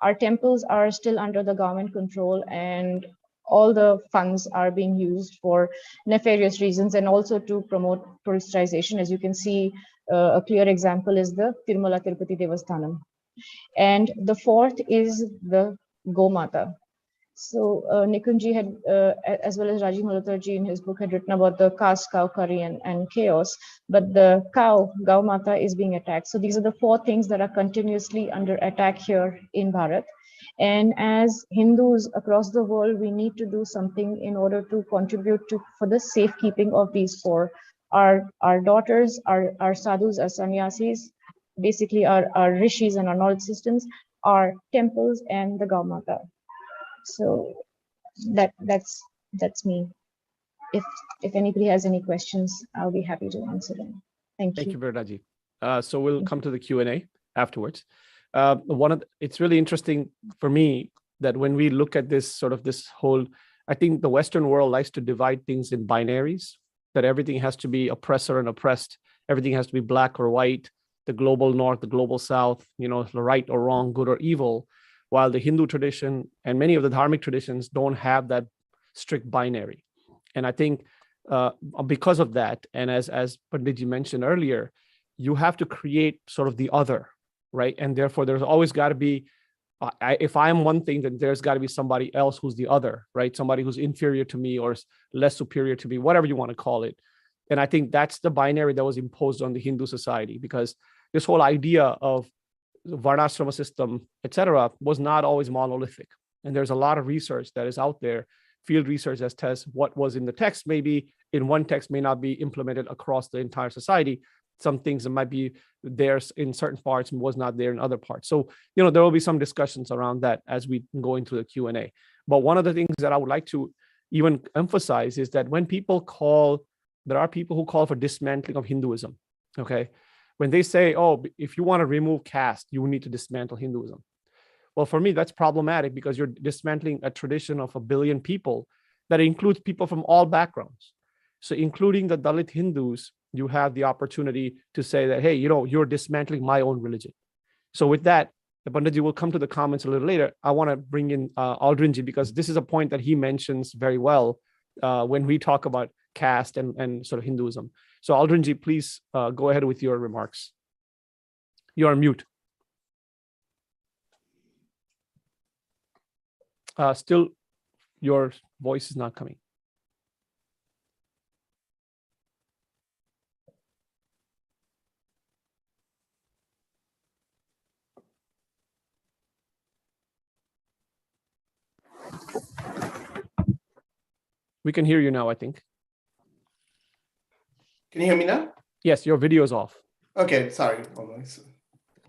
Our temples are still under the government control, and all the funds are being used for nefarious reasons and also to promote touristization. As you can see, a clear example is the Tirumala Tirupati Devasthanam. And the fourth is the Gomata. So Nikunji had, as well as Rajiv Malhotra ji in his book, had written about the caste, cow curry and chaos, but the cow, Gau Mata, is being attacked. So these are the 4 things that are continuously under attack here in Bharat. And as Hindus across the world, we need to do something in order to contribute for the safekeeping of these 4. Our daughters, our sadhus, our sannyasis, basically our rishis and our knowledge systems, our temples and the Gau Mata. So that's me. If anybody has any questions, I'll be happy to answer them. Thank you. Thank you, Pranaji. So we'll come to the Q&A afterwards. It's really interesting for me that when we look at this whole, I think the Western world likes to divide things in binaries, that everything has to be oppressor and oppressed. Everything has to be black or white, the global north, the global south, the right or wrong, good or evil. While the Hindu tradition and many of the dharmic traditions don't have that strict binary. And I think because of that, and as Panditji mentioned earlier, you have to create sort of the other, right? And therefore, there's always got to be, if I'm one thing, then there's got to be somebody else who's the other, right? Somebody who's inferior to me or less superior to me, whatever you want to call it. And I think that's the binary that was imposed on the Hindu society, because this whole idea of varnashrama system, etc., was not always monolithic. And there's a lot of research that is out there, field research that tests what was in the text, maybe in one text may not be implemented across the entire society. Some things that might be there in certain parts and was not there in other parts. So, there will be some discussions around that as we go into the Q&A. But one of the things that I would like to even emphasize is that when there are people who call for dismantling of Hinduism, okay? When they say, oh, if you want to remove caste, you need to dismantle Hinduism. Well, for me, that's problematic because you're dismantling a tradition of 1 billion people that includes people from all backgrounds. So including the Dalit Hindus, you have the opportunity to say that, hey, you're dismantling my own religion. So with that, the Panditji will come to the comments a little later. I want to bring in Aldrinji, because this is a point that he mentions very well when we talk about caste and sort of Hinduism. So Aldrinji, please go ahead with your remarks. You're on mute. Still, your voice is not coming. We can hear you now, I think. Can you hear me now? Yes, your video is off. Okay, sorry.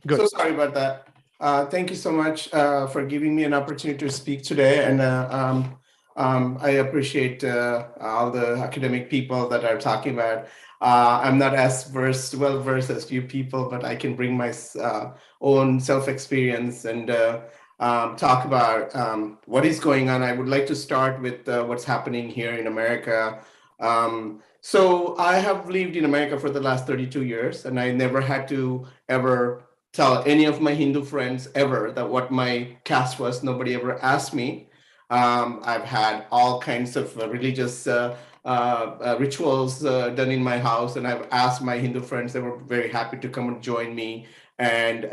Good. So sorry about that. Thank you so much for giving me an opportunity to speak today. And I appreciate all the academic people that are talking about. I'm not as well-versed as you people, but I can bring my own self-experience and talk about what is going on. I would like to start with what's happening here in America. So I have lived in America for the last 32 years, and I never had to ever tell any of my Hindu friends ever that what my caste was. Nobody ever asked me. I've had all kinds of religious rituals done in my house, and I've asked my Hindu friends. They were very happy to come and join me, and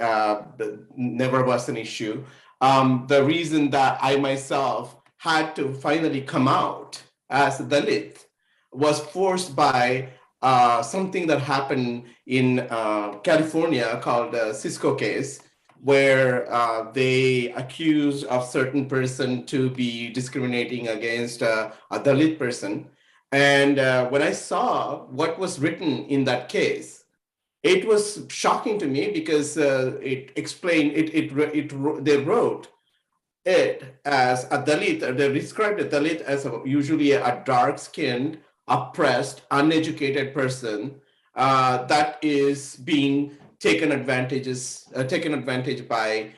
never was an issue. The reason that I myself had to finally come out as a Dalit was forced by something that happened in California called the Cisco case, where they accused of certain person to be discriminating against a Dalit person. And when I saw what was written in that case, it was shocking to me because it explained, they wrote it as a Dalit, they described a Dalit as usually a dark-skinned, oppressed, uneducated person that is being taken advantage by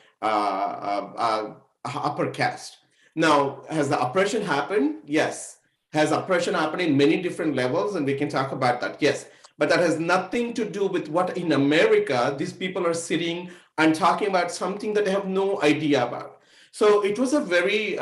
upper caste. Now, has the oppression happened? Yes. Has oppression happened in many different levels? And we can talk about that, yes. But that has nothing to do with what in America, these people are sitting and talking about something that they have no idea about. So it was a very,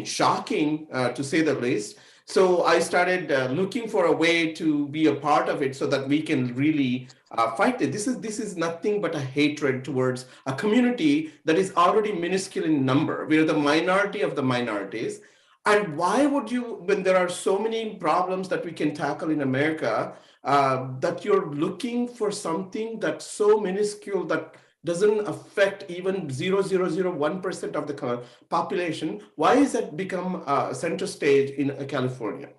shocking to say the least. So I started looking for a way to be a part of it so that we can really fight it. This is nothing but a hatred towards a community that is already minuscule in number. We are the minority of the minorities. And why would you, when there are so many problems that we can tackle in America, that you're looking for something that's so minuscule that doesn't affect even 0.001% of the population? Why is that become center stage in California?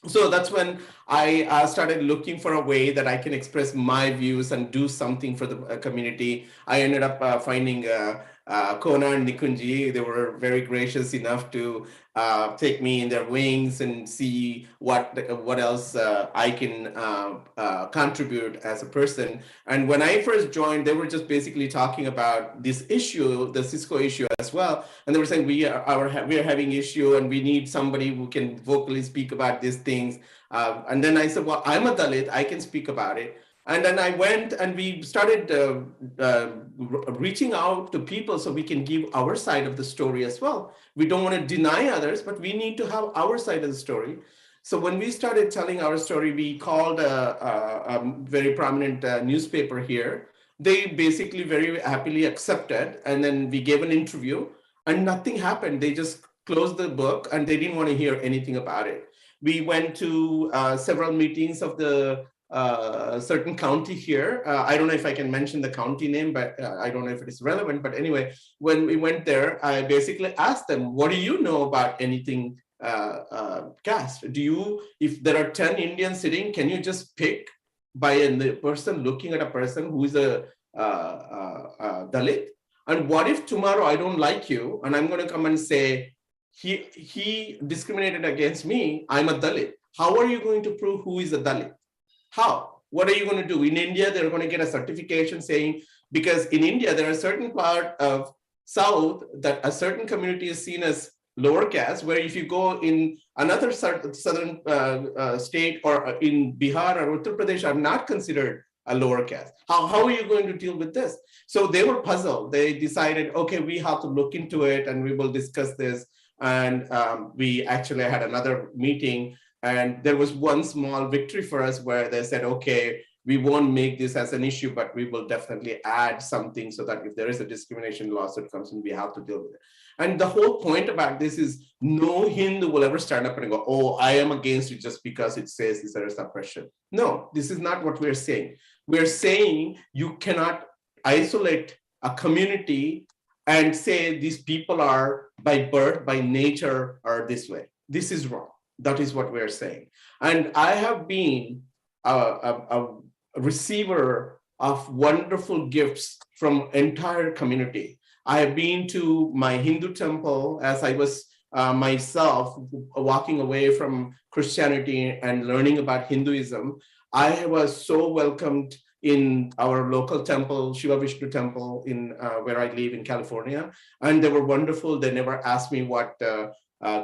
So that's when I started looking for a way that I can express my views and do something for the community. I ended up finding CoHNA and Nikunji. They were very gracious enough to take me in their wings and see what else I can contribute as a person. And when I first joined, they were just basically talking about this issue, the Cisco issue as well. And they were saying we are having issue and we need somebody who can vocally speak about these things. And then I said, well, I'm a Dalit, I can speak about it. And then I went and we started reaching out to people so we can give our side of the story as well. We don't want to deny others, but we need to have our side of the story. So when we started telling our story, we called a very prominent newspaper here. They basically very happily accepted. And then we gave an interview and nothing happened. They just closed the book and they didn't want to hear anything about it. We went to several meetings of the certain county here. I don't know if I can mention the county name, but I don't know if it is relevant. But anyway, when we went there, I basically asked them, what do you know about anything caste? Do you, if there are 10 Indians sitting, can you just pick by a person looking at a person who is a Dalit? And what if tomorrow I don't like you and I'm going to come and say, he discriminated against me, I'm a Dalit. How are you going to prove who is a Dalit? How? What are you going to do? In India, they're going to get a certification saying, because in India, there are certain part of South that a certain community is seen as lower caste, where if you go in another southern state or in Bihar or Uttar Pradesh are not considered a lower caste. How are you going to deal with this? So they were puzzled. They decided, okay, we have to look into it and we will discuss this. And we actually had another meeting. And there was one small victory for us where they said, okay, we won't make this as an issue, but we will definitely add something so that if there is a discrimination lawsuit comes in, we have to deal with it. And the whole point about this is no Hindu will ever stand up and go, oh, I am against it just because it says this is suppression. No, this is not what we're saying. We're saying you cannot isolate a community and say these people are by birth, by nature, are this way. This is wrong. That is what we're saying. And I have been a receiver of wonderful gifts from entire community. I have been to my Hindu temple as I was myself walking away from Christianity and learning about Hinduism. I was so welcomed in our local temple, Shiva Vishnu temple in where I live in California. And they were wonderful. They never asked me what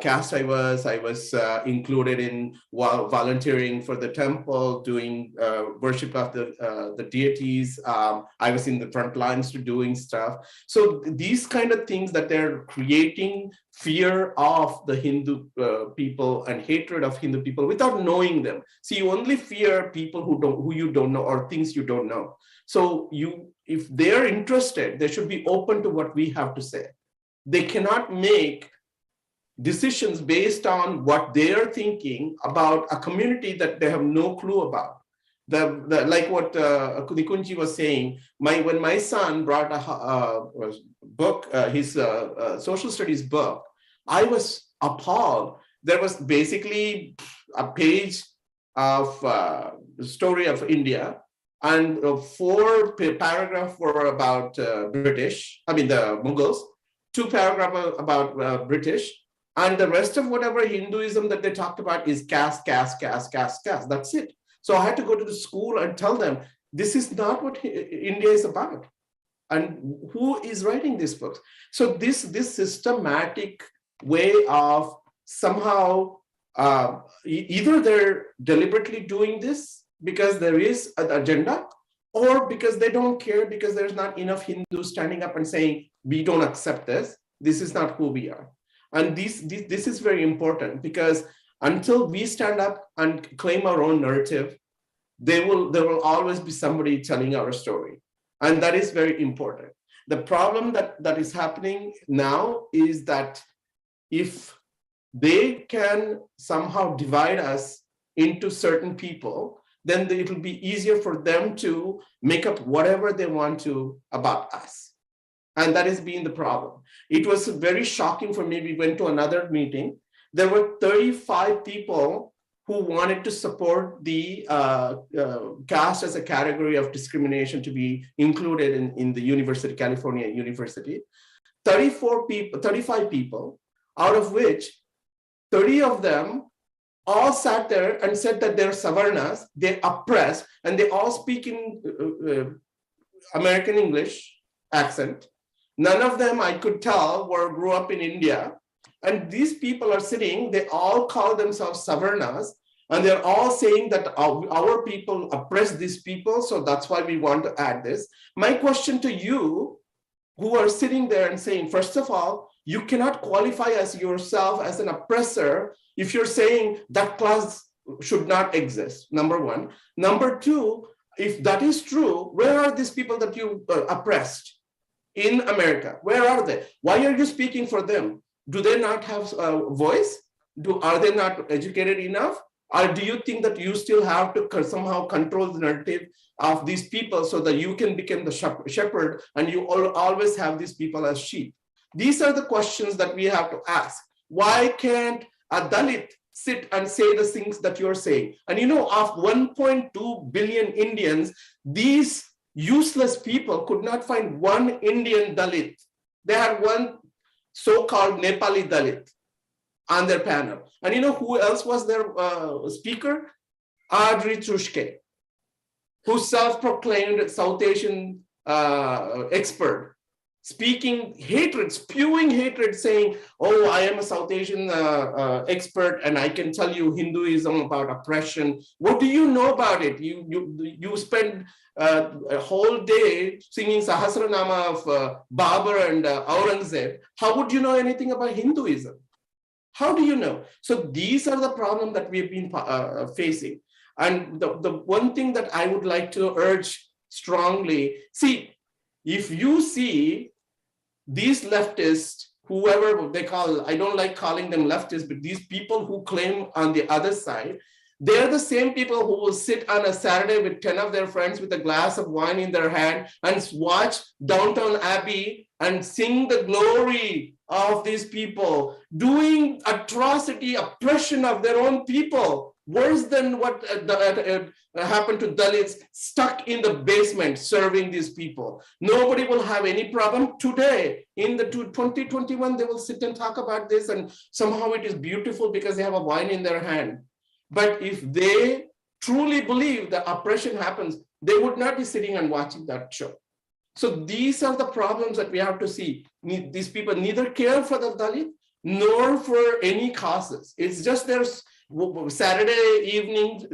caste I was. I was included in volunteering for the temple, doing worship of the deities. I was in the front lines to doing stuff. So these kind of things that they're creating fear of the Hindu people and hatred of Hindu people without knowing them. See, you only fear people who you don't know or things you don't know. So if they're interested, they should be open to what we have to say. They cannot make decisions based on what they're thinking about a community that they have no clue about. Like what Nikunji was saying, when my son brought a book, his social studies book, I was appalled. There was basically a page of the story of India, and 4 paragraphs were about British, I mean the Mughals, 2 paragraphs about British, and the rest of whatever Hinduism that they talked about is caste, caste, caste, caste, caste. That's it. So I had to go to the school and tell them, this is not what India is about. And who is writing these books? So this systematic way of somehow, either they're deliberately doing this because there is an agenda, or because they don't care, because there's not enough Hindus standing up and saying, we don't accept this. This is not who we are. And this is very important, because until we stand up and claim our own narrative, there will always be somebody telling our story. And that is very important. The problem that is happening now is that if they can somehow divide us into certain people, then it will be easier for them to make up whatever they want to about us. And that has been the problem. It was very shocking for me. We went to another meeting. There were 35 people who wanted to support the caste as a category of discrimination to be included in the university, California University. 35 people, out of which 30 of them all sat there and said that they're Savarnas, they're oppressed, and they all speak in American English accent. None of them, I could tell, grew up in India. And these people are sitting, they all call themselves Savarnas, and they're all saying that our people oppress these people, so that's why we want to add this. My question to you, who are sitting there and saying, first of all, you cannot qualify as yourself as an oppressor if you're saying that class should not exist, number one. Number two, if that is true, where are these people that you oppressed in America? Where are they? Why are you speaking for them? Do they not have a voice? Are they not educated enough? Or do you think that you still have to somehow control the narrative of these people so that you can become the shepherd and you always have these people as sheep? These are the questions that we have to ask. Why can't a Dalit sit and say the things that you're saying? And you know, of 1.2 billion Indians, these useless people could not find one Indian Dalit. They had one so-called Nepali Dalit on their panel. And you know who else was their speaker? Adri Trushke, who self-proclaimed South Asian expert, speaking hatred, spewing hatred, saying, oh, I am a South Asian expert and I can tell you Hinduism about oppression. What do you know about it? You spend a whole day singing Sahasranama of Babur and Aurangzeb. How would you know anything about Hinduism? How do you know? So these are the problems that we've been facing. And the one thing that I would like to urge strongly, see, if you see these leftists, whoever they call, I don't like calling them leftists, but these people who claim on the other side, they're the same people who will sit on a Saturday with 10 of their friends with a glass of wine in their hand and watch Downton Abbey and sing the glory of these people doing atrocity, oppression of their own people, worse than what happened to Dalits stuck in the basement serving these people. Nobody will have any problem today. In the 2021, they will sit and talk about this, and somehow it is beautiful because they have a wine in their hand. But if they truly believe that oppression happens, they would not be sitting and watching that show. So these are the problems that we have to see. These people neither care for the Dalit nor for any causes. It's just their Saturday evening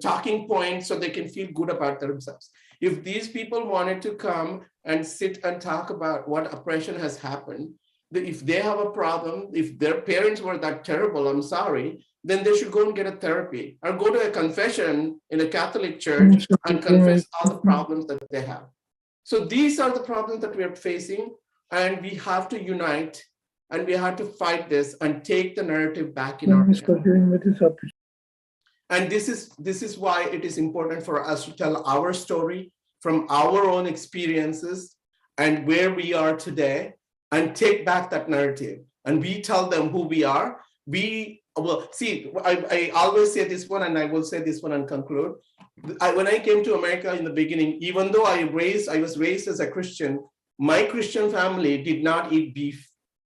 talking point so they can feel good about themselves. If these people wanted to come and sit and talk about what oppression has happened, if they have a problem, if their parents were that terrible, I'm sorry, then they should go and get a therapy or go to a confession in a Catholic church and confess all the problems that they have. So these are the problems that we are facing, and we have to unite and we had to fight this and take the narrative back in our Thanks for hands. giving me this opportunity. And this is why it is important for us to tell our story from our own experiences and where we are today, and take back that narrative. And we tell them who we are. We will see. I always say this one, and I will say this one and conclude. When I came to America in the beginning, even though I was raised as a Christian, my Christian family did not eat beef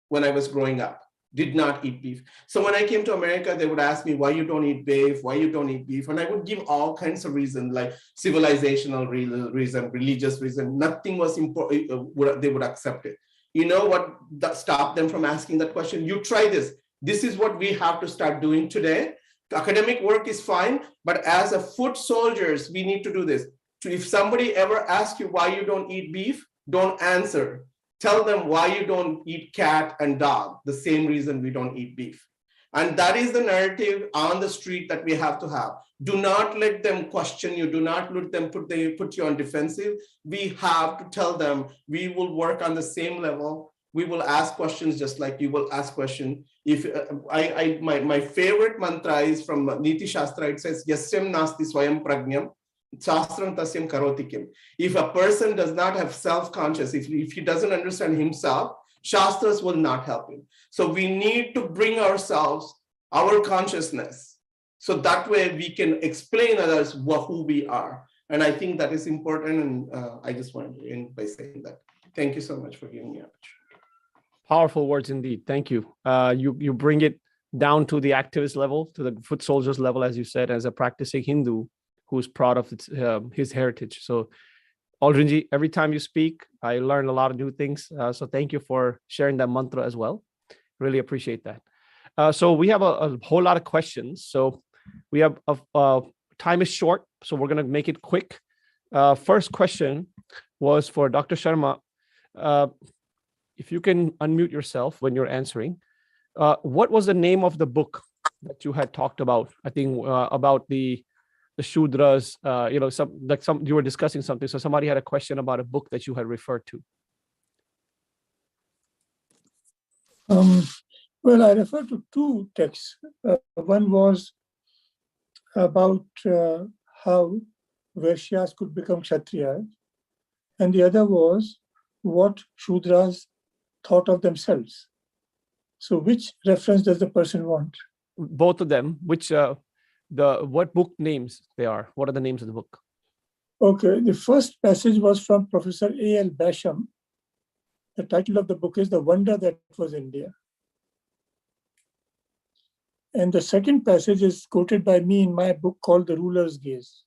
when I was growing up. Did not eat beef. So when I came to America, they would ask me, why you don't eat beef, why you don't eat beef? And I would give all kinds of reasons, like civilizational reason, religious reason. Nothing was important, they would accept it. You know what stopped them from asking that question? You try this. This is what we have to start doing today. Academic work is fine, but as a foot soldiers, we need to do this. If somebody ever asks you why you don't eat beef, don't answer. Tell them why you don't eat cat and dog, the same reason we don't eat beef. And that is the narrative on the street that we have to have. Do not let them question you. Do not let them put you on defensive. We have to tell them we will work on the same level. We will ask questions just like you will ask questions. If my favorite mantra is from Niti Shastra. It says, Yasyam nasti swayam prajnam. Shastram tasyam karotikim. If a person does not have self-conscious, if he doesn't understand himself, Shastras will not help him. So we need to bring ourselves, our consciousness, so that way we can explain others who we are. And I think that is important. And I just wanted to end by saying that. Thank you so much for giving me an opportunity. Powerful words indeed. Thank you. You bring it down to the activist level, to the foot soldiers level, as you said, as a practicing Hindu who's proud of his heritage. So Aldrinji, every time you speak, I learn a lot of new things. So thank you for sharing that mantra as well. Really appreciate that. So we have a whole lot of questions. So we have time is short, so we're going to make it quick. First question was for Dr. Sharma. If you can unmute yourself when you're answering, what was the name of the book that you had talked about? I think about the Shudras, you were discussing something. So somebody had a question about a book that you had referred to. Well, I refer to two texts. One was about how Vaishyas could become Kshatriyas, and the other was what Shudras thought of themselves. So which reference does the person want? Both of them. Which what book names they are? What are the names of the book? Okay, the first passage was from Professor A.L. Basham. The title of the book is The Wonder That Was India. And the second passage is quoted by me in my book called The Ruler's Gaze.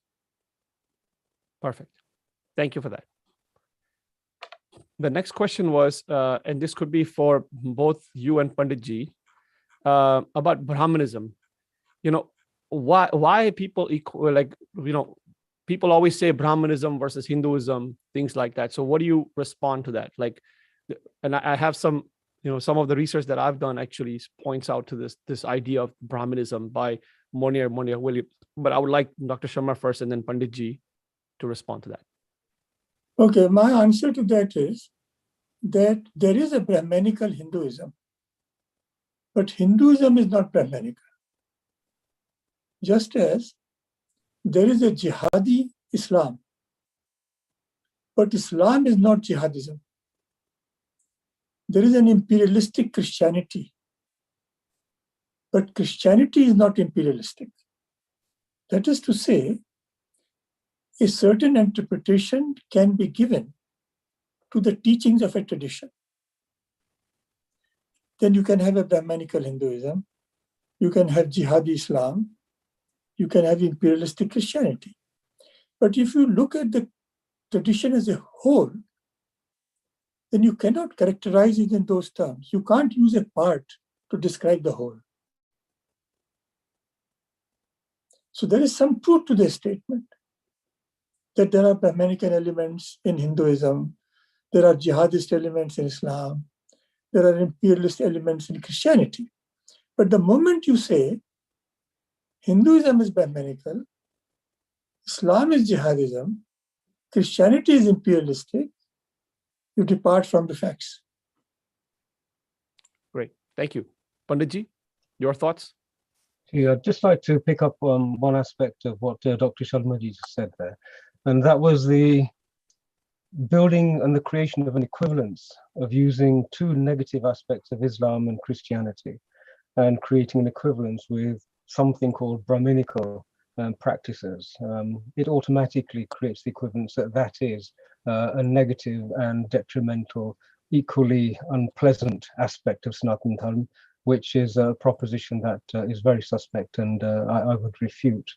Perfect. Thank you for that. The next question was, and this could be for both you and Panditji, about Brahmanism. Why people people always say Brahmanism versus Hinduism, things like that. So what do you respond to that? And I have some of the research that I've done actually points out to this idea of Brahmanism by Monier Williams. But I would like Dr. Sharma first and then Panditji to respond to that. Okay, my answer to that is that there is a Brahmanical Hinduism, but Hinduism is not Brahmanical. Just as there is a jihadi Islam, but Islam is not jihadism. There is an imperialistic Christianity, but Christianity is not imperialistic. That is to say, a certain interpretation can be given to the teachings of a tradition. Then you can have a Brahmanical Hinduism, you can have jihadi Islam, you can have imperialistic Christianity. But if you look at the tradition as a whole, then you cannot characterize it in those terms. You can't use a part to describe the whole. So there is some truth to this statement, that there are Brahmanical elements in Hinduism, there are jihadist elements in Islam, there are imperialist elements in Christianity. But the moment you say Hinduism is Brahmanical, Islam is jihadism, Christianity is imperialistic, you depart from the facts. Great. Thank you. Panditji, your thoughts? Yeah, I'd just like to pick up on one aspect of what Dr. Sharmaji just said there, and that was the building and the creation of an equivalence of using two negative aspects of Islam and Christianity and creating an equivalence with something called Brahminical practices. It automatically creates the equivalence that is a negative and detrimental, equally unpleasant aspect of Sanatana Dharma, which is a proposition that is very suspect and I would refute.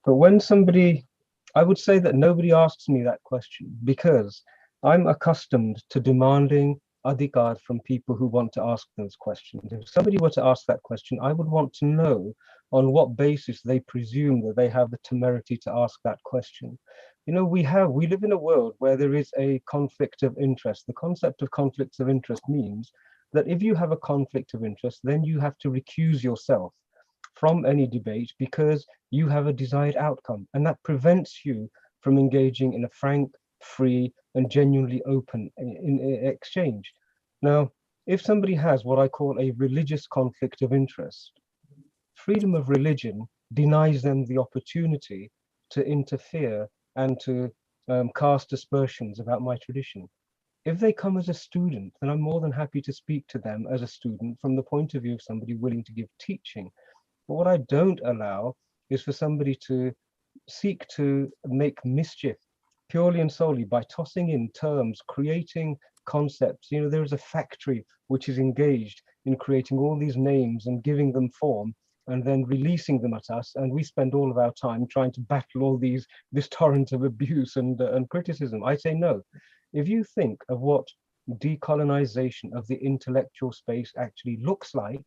But when somebody, I would say that nobody asks me that question because I'm accustomed to demanding adhikar from people who want to ask those questions. If somebody were to ask that question, I would want to know on what basis they presume that they have the temerity to ask that question. You know, we live in a world where there is a conflict of interest. The concept of conflicts of interest means that if you have a conflict of interest, then you have to recuse yourself from any debate because you have a desired outcome, and that prevents you from engaging in a frank, free, and genuinely open in exchange. Now, if somebody has what I call a religious conflict of interest, freedom of religion denies them the opportunity to interfere and to cast aspersions about my tradition. If they come as a student, then I'm more than happy to speak to them as a student from the point of view of somebody willing to give teaching. But what I don't allow is for somebody to seek to make mischief purely and solely by tossing in terms, creating concepts. You know, there is a factory which is engaged in creating all these names and giving them form and then releasing them at us, and we spend all of our time trying to battle all this torrent of abuse and criticism. I say no. If you think of what decolonization of the intellectual space actually looks like,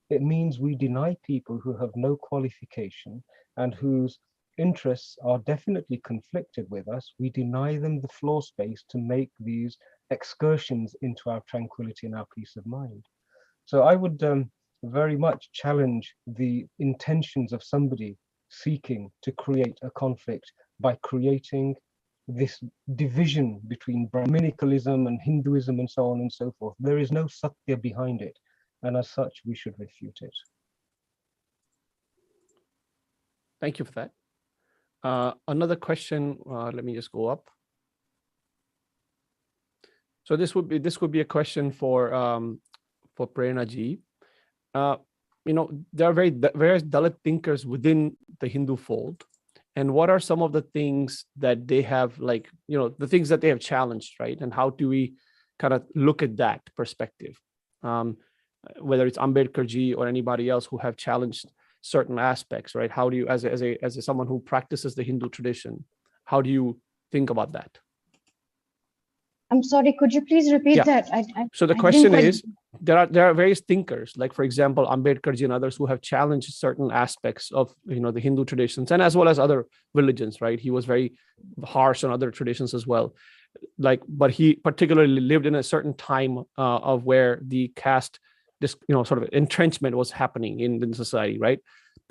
it means we deny people who have no qualification and whose interests are definitely conflicted with us. We deny them the floor space to make these excursions into our tranquility and our peace of mind. So I would very much challenge the intentions of somebody seeking to create a conflict by creating this division between Brahminicalism and Hinduism and so on and so forth. There is no satya behind it, and as such, we should refute it. Thank you for that. Another question, let me just go up. So this would be a question for Pranaji. You know, there are various Dalit thinkers within the Hindu fold. And what are some of the things that they have, like, you know, the things that they have challenged, right? And how do we kind of look at that perspective? Whether it's Ambedkar Ji or anybody else who have challenged certain aspects, right? How do you, as someone who practices the Hindu tradition, how do you think about that? I'm sorry, could you please repeat that? So the question is, there are various thinkers, like for example, Ambedkar Ji and others who have challenged certain aspects of, you know, the Hindu traditions and as well as other religions, right? He was very harsh on other traditions as well. Like, but he particularly lived in a certain time of where the caste, this, you know, sort of entrenchment was happening in society, right?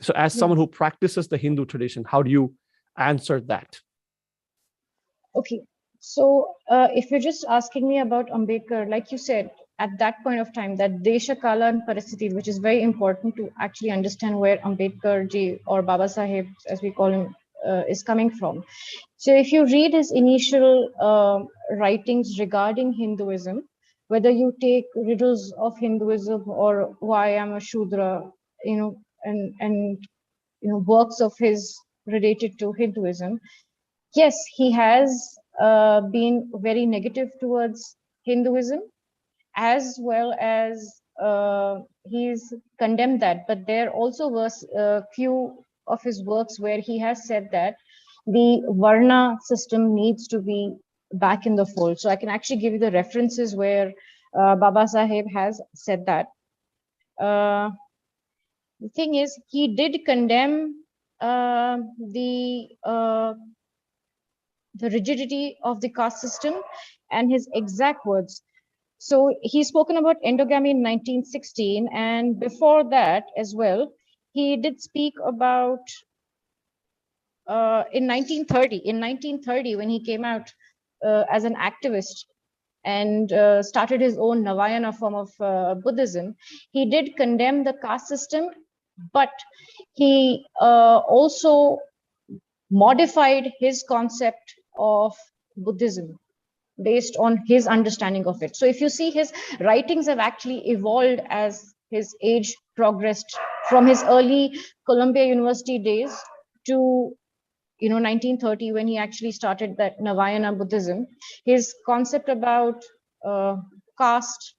So as someone who practices the Hindu tradition, how do you answer that? Okay. So if you're just asking me about Ambedkar, like you said, at that point of time, that Desha, Kala and Paristiti, which is very important to actually understand where Ambedkar Ji or Baba Saheb, as we call him, is coming from. So if you read his initial writings regarding Hinduism, whether you take riddles of Hinduism or why I'm a Shudra, you know, and you know, works of his related to Hinduism, yes, he has been very negative towards Hinduism, as well as he's condemned that. But there also was a few of his works where he has said that the Varna system needs to be back in the fold. So I can actually give you the references where Baba Saheb has said that. The thing is, he did condemn the rigidity of the caste system, and his exact words. So he's spoken about endogamy in 1916, and before that as well, he did speak about in 1930. In 1930, when he came out as an activist, and started his own Navayana form of Buddhism, he did condemn the caste system, but he also modified his concept of Buddhism based on his understanding of it. So if you see, his writings have actually evolved as his age progressed from his early Columbia University days to 1930, when he actually started that Navayana Buddhism. His concept about caste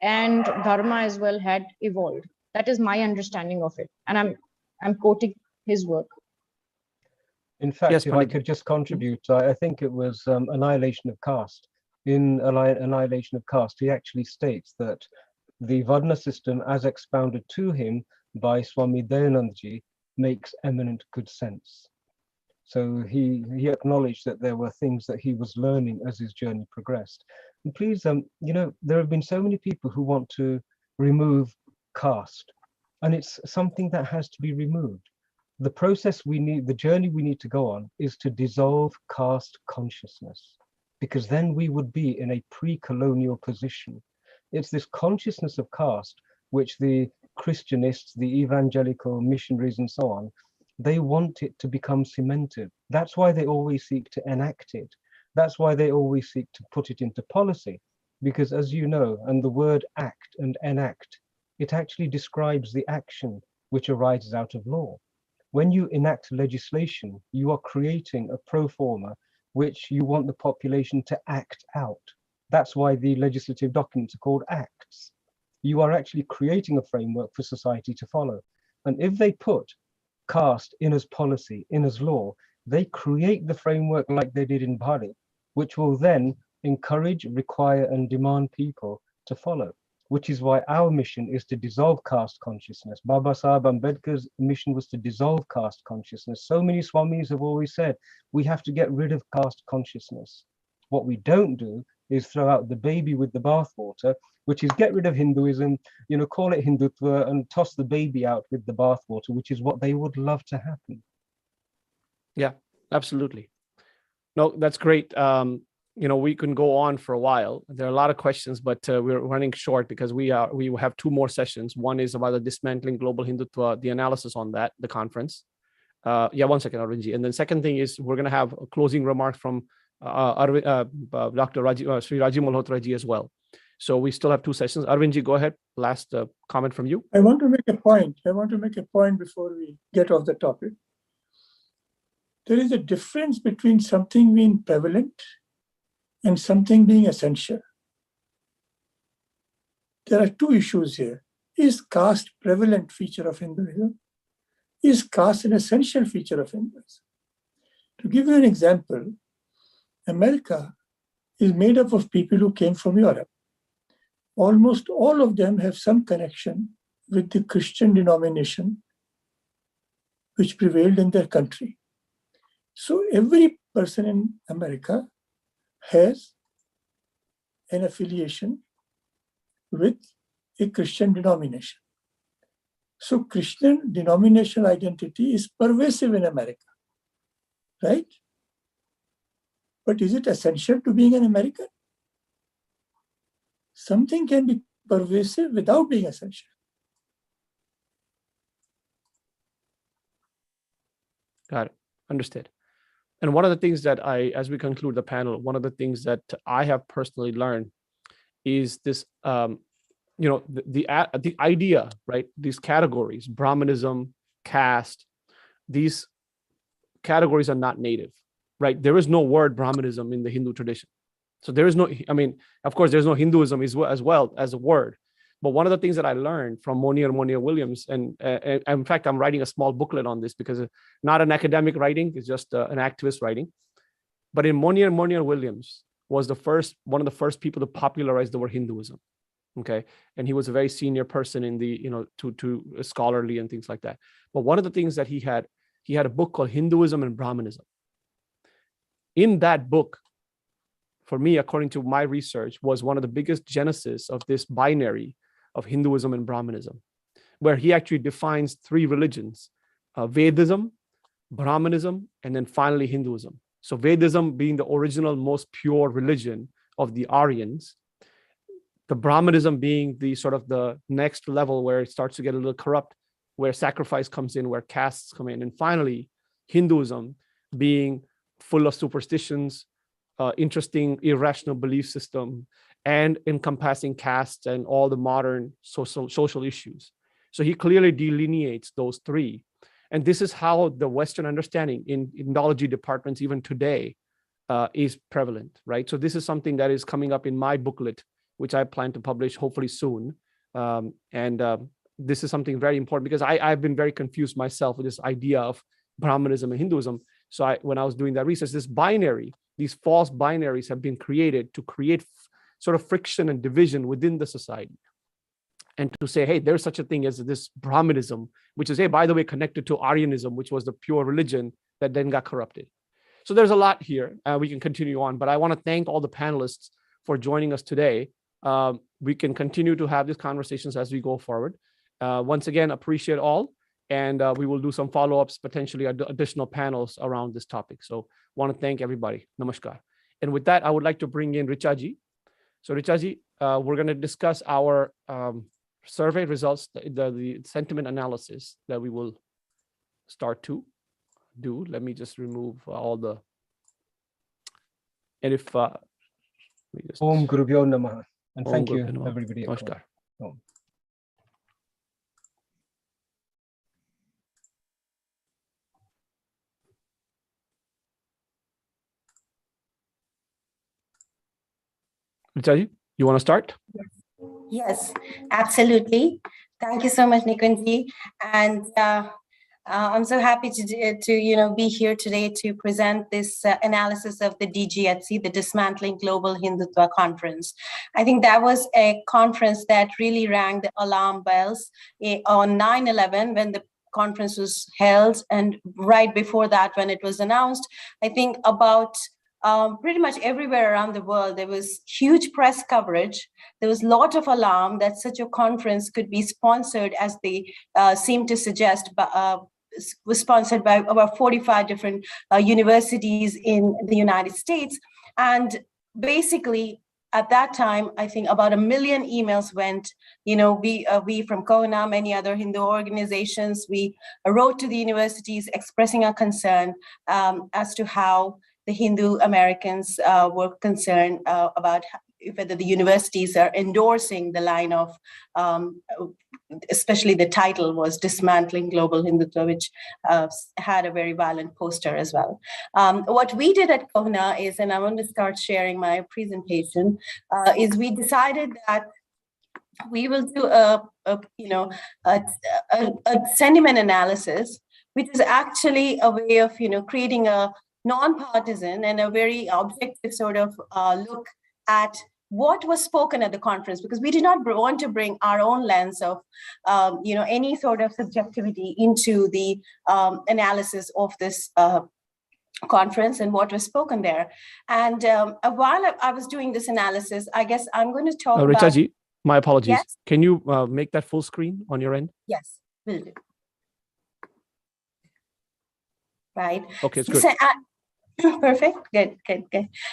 and dharma as well had evolved. That is my understanding of it, and I'm quoting his work. In fact, Yes, if I could just contribute, I think it was Annihilation of Caste. In Annihilation of Caste, he actually states that the Varna system, as expounded to him by Swami Dayanandji, makes eminent good sense. So he acknowledged that there were things that he was learning as his journey progressed. And please, there have been so many people who want to remove caste, and it's something that has to be removed. The process we need, the journey we need to go on, is to dissolve caste consciousness, because then we would be in a pre-colonial position. It's this consciousness of caste which the Christianists, the evangelical missionaries and so on, they want it to become cemented. That's why they always seek to enact it. That's why they always seek to put it into policy, because as you know, and the word act and enact, it actually describes the action which arises out of law. When you enact legislation, you are creating a pro forma which you want the population to act out. That's why the legislative documents are called acts. You are actually creating a framework for society to follow. And if they put caste in as policy, in as law, they create the framework like they did in Bali, which will then encourage, require, and demand people to follow. Which is why our mission is to dissolve caste consciousness. Baba Sahib Ambedkar's mission was to dissolve caste consciousness. So many Swamis have always said, we have to get rid of caste consciousness. What we don't do is throw out the baby with the bathwater, which is get rid of Hinduism, call it Hindutva, and toss the baby out with the bathwater, which is what they would love to happen. Yeah, absolutely. No, that's great. We can go on for a while. There are a lot of questions, but we're running short because we have two more sessions. One is about the Dismantling Global Hindutva, the analysis on that, the conference. One second, Arvindji. And then second thing is we're going to have a closing remark from Dr. Rajiv, Sri Rajiv Malhotra ji as well. So we still have two sessions. Arvindji, go ahead. Last comment from you. I want to make a point before we get off the topic. There is a difference between something being prevalent and something being essential. There are two issues here. Is caste a prevalent feature of Hinduism? Is caste an essential feature of Hinduism? To give you an example, America is made up of people who came from Europe. Almost all of them have some connection with the Christian denomination which prevailed in their country. So every person in America has an affiliation with a Christian denomination. So Christian denominational identity is pervasive in America, right? But is it essential to being an American? Something can be pervasive without being essential. Got it. Understood. And one of the things that as we conclude the panel, one of the things that I have personally learned is this, the idea, right? These categories, Brahmanism, caste, these categories are not native, right? There is no word Brahmanism in the Hindu tradition. So there is no, of course, there's no Hinduism as well as a word. But one of the things that I learned from Monier Williams, and in fact, I'm writing a small booklet on this because it's not an academic writing, it's just an activist writing. But in Monier Williams was one of the first people to popularize the word Hinduism. Okay. And he was a very senior person in the, to scholarly and things like that. But one of the things that he had a book called Hinduism and Brahmanism. In that book, for me, according to my research, was one of the biggest genesis of this binary of Hinduism and Brahmanism, where he actually defines three religions, Vedism, Brahmanism, and then finally Hinduism. So Vedism being the original, most pure religion of the Aryans, the Brahmanism being the sort of the next level where it starts to get a little corrupt, where sacrifice comes in, where castes come in, and finally Hinduism being full of superstitions, interesting irrational belief system, and encompassing castes and all the modern social issues. So he clearly delineates those three. And this is how the Western understanding in Indology departments even today is prevalent, right? So this is something that is coming up in my booklet, which I plan to publish hopefully soon. This is something very important because I've been very confused myself with this idea of Brahmanism and Hinduism. So when I was doing that research, these false binaries have been created to create sort of friction and division within the society. And to say, hey, there's such a thing as this Brahmanism, which is, hey, by the way, connected to Aryanism, which was the pure religion that then got corrupted. So there's a lot here. We can continue on, but I want to thank all the panelists for joining us today. We can continue to have these conversations as we go forward. Once again, appreciate all. And we will do some follow-ups, potentially additional panels around this topic. So want to thank everybody. Namaskar. And with that, I would like to bring in Richa-ji. So Richa-ji, we're going to discuss our survey results, the sentiment analysis that we will start to do. Let me just remove all the, and if, Om Guru Bhyo Namaha. And thank you, everybody. Namaskar. Richa-ji, you want to start? Yes, absolutely. Thank you so much, Nikunji. And I'm so happy to be here today to present this analysis of the DGHC, the Dismantling Global Hindutva Conference. I think that was a conference that really rang the alarm bells on 9/11 when the conference was held, and right before that when it was announced. I think about pretty much everywhere around the world, there was huge press coverage. There was a lot of alarm that such a conference could be sponsored, as they seem to suggest, was sponsored by about 45 different universities in the United States. And basically, at that time, I think about 1 million emails went. We from CoHNA, many other Hindu organizations, we wrote to the universities expressing our concern as to how the Hindu Americans were concerned about whether the universities are endorsing the line of, especially the title was Dismantling Global Hindutva, which had a very violent poster as well. What we did at CoHNA is, and I want to start sharing my presentation, is we decided that we will do a sentiment analysis, which is actually a way of creating a non-partisan and a very objective sort of look at what was spoken at the conference, because we did not want to bring our own lens of any sort of subjectivity into the analysis of this conference and what was spoken there. And while I was doing this analysis, I guess I'm going to talk about... Richa-ji, my apologies. Yes? Can you make that full screen on your end? Yes, will do. Right. Okay, it's good. So, perfect. Good.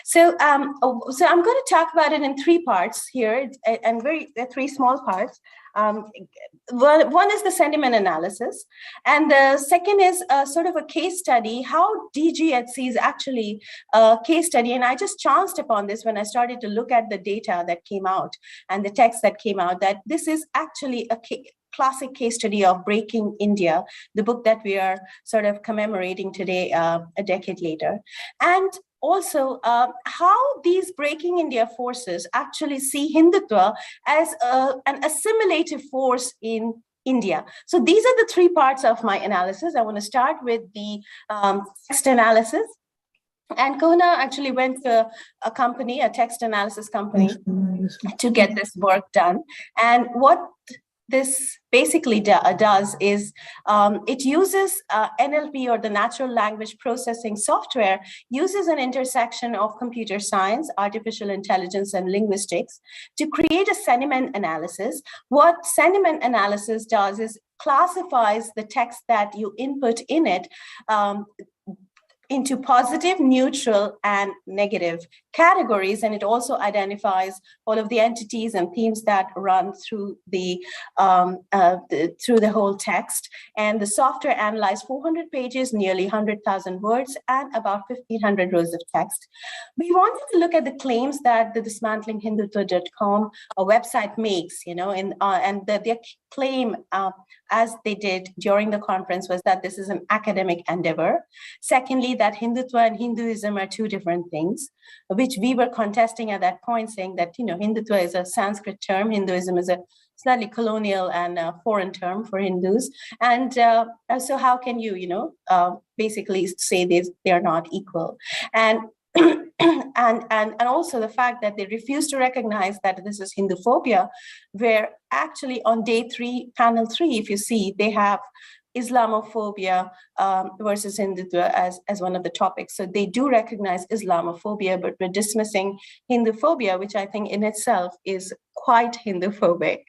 So, I'm going to talk about it in 3 parts here, and 3 small parts. One is the sentiment analysis, and the second is sort of a case study, how DGHC is actually a case study. And I just chanced upon this when I started to look at the data that came out and the text that came out, that this is actually a classic case study of breaking India, the book that we are sort of commemorating today, a decade later. And also how these breaking India forces actually see Hindutva as an assimilative force in India. So these are the 3 parts of my analysis. I want to start with the text analysis. And CoHNA actually went to a company, a text analysis company, to get this work done. And what this basically does is it uses NLP, or the natural language processing software, uses an intersection of computer science, artificial intelligence, and linguistics to create a sentiment analysis. What sentiment analysis does is classifies the text that you input in it into positive, neutral, and negative categories, and it also identifies all of the entities and themes that run through the whole text. And the software analyzed 400 pages, nearly 100,000 words, and about 1,500 rows of text. We wanted to look at the claims that the dismantlinghinduism.com website makes, and their claim, as they did during the conference, was that this is an academic endeavor. Secondly, that Hindutva and Hinduism are two different things, which we were contesting at that point, saying that, Hindutva is a Sanskrit term, Hinduism is a slightly colonial and foreign term for Hindus. And so how can you, basically say they are not equal? And and also the fact that they refuse to recognize that this is Hinduphobia, where actually on day 3, panel 3, if you see, they have Islamophobia versus Hindutva as one of the topics. So they do recognize Islamophobia, but we're dismissing Hinduphobia, which I think in itself is quite Hinduphobic,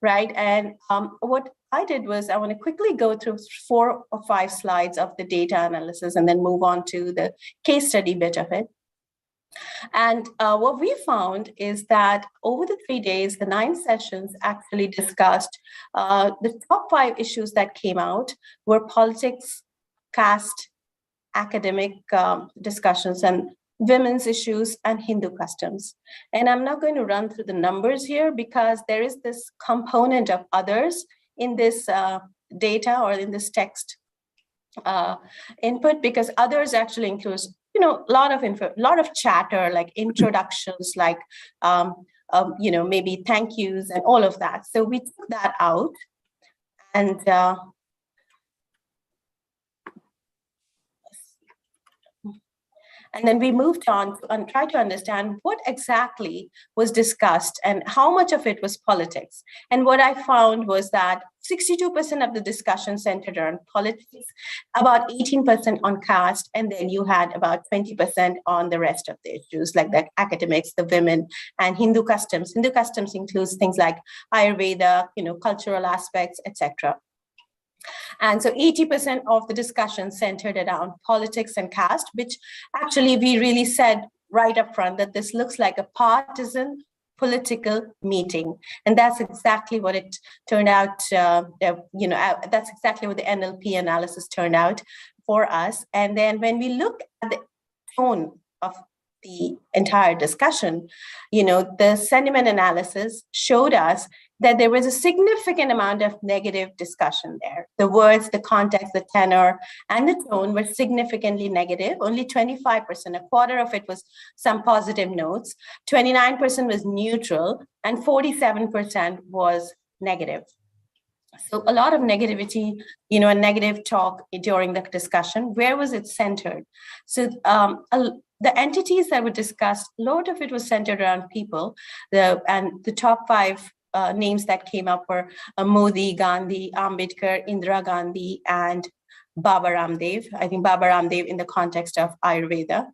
right? And what I did was I want to quickly go through 4 or 5 slides of the data analysis and then move on to the case study bit of it. And what we found is that over the 3 days, the 9 sessions actually discussed the top 5 issues that came out were politics, caste, academic discussions, and women's issues and Hindu customs. And I'm not going to run through the numbers here because there is this component of others in this data or in this text input, because others actually includes a lot of chatter, like introductions, like maybe thank yous and all of that. So we took that out, and then we moved on to try to understand what exactly was discussed and how much of it was politics. And what I found was that 62% of the discussion centered around politics, about 18% on caste, and then you had about 20% on the rest of the issues, like the academics, the women, and Hindu customs. Hindu customs includes things like Ayurveda, cultural aspects, etc. And so 80% of the discussion centered around politics and caste, which actually we really said right up front that this looks like a partisan political meeting. And that's exactly what it turned out, that's exactly what the NLP analysis turned out for us. And then when we look at the tone of the entire discussion, the sentiment analysis showed us that there was a significant amount of negative discussion there. The words, the context, the tenor, and the tone were significantly negative. Only 25%, a quarter of it was some positive notes, 29% was neutral, and 47% was negative. So a lot of negativity, and negative talk during the discussion. Where was it centered? So the entities that were discussed, a lot of it was centered around people, and the top 5 names that came up were Modi, Gandhi, Ambedkar, Indira Gandhi, and Baba Ramdev. I think Baba Ramdev in the context of Ayurveda,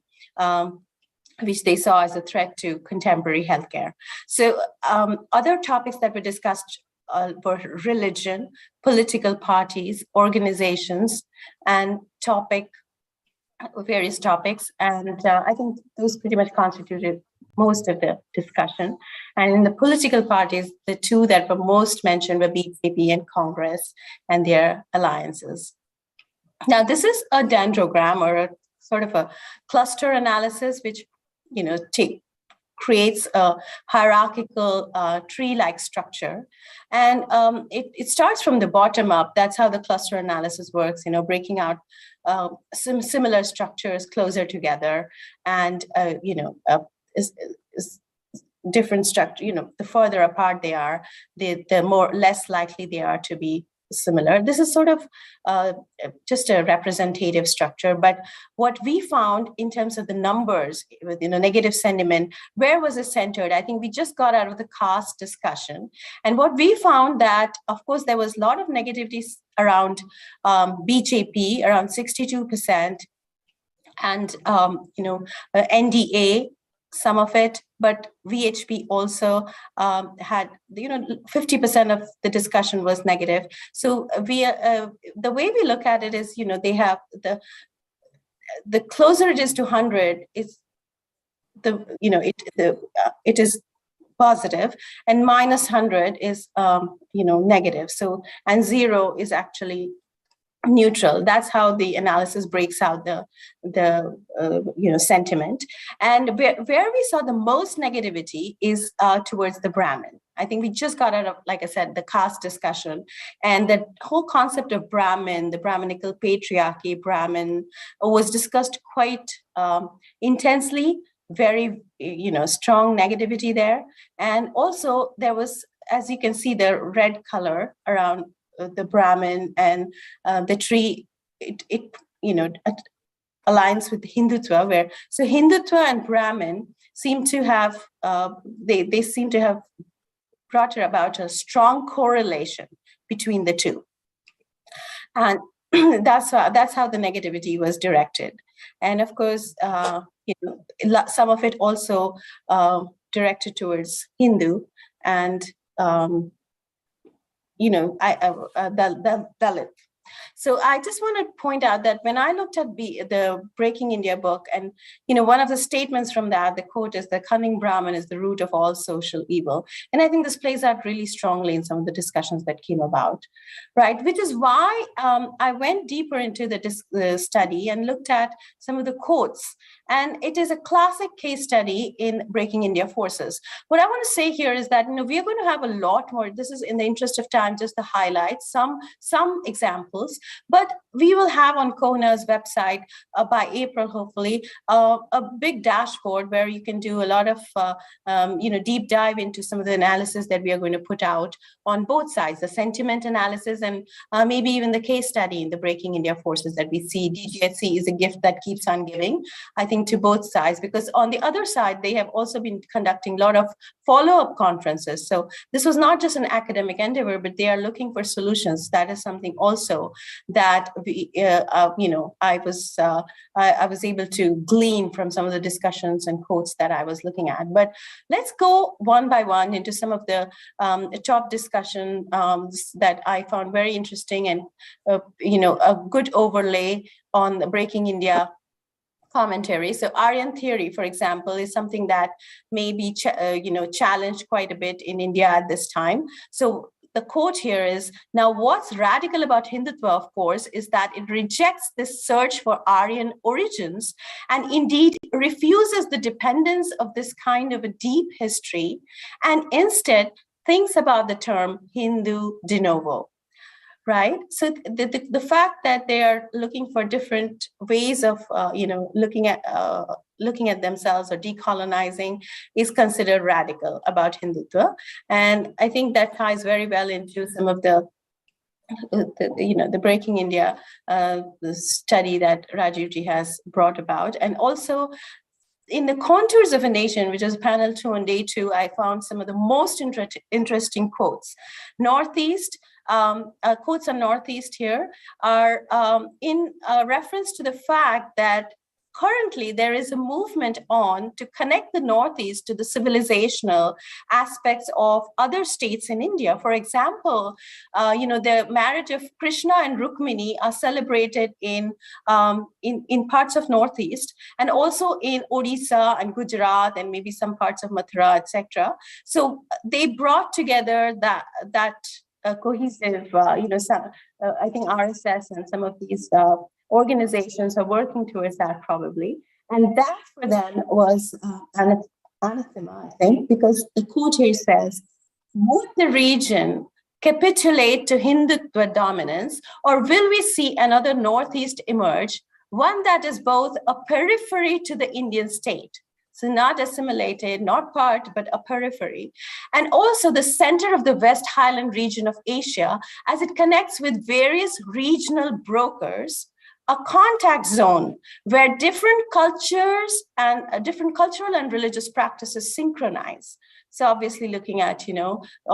which they saw as a threat to contemporary healthcare. So other topics that were discussed were religion, political parties, organizations, and various topics. And I think those pretty much constituted most of the discussion. And in the political parties, the 2 that were most mentioned were BJP and Congress and their alliances. Now, this is a dendrogram, or a sort of a cluster analysis, which creates a hierarchical tree-like structure. And it starts from the bottom up. That's how the cluster analysis works, breaking out some similar structures closer together, and is different structure. The further apart they are, the less likely they are to be similar. This is sort of just a representative structure, but what we found in terms of the numbers with negative sentiment, where was it centered? I think we just got out of the caste discussion, and what we found that, of course, there was a lot of negativity around BJP, around 62%, and NDA, some of it, but VHP also had, 50% of the discussion was negative. So the way we look at it is, they have the closer it is to 100, it's it is positive, and minus 100 is negative. So, and 0 is actually neutral. That's how the analysis breaks out the sentiment. And where we saw the most negativity is towards the Brahmin. I think we just got out of, like I said, the caste discussion, and the whole concept of Brahmin, the Brahminical patriarchy, Brahmin, was discussed quite intensely. Very, strong negativity there. And also there was, as you can see, the red color around the Brahmin and the tree, it aligns with Hindutva, where so Hindutva and Brahmin seem to have they seem to have brought about a strong correlation between the two, and that's how the negativity was directed. And of course, some of it also directed towards Hindu and Dalit. So I just want to point out that when I looked at the Breaking India book, and one of the statements from that, the quote is, "The cunning Brahmin is the root of all social evil." And I think this plays out really strongly in some of the discussions that came about, right? Which is why I went deeper into the study and looked at some of the quotes. And it is a classic case study in Breaking India Forces. What I want to say here is that we are going to have a lot more. This is in the interest of time, just to highlight some examples. But we will have on CoHNA's website by April, hopefully, a big dashboard where you can do a lot of deep dive into some of the analysis that we are going to put out on both sides, the sentiment analysis and maybe even the case study in the Breaking India Forces that we see. DGHC is a gift that keeps on giving, I think, to both sides, because on the other side, they have also been conducting a lot of follow-up conferences. So this was not just an academic endeavor, but they are looking for solutions. That is something also that I was able to glean from some of the discussions and quotes that I was looking at. But let's go one by one into some of the top discussion that I found very interesting, and a good overlay on the Breaking India commentary. So Aryan theory, for example, is something that may be challenged quite a bit in India at this time. So the quote here is, "Now what's radical about Hindutva, of course, is that it rejects this search for Aryan origins and indeed refuses the dependence of this kind of a deep history, and instead thinks about the term Hindu de novo." Right. So the fact that they are looking for different ways of looking at themselves or decolonizing is considered radical about Hindutva, and I think that ties very well into some of the Breaking India the study that Rajiv ji has brought about. And also in the Contours of a Nation, which is panel 2 on day 2, I found some of the most interesting quotes. Northeast. Quotes on Northeast here are in reference to the fact that currently there is a movement on to connect the Northeast to the civilizational aspects of other states in India. For example, the marriage of Krishna and Rukmini are celebrated in parts of Northeast, and also in Odisha and Gujarat and maybe some parts of Mathura, etc. So they brought together that cohesive, I think RSS and some of these organizations are working towards that probably. And that for them was anathema, I think, because the quote here says, "Would the region capitulate to Hindutva dominance, or will we see another Northeast emerge, one that is both a periphery to the Indian state?" So not assimilated, not part, but a periphery. And also the center of the West Highland region of Asia, as it connects with various regional brokers, a contact zone where different cultures and different cultural and religious practices synchronize. So obviously looking at,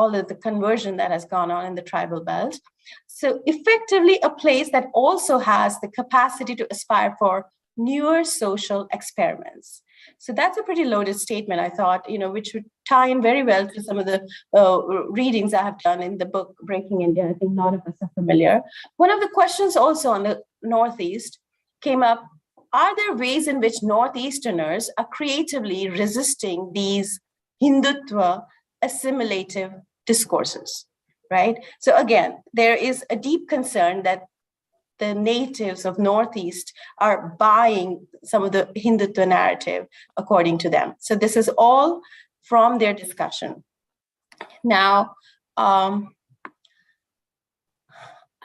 all of the conversion that has gone on in the tribal belt. So effectively a place that also has the capacity to aspire for newer social experiments. So that's a pretty loaded statement, I thought, which would tie in very well to some of the readings I have done in the book, Breaking India. I think a lot of us are familiar. One of the questions also on the Northeast came up are there ways in which Northeasterners are creatively resisting these Hindutva assimilative discourses, right? So again, there is a deep concern that the natives of Northeast are buying some of the Hindutva narrative according to them. So this is all from their discussion. Now, I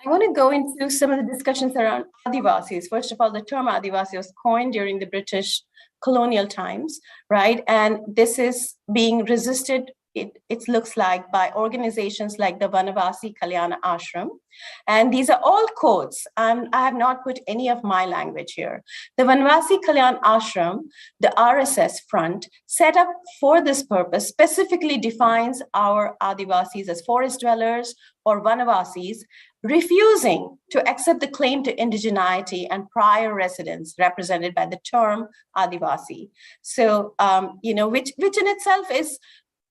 want to go into some of the discussions around Adivasis. First of all, the term Adivasi was coined during the British colonial times, right? And this is being resisted, it looks like, by organizations like the Vanavasi Kalyana Ashram. And these are all quotes. I have not put any of my language here. The Vanavasi Kalyana Ashram, the RSS front, set up for this purpose, specifically defines our Adivasis as forest dwellers or Vanavasis, refusing to accept the claim to indigeneity and prior residence represented by the term Adivasi. So, which in itself is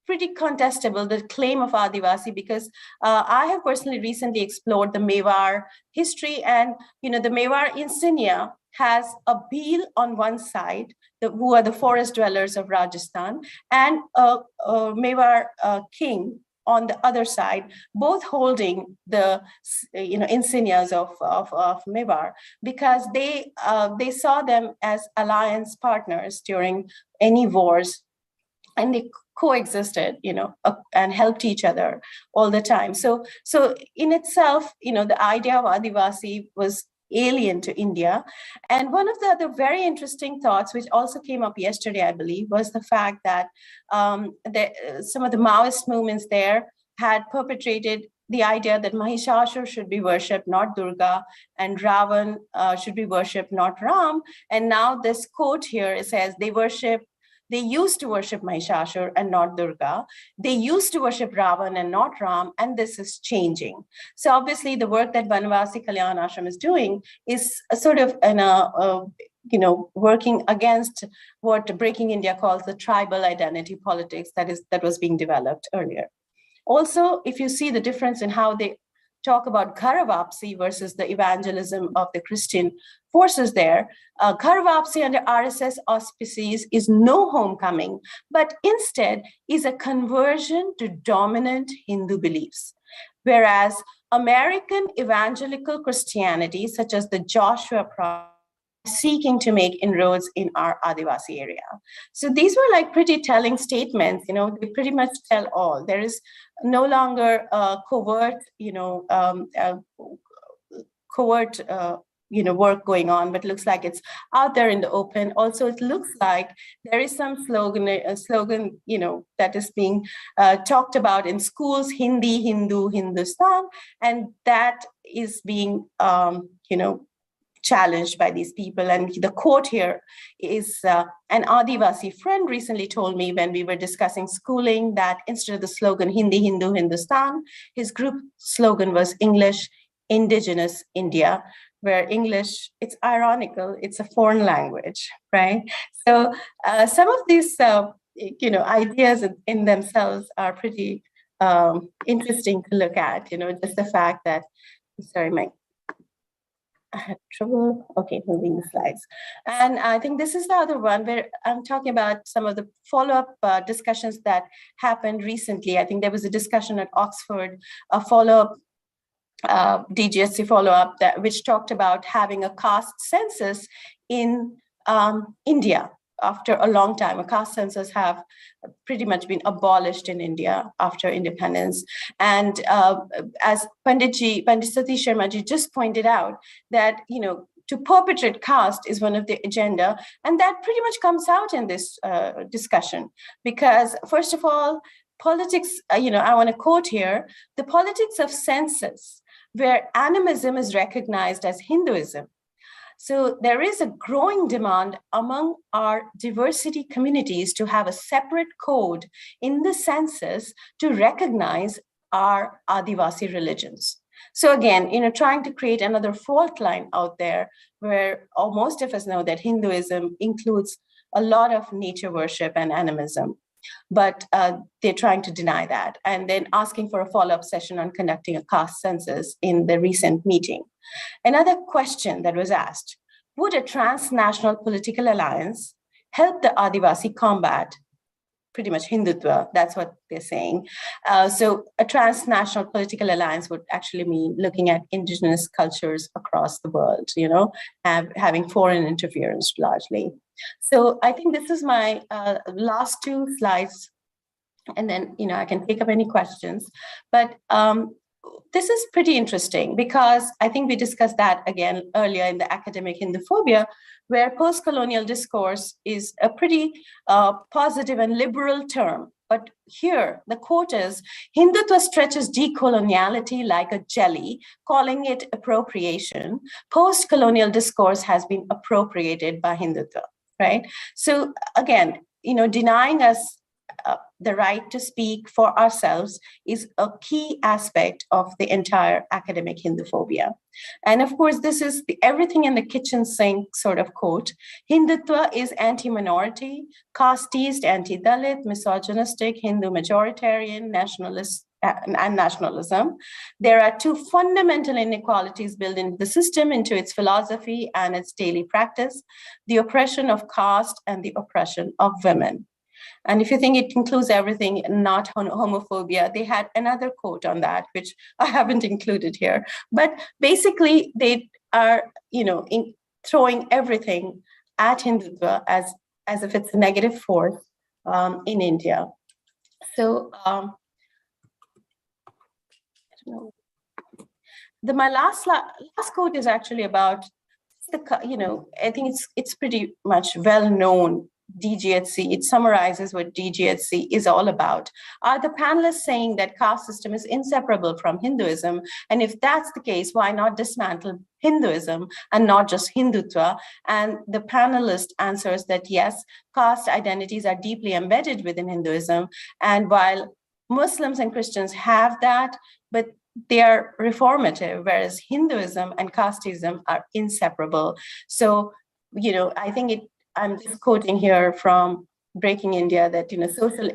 pretty contestable, the claim of Adivasi, because I have personally recently explored the Mewar history, and the Mewar insignia has a bhil on one side, who are the forest dwellers of Rajasthan, and a Mewar king on the other side, both holding the insignias of Mewar, because they saw them as alliance partners during any wars, and they coexisted, and helped each other all the time. So in itself, the idea of Adivasi was alien to India. And one of the other very interesting thoughts, which also came up yesterday, I believe, was the fact that some of the Maoist movements there had perpetrated the idea that Mahishasur should be worshipped, not Durga, and Ravan should be worshipped, not Ram. And now this quote here, it says they used to worship Mahishasur and not Durga. They used to worship Ravan and not Ram, and this is changing. So obviously the work that Vanavasi Kalyana Ashram is doing is sort of working against what Breaking India calls the tribal identity politics that was being developed earlier. Also, if you see the difference in how they talk about Gharavapsi versus the evangelism of the Christian forces there, Gharavapsi under RSS auspices is no homecoming, but instead is a conversion to dominant Hindu beliefs. Whereas American evangelical Christianity, such as the Joshua Project, seeking to make inroads in our Adivasi area. So these were like pretty telling statements, they pretty much tell all. There is no longer covert work going on, but it looks like it's out there in the open. Also, it looks like there is some slogan, that is being talked about in schools, Hindi, Hindu, Hindustan, and that is being, challenged by these people. And the quote here is an Adivasi friend recently told me when we were discussing schooling that instead of the slogan Hindi, Hindu, Hindustan, his group slogan was English, Indigenous India, where English, it's ironical, it's a foreign language, right? So some of these, ideas in themselves are pretty interesting to look at, just the fact that, sorry, I had trouble. Okay, moving the slides. And I think this is the other one where I'm talking about some of the follow-up discussions that happened recently. I think there was a discussion at Oxford, a follow-up, DGSC follow-up, which talked about having a caste census in India. After a long time, a caste census have pretty much been abolished in India after independence. And as Pandit Satish Sharma ji just pointed out, that to perpetrate caste is one of the agenda, and that pretty much comes out in this discussion. Because first of all, politics, I want to quote here, the politics of census, where animism is recognized as Hinduism. So there is a growing demand among our diversity communities to have a separate code in the census to recognize our Adivasi religions. So again, trying to create another fault line out there where most of us know that Hinduism includes a lot of nature worship and animism, but they're trying to deny that, and then asking for a follow-up session on conducting a caste census in the recent meeting. Another question that was asked, would a transnational political alliance help the Adivasi combat pretty much Hindutva? That's what they're saying. So a transnational political alliance would actually mean looking at indigenous cultures across the world, having foreign interference largely. So I think this is my last two slides, and then I can take up any questions. But this is pretty interesting because I think we discussed that again earlier in the academic Hinduphobia, where post-colonial discourse is a pretty positive and liberal term. But here, the quote is, Hindutva stretches decoloniality like a jelly, calling it appropriation. Post-colonial discourse has been appropriated by Hindutva, right? So again, denying us the right to speak for ourselves is a key aspect of the entire academic Hinduphobia. And of course, this is the everything in the kitchen sink sort of quote. Hindutva is anti-minority, casteist, anti-Dalit, misogynistic, Hindu majoritarian, nationalist, and nationalism. There are two fundamental inequalities built into the system, into its philosophy and its daily practice: the oppression of caste and the oppression of women. And if you think it includes everything, not homophobia, they had another quote on that, which I haven't included here. But basically, they are, throwing everything at Hindutva as if it's a negative force in India. So, my last quote is actually about I think it's pretty much well known. DGHC, it summarizes what DGHC is all about. Are the panelists saying that caste system is inseparable from Hinduism? And if that's the case, why not dismantle Hinduism and not just Hindutva? And the panelist answers that yes, caste identities are deeply embedded within Hinduism. And while Muslims and Christians have that, but they are reformative, whereas Hinduism and casteism are inseparable. So, I think I'm just quoting here from Breaking India that social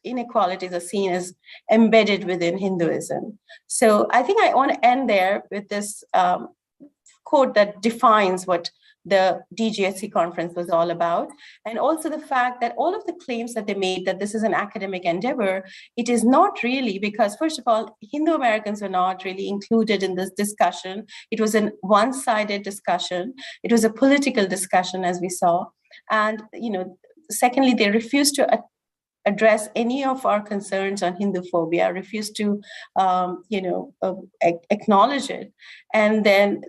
inequalities are seen as embedded within Hinduism. So I think I want to end there with this quote that defines what the DGHC conference was all about, and also the fact that all of the claims that they made that this is an academic endeavor, it is not really, because first of all, Hindu Americans were not really included in this discussion. It was a one-sided discussion. It was a political discussion, as we saw. And, secondly, they refused to address any of our concerns on Hinduphobia, refused to, acknowledge it. And then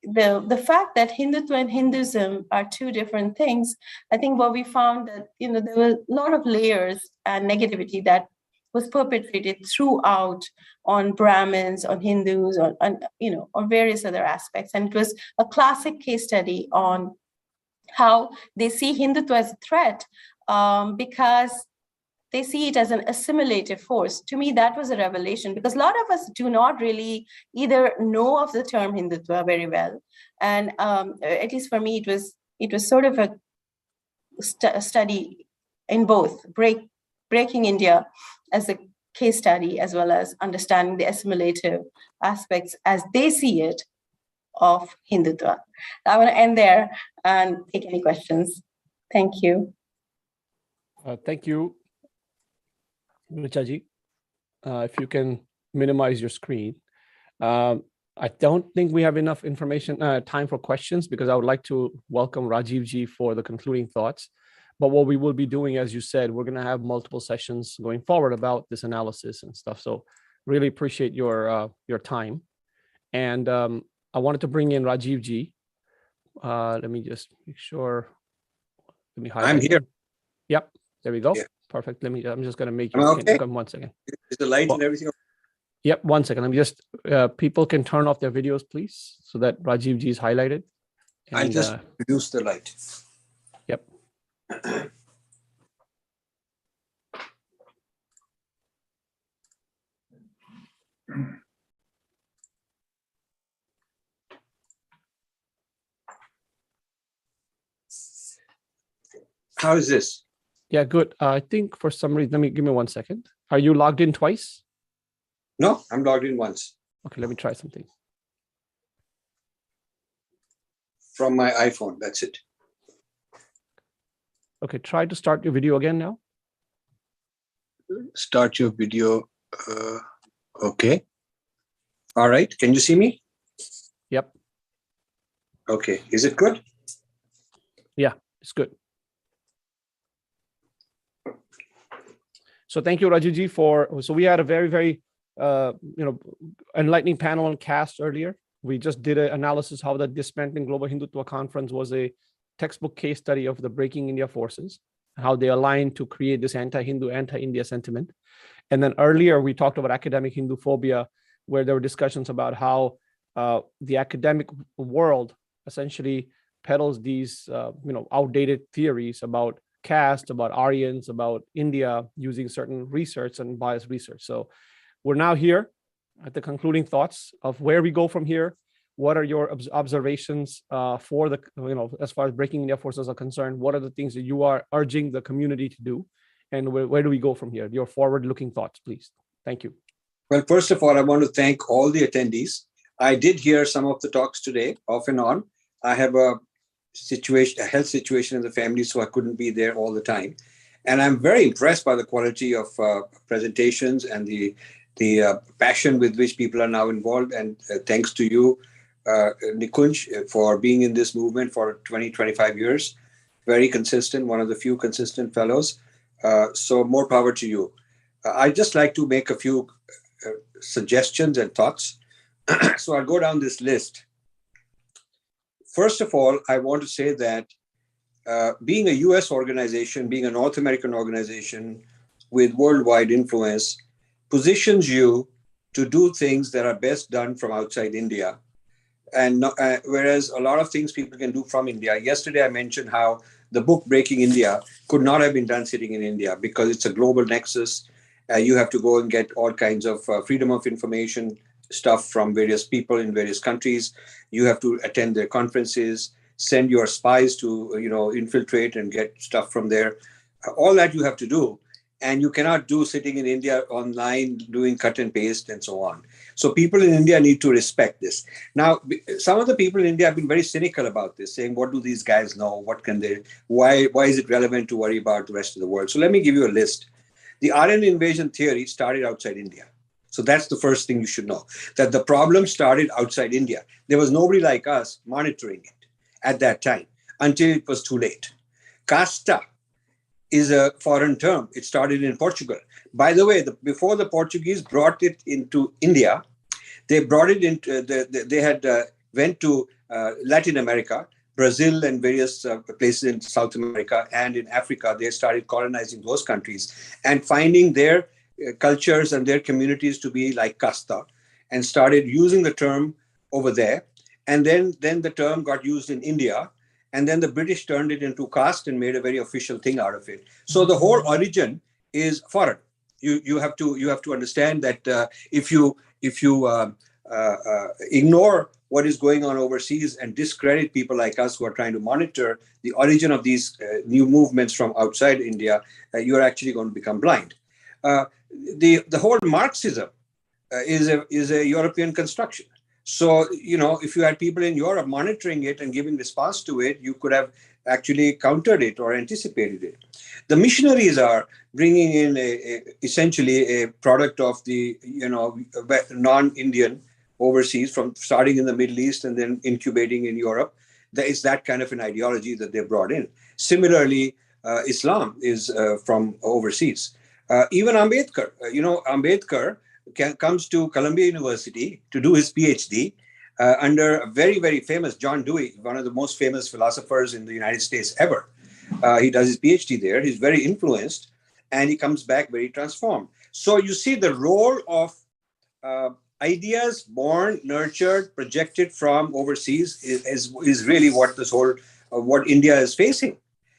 the fact that Hindutva and Hinduism are two different things, I think what we found that, there were a lot of layers and negativity that was perpetrated throughout on Brahmins, on Hindus, on various other aspects. And it was a classic case study on how they see Hindutva as a threat because they see it as an assimilative force. To me, that was a revelation, because a lot of us do not really either know of the term Hindutva very well. And at least for me, it was sort of a study in both, breaking India as a case study, as well as understanding the assimilative aspects as they see it of Hindutva. I want to end there and take any questions. Thank you. Thank you, Richaji. If you can minimize your screen. I don't think we have enough information, time for questions, because I would like to welcome Rajiv Ji for the concluding thoughts. But what we will be doing, as you said, we're going to have multiple sessions going forward about this analysis and stuff. So really appreciate your time. And I wanted to bring in Rajiv Ji. Let me just make sure. Let me highlight. I'm here. Yep. There we go. Yeah. Perfect. I'm just going to make you okay. come 1 second. Is the light and everything? Yep. 1 second. Let me just, people can turn off their videos, please, so that Rajiv Ji is highlighted. And, I'll just reduce the light. Yep. How is this? Yeah, good. I think for some reason, give me 1 second. Are you logged in twice? No, I'm logged in once. Okay, let me try something. from my iPhone. That's it. Okay, try to start your video again now. Start your video. Okay. All right. Can you see me? Yep. Okay. Is it good? Yeah, it's good. So thank you, Rajiv, so we had a very, very, enlightening panel on caste earlier. We just did an analysis how the Dismantling Global Hindutva Conference was a textbook case study of the breaking India forces, how they aligned to create this anti-Hindu, anti-India sentiment. And then earlier we talked about academic Hindu phobia, where there were discussions about how the academic world essentially peddles these, outdated theories about caste, about Aryans, about India, using certain research and biased research. So we're now here at the concluding thoughts of where we go from here. What are your observations for the, as far as breaking India forces are concerned? What are the things that you are urging the community to do? And where do we go from here? Your forward-looking thoughts, please. Thank you. Well, first of all, I want to thank all the attendees. I did hear some of the talks today, off and on. I have a health situation in the family, so I couldn't be there all the time. And I'm very impressed by the quality of presentations and the passion with which people are now involved. And thanks to you, Nikunj, for being in this movement for 20, 25 years. Very consistent, one of the few consistent fellows. So more power to you. I'd just like to make a few suggestions and thoughts. So I'll go down this list. First of all, I want to say that being a US organization, being a North American organization with worldwide influence, positions you to do things that are best done from outside India. And whereas a lot of things people can do from India. Yesterday, I mentioned how the book Breaking India could not have been done sitting in India because it's a global nexus. You have to go and get all kinds of freedom of information stuff from various people in various countries. You have to attend their conferences, send your spies to, infiltrate and get stuff from there. All that you have to do. And you cannot do sitting in India online, doing cut and paste and so on. So people in India need to respect this. Now, some of the people in India have been very cynical about this, saying, what do these guys know? What can they, why is it relevant to worry about the rest of the world? So let me give you a list. The Aryan invasion theory started outside India. So that's the first thing you should know, that the problem started outside India. There was nobody like us monitoring it at that time until it was too late. Casta is a foreign term. It started in Portugal. By the way, before the Portuguese brought it into India, they brought it into, went to Latin America, Brazil and various places in South America and in Africa. They started colonizing those countries and finding their cultures and their communities to be like casta, and started using the term over there. And then the term got used in India. And then the British turned it into caste and made a very official thing out of it. So the whole origin is foreign. You have to understand that if you ignore what is going on overseas and discredit people like us who are trying to monitor the origin of these new movements from outside India, you're actually going to become blind. The whole Marxism is a European construction. So, if you had people in Europe monitoring it and giving response to it, you could have actually countered it or anticipated it. The missionaries are bringing in essentially a product of the, non-Indian overseas, from starting in the Middle East and then incubating in Europe. There is that kind of an ideology that they brought in. Similarly, Islam is from overseas. Even Ambedkar, Ambedkar comes to Columbia University to do his PhD under a very, very famous John Dewey, one of the most famous philosophers in the United States ever. He does his PhD there. He's very influenced, and he comes back very transformed. So you see the role of ideas born, nurtured, projected from overseas is really what this whole, what India is facing.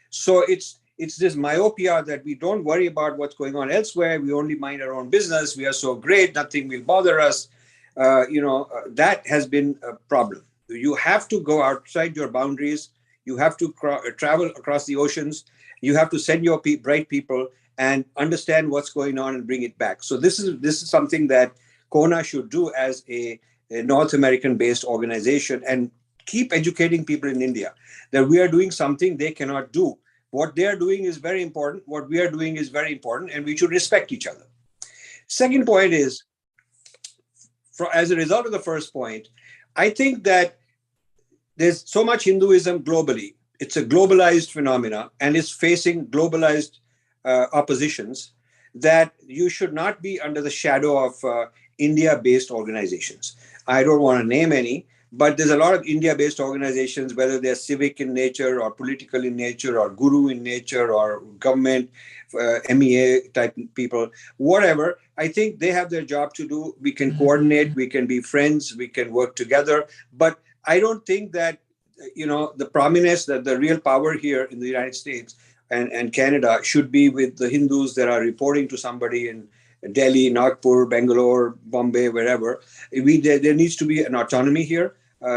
So it's this myopia that we don't worry about what's going on elsewhere. We only mind our own business. We are so great, nothing will bother us. That has been a problem. You have to go outside your boundaries. You have to travel across the oceans. You have to send your bright people and understand what's going on and bring it back. So this is something that CoHNA should do as a North American-based organization, and keep educating people in India that we are doing something they cannot do. What they are doing is very important. What we are doing is very important, and we should respect each other. Second point is, as a result of the first point, I think that there's so much Hinduism globally. It's a globalized phenomena, and it's facing globalized oppositions that you should not be under the shadow of India-based organizations. I don't want to name any, but there's a lot of India-based organizations, whether they're civic in nature or political in nature or guru in nature or government, MEA type people, whatever. I think they have their job to do. We can coordinate, we can be friends, we can work together. But I don't think that, the prominence, that the real power here in the United States and Canada should be with the Hindus that are reporting to somebody in Delhi, Nagpur, Bangalore, Bombay, wherever. There needs to be an autonomy here.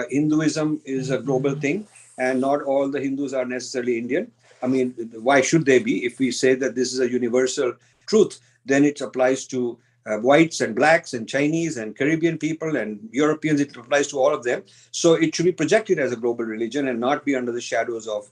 Hinduism is a global thing, and not all the Hindus are necessarily Indian. I mean, why should they be? If we say that this is a universal truth, then it applies to whites and blacks and Chinese and Caribbean people and Europeans. It applies to all of them. So it should be projected as a global religion and not be under the shadows of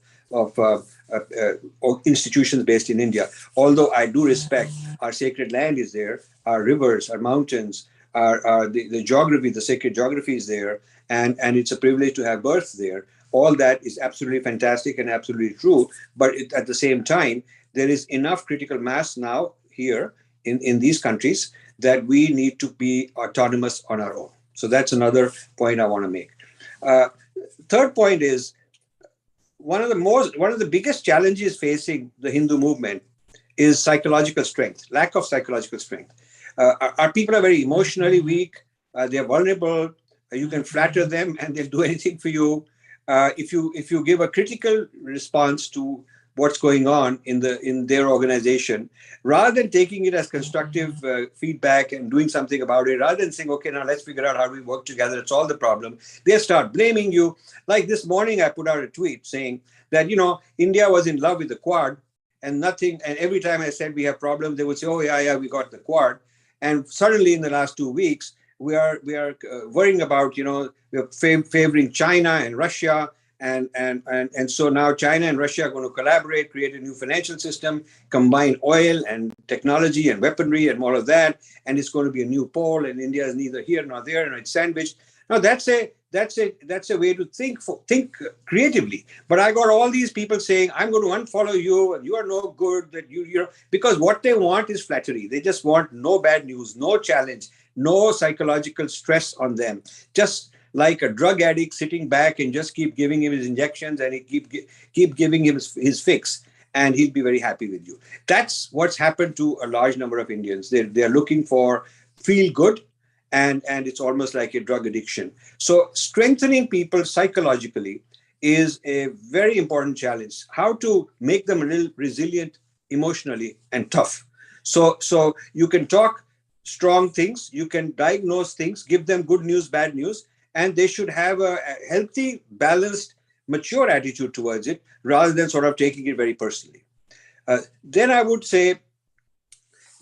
institutions based in India. Although I do respect our sacred land is there, our rivers, our mountains, the geography, the sacred geography is there, and it's a privilege to have birth there. All that is absolutely fantastic and absolutely true. But at the same time, there is enough critical mass now here in these countries that we need to be autonomous on our own. So that's another point I want to make. Third point is, one of the biggest challenges facing the Hindu movement is psychological strength, lack of psychological strength. Our people are very emotionally weak. They're vulnerable. You can flatter them and they'll do anything for you. If you give a critical response to what's going on in their organization, rather than taking it as constructive feedback and doing something about it, rather than saying, okay, now let's figure out how we work together to solve the problem, they start blaming you. Like this morning, I put out a tweet saying that, India was in love with the Quad and every time I said we have problems, they would say, oh, yeah, we got the Quad. And suddenly in the last 2 weeks, we are worrying about, we're favoring China and Russia. And so now China and Russia are going to collaborate, create a new financial system, combine oil and technology and weaponry and all of that. And it's going to be a new pole, and India is neither here nor there, and it's sandwiched. Now that's a way to think creatively. But I got all these people saying, I'm going to unfollow you, and you are no good, that you're because what they want is flattery. They just want no bad news, no challenge, no psychological stress on them. Just like a drug addict sitting back and just keep giving him his injections and he keep giving him his fix, and he'll be very happy with you. That's what's happened to a large number of Indians. They're looking for feel good, and it's almost like a drug addiction. So strengthening people psychologically is a very important challenge. How to make them a little resilient emotionally and tough. So you can talk strong things, you can diagnose things, give them good news, bad news, and they should have a healthy, balanced, mature attitude towards it, rather than sort of taking it very personally. Then I would say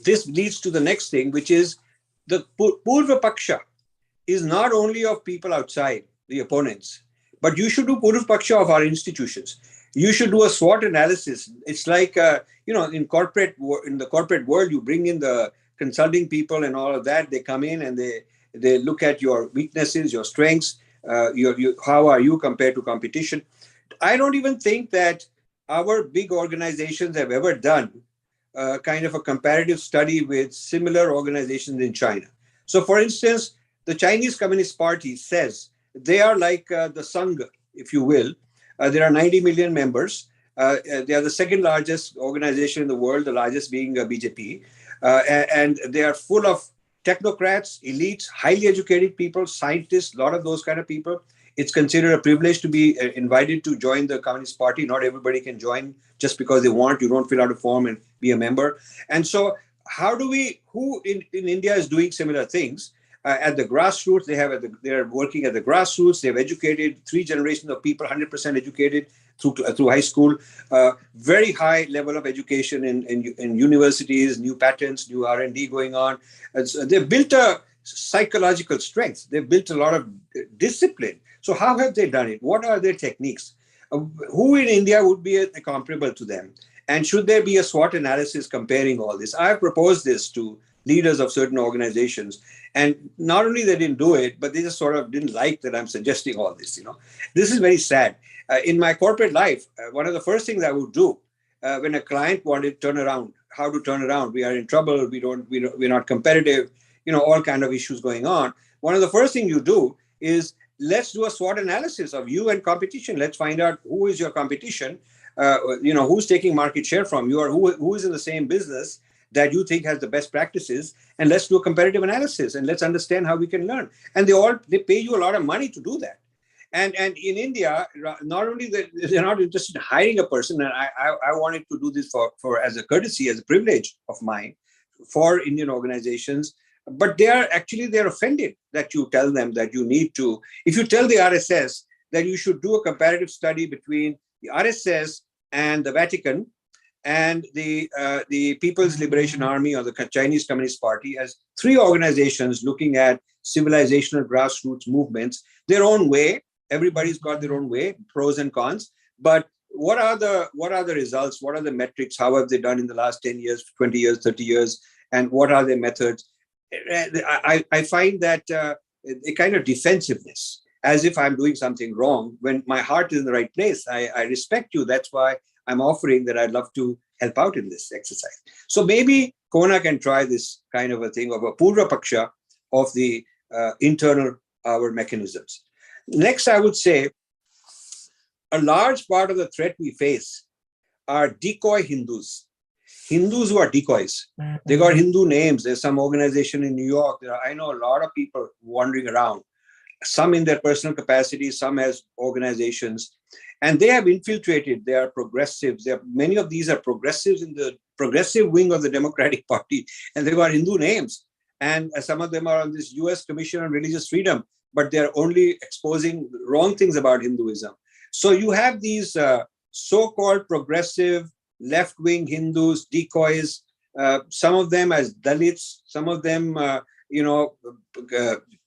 this leads to the next thing, which is the Purva Paksha is not only of people outside, the opponents, but you should do Purva Paksha of our institutions. You should do a SWOT analysis. It's like, in the corporate world, you bring in the consulting people and all of that. They come in and they look at your weaknesses, your strengths, how are you compared to competition. I don't even think that our big organizations have ever done kind of a comparative study with similar organizations in China. So for instance, the Chinese Communist Party says they are like the Sangha, if you will. There are 90 million members. They are the second largest organization in the world, the largest being BJP. And they are full of technocrats, elites, highly educated people, scientists, a lot of those kind of people. It's considered a privilege to be invited to join the Communist Party. Not everybody can join just because they want. You don't fill out a form and be a member. And so who in India is doing similar things? At the grassroots, they're working at the grassroots. They've educated 3 generations of people, 100% educated through high school. Very high level of education in universities, new patents, new R&D going on. And so they've built psychological strength. They've built a lot of discipline. So how have they done it? What are their techniques? Who in India would be comparable to them? And should there be a SWOT analysis comparing all this? I have proposed this to leaders of certain organizations. And not only they didn't do it, but they just sort of didn't like that I'm suggesting all this. This is very sad. In my corporate life, one of the first things I would do when a client wanted to turn around, how to turn around, we are in trouble, we're not competitive, all kind of issues going on. One of the first things you do is let's do a SWOT analysis of you and competition. Let's find out who is your competition, who's taking market share from you, or who is in the same business that you think has the best practices, and let's do a comparative analysis and let's understand how we can learn. And they pay you a lot of money to do that. And in India, not only they're not interested in hiring a person, and I wanted to do this for as a courtesy, as a privilege of mine for Indian organizations, but they're offended that you tell them that you need to, if you tell the RSS that you should do a comparative study between the RSS and the Vatican and the People's Liberation Army or the Chinese Communist Party as three organizations looking at civilizational grassroots movements, their own way. Everybody's got their own way, pros and cons. But what are the results? What are the metrics? How have they done in the last 10 years, 20 years, 30 years? And what are their methods? I find that a kind of defensiveness, as if I'm doing something wrong when my heart is in the right place. I respect you. That's why I'm offering that I'd love to help out in this exercise. So maybe CoHNA can try this kind of a thing of a Purva Paksha of the internal our mechanisms. Next, I would say a large part of the threat we face are decoy Hindus. Hindus who are decoys. They got Hindu names. There's some organization in New York. I know a lot of people wandering around, some in their personal capacity, some as organizations. And they have infiltrated. They are progressives. Many of these are progressives in the progressive wing of the Democratic Party. And they got Hindu names. And some of them are on this US Commission on Religious Freedom, but they're only exposing wrong things about Hinduism. So you have these so-called progressive left-wing Hindus, decoys, some of them as Dalits, some of them,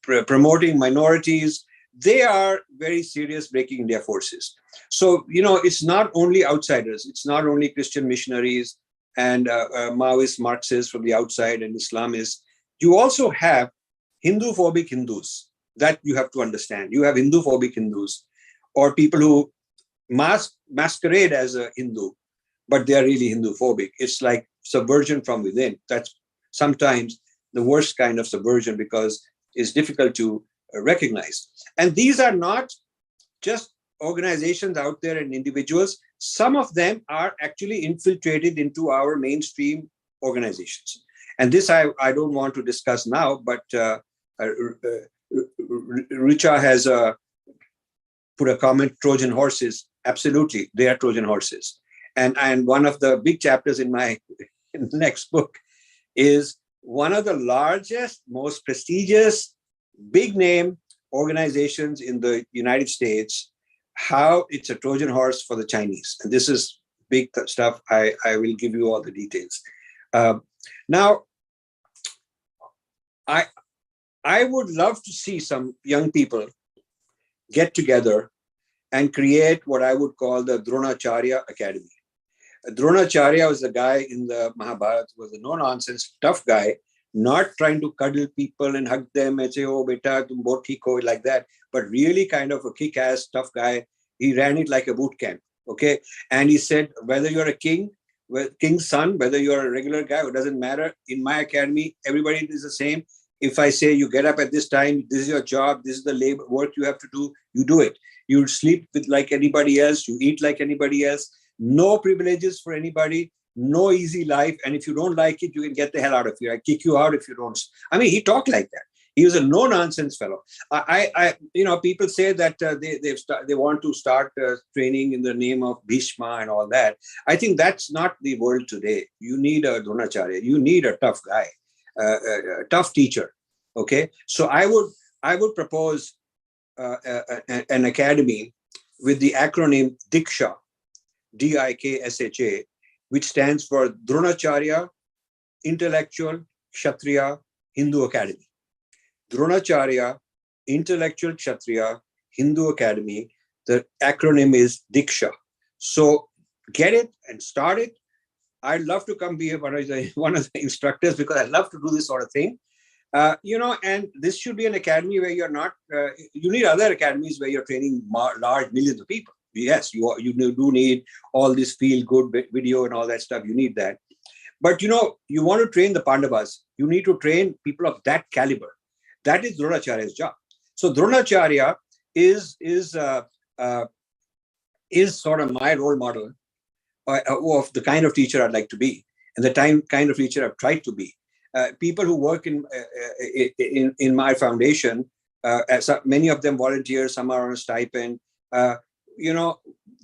promoting minorities. They are very serious breaking India forces. So, it's not only outsiders. It's not only Christian missionaries and Maoist Marxists from the outside and Islamists. You also have Hindu-phobic Hindus that you have to understand. You have Hindu-phobic Hindus or people who masquerade as a Hindu, but they are really Hindu-phobic. It's like subversion from within. That's sometimes the worst kind of subversion because it's difficult to recognize. And these are not just organizations out there and individuals. Some of them are actually infiltrated into our mainstream organizations. And this I don't want to discuss now, but Richa has put a comment, Trojan horses. Absolutely, they are Trojan horses. And one of the big chapters in the next book is one of the largest, most prestigious, big name organizations in the United States, how it's a Trojan horse for the Chinese. And this is big stuff. I will give you all the details. Now, I would love to see some young people get together and create what I would call the Dronacharya Academy. Dronacharya was the guy in the Mahabharata, was a no-nonsense, tough guy, not trying to cuddle people and hug them and say, oh, beta, tum bahut theek ho, like that, but really kind of a kick-ass, tough guy. He ran it like a boot camp, okay? And he said, whether you're a king's son, whether you're a regular guy, it doesn't matter. In my academy, everybody is the same. If I say you get up at this time, this is your job, this is the labor work you have to do, you do it. You sleep like anybody else, you eat like anybody else, no privileges for anybody, no easy life. And if you don't like it, you can get the hell out of here. I kick you out if you don't. I mean, he talked like that. He was a no-nonsense fellow. People say that they want to start training in the name of Bhishma and all that. I think that's not the world today. You need a Dronacharya. You need a tough guy, a tough teacher. Okay, so I would propose an academy with the acronym Diksha, DIKSHA, which stands for Dronacharya Intellectual Kshatriya Hindu Academy. Dronacharya Intellectual Kshatriya Hindu Academy. The acronym is Diksha. So get it and start it. I'd love to come be one of the instructors because I love to do this sort of thing. And this should be an academy where you're not, you need other academies where you're training large millions of people. Yes, you do need all this feel-good video and all that stuff. You need that. But, you want to train the Pandavas. You need to train people of that caliber. That is Dronacharya's job. So Dronacharya is sort of my role model of the kind of teacher I'd like to be and the kind of teacher I've tried to be. People who work in my foundation, many of them volunteer, some are on a stipend. There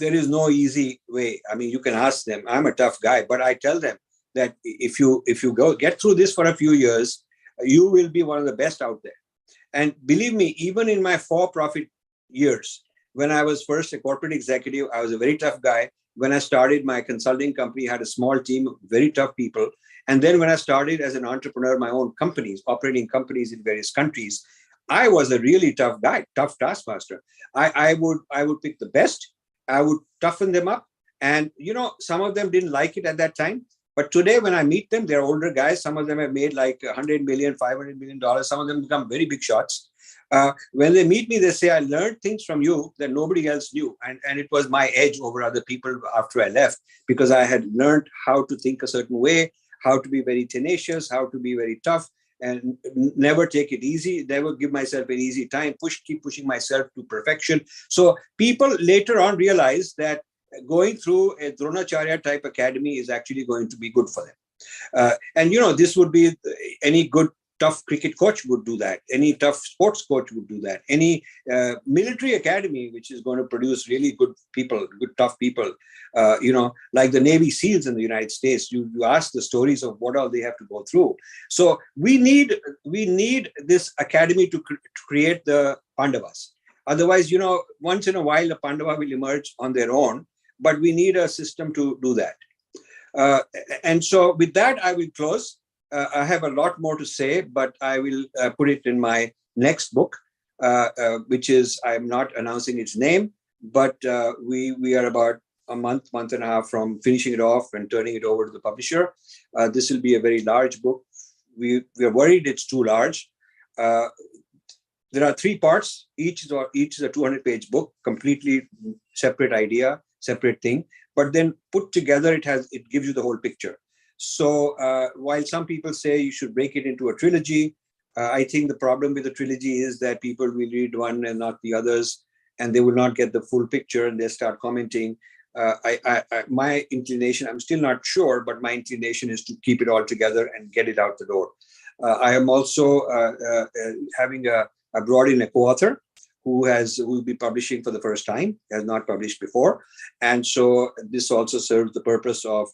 is no easy way. I mean, you can ask them. I'm a tough guy, but I tell them that if you get through this for a few years, you will be one of the best out there. And believe me, even in my for-profit years, when I was first a corporate executive, I was a very tough guy. When I started my consulting company, I had a small team of very tough people. And then when I started as an entrepreneur, my own companies, operating companies in various countries, I was a really tough guy, tough taskmaster. I would pick the best. I would toughen them up. And, some of them didn't like it at that time. But today, when I meet them, they're older guys. Some of them have made like $100 million, $500 million. Some of them become very big shots. When they meet me, they say, I learned things from you that nobody else knew. And it was my edge over other people after I left, because I had learned how to think a certain way, how to be very tenacious, how to be very tough, and never take it easy, never give myself an easy time, keep pushing myself to perfection. So people later on realized that going through a Dronacharya type academy is actually going to be good for them. This would be any good tough cricket coach would do that. Any tough sports coach would do that. Any military academy, which is going to produce really good people, good tough people, like the Navy SEALs in the United States, you ask the stories of what all they have to go through. So we need this academy to create the Pandavas. Otherwise, once in a while, a Pandava will emerge on their own, but we need a system to do that. And so with that, I will close. I have a lot more to say, but I will put it in my next book, which is, I'm not announcing its name, but we are about a month and a half from finishing it off and turning it over to the publisher. This will be a very large book. We are worried it's too large. There are 3 parts. Each is a 200-page book, completely separate idea, separate thing. But then put together, it gives you the whole picture. So while some people say you should break it into a trilogy, I think the problem with the trilogy is that people will read one and not the others, and they will not get the full picture, and they start commenting. My inclination, I'm still not sure, but my inclination is to keep it all together and get it out the door. I am also having brought in a co-author who will be publishing for the first time, has not published before. And so this also serves the purpose of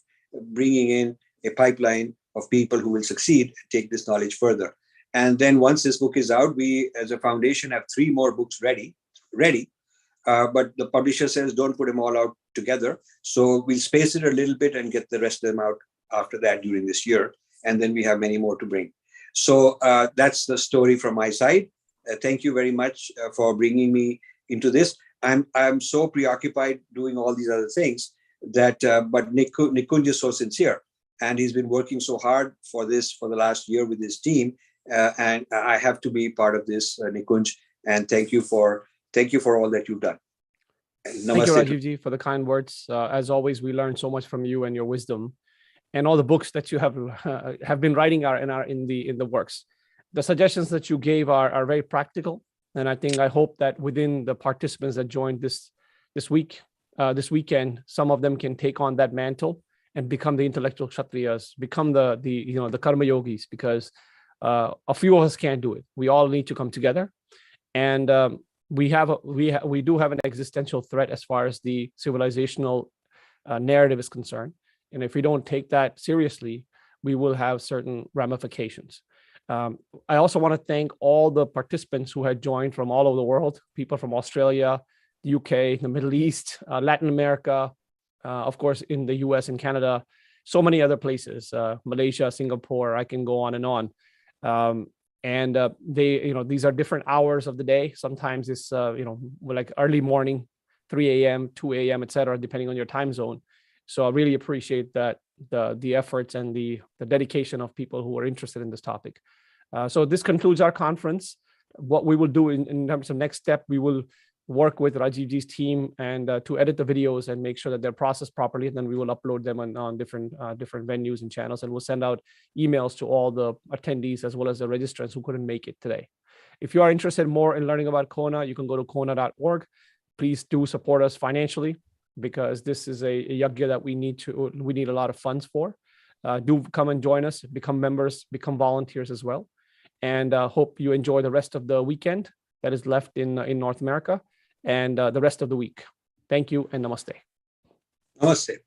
bringing in a pipeline of people who will succeed and take this knowledge further. And then once this book is out, we as a foundation have 3 more books ready. But the publisher says, don't put them all out together. So we'll space it a little bit and get the rest of them out after that during this year. And then we have many more to bring. So that's the story from my side. Thank you very much for bringing me into this. I'm so preoccupied doing all these other things that, but Nikunj is so sincere, and he's been working so hard for this for the last year with his team. And I have to be part of this, Nikunj. And thank you for all that you've done. Thank you, Rajiv Ji, for the kind words. As always, we learn so much from you and your wisdom, and all the books that you have been writing are in the works. The suggestions that you gave are very practical, and I hope that within the participants that joined this weekend, some of them can take on that mantle and become the intellectual Kshatriyas, become the karma yogis, because a few of us can't do it. We all need to come together, and we do have an existential threat as far as the civilizational narrative is concerned. And if we don't take that seriously, we will have certain ramifications. I also want to thank all the participants who had joined from all over the world, people from Australia, the UK, the Middle East, Latin America, of course, in the US and Canada, so many other places, Malaysia, Singapore, I can go on and on. And these are different hours of the day. Sometimes it's like early morning, 3 a.m., 2 a.m., etc., depending on your time zone. So I really appreciate that the efforts and the dedication of people who are interested in this topic. So this concludes our conference. What we will do in terms of next step, we will work with Rajivji's team and to edit the videos and make sure that they're processed properly. And then we will upload them on different venues and channels, and we'll send out emails to all the attendees as well as the registrants who couldn't make it today. If you are interested more in learning about CoHNA, you can go to cohna.org. Please do support us financially, because this is a yajna that we need a lot of funds for. Do come and join us, become members, become volunteers as well. And hope you enjoy the rest of the weekend that is left in North America and the rest of the week. Thank you and namaste. Namaste.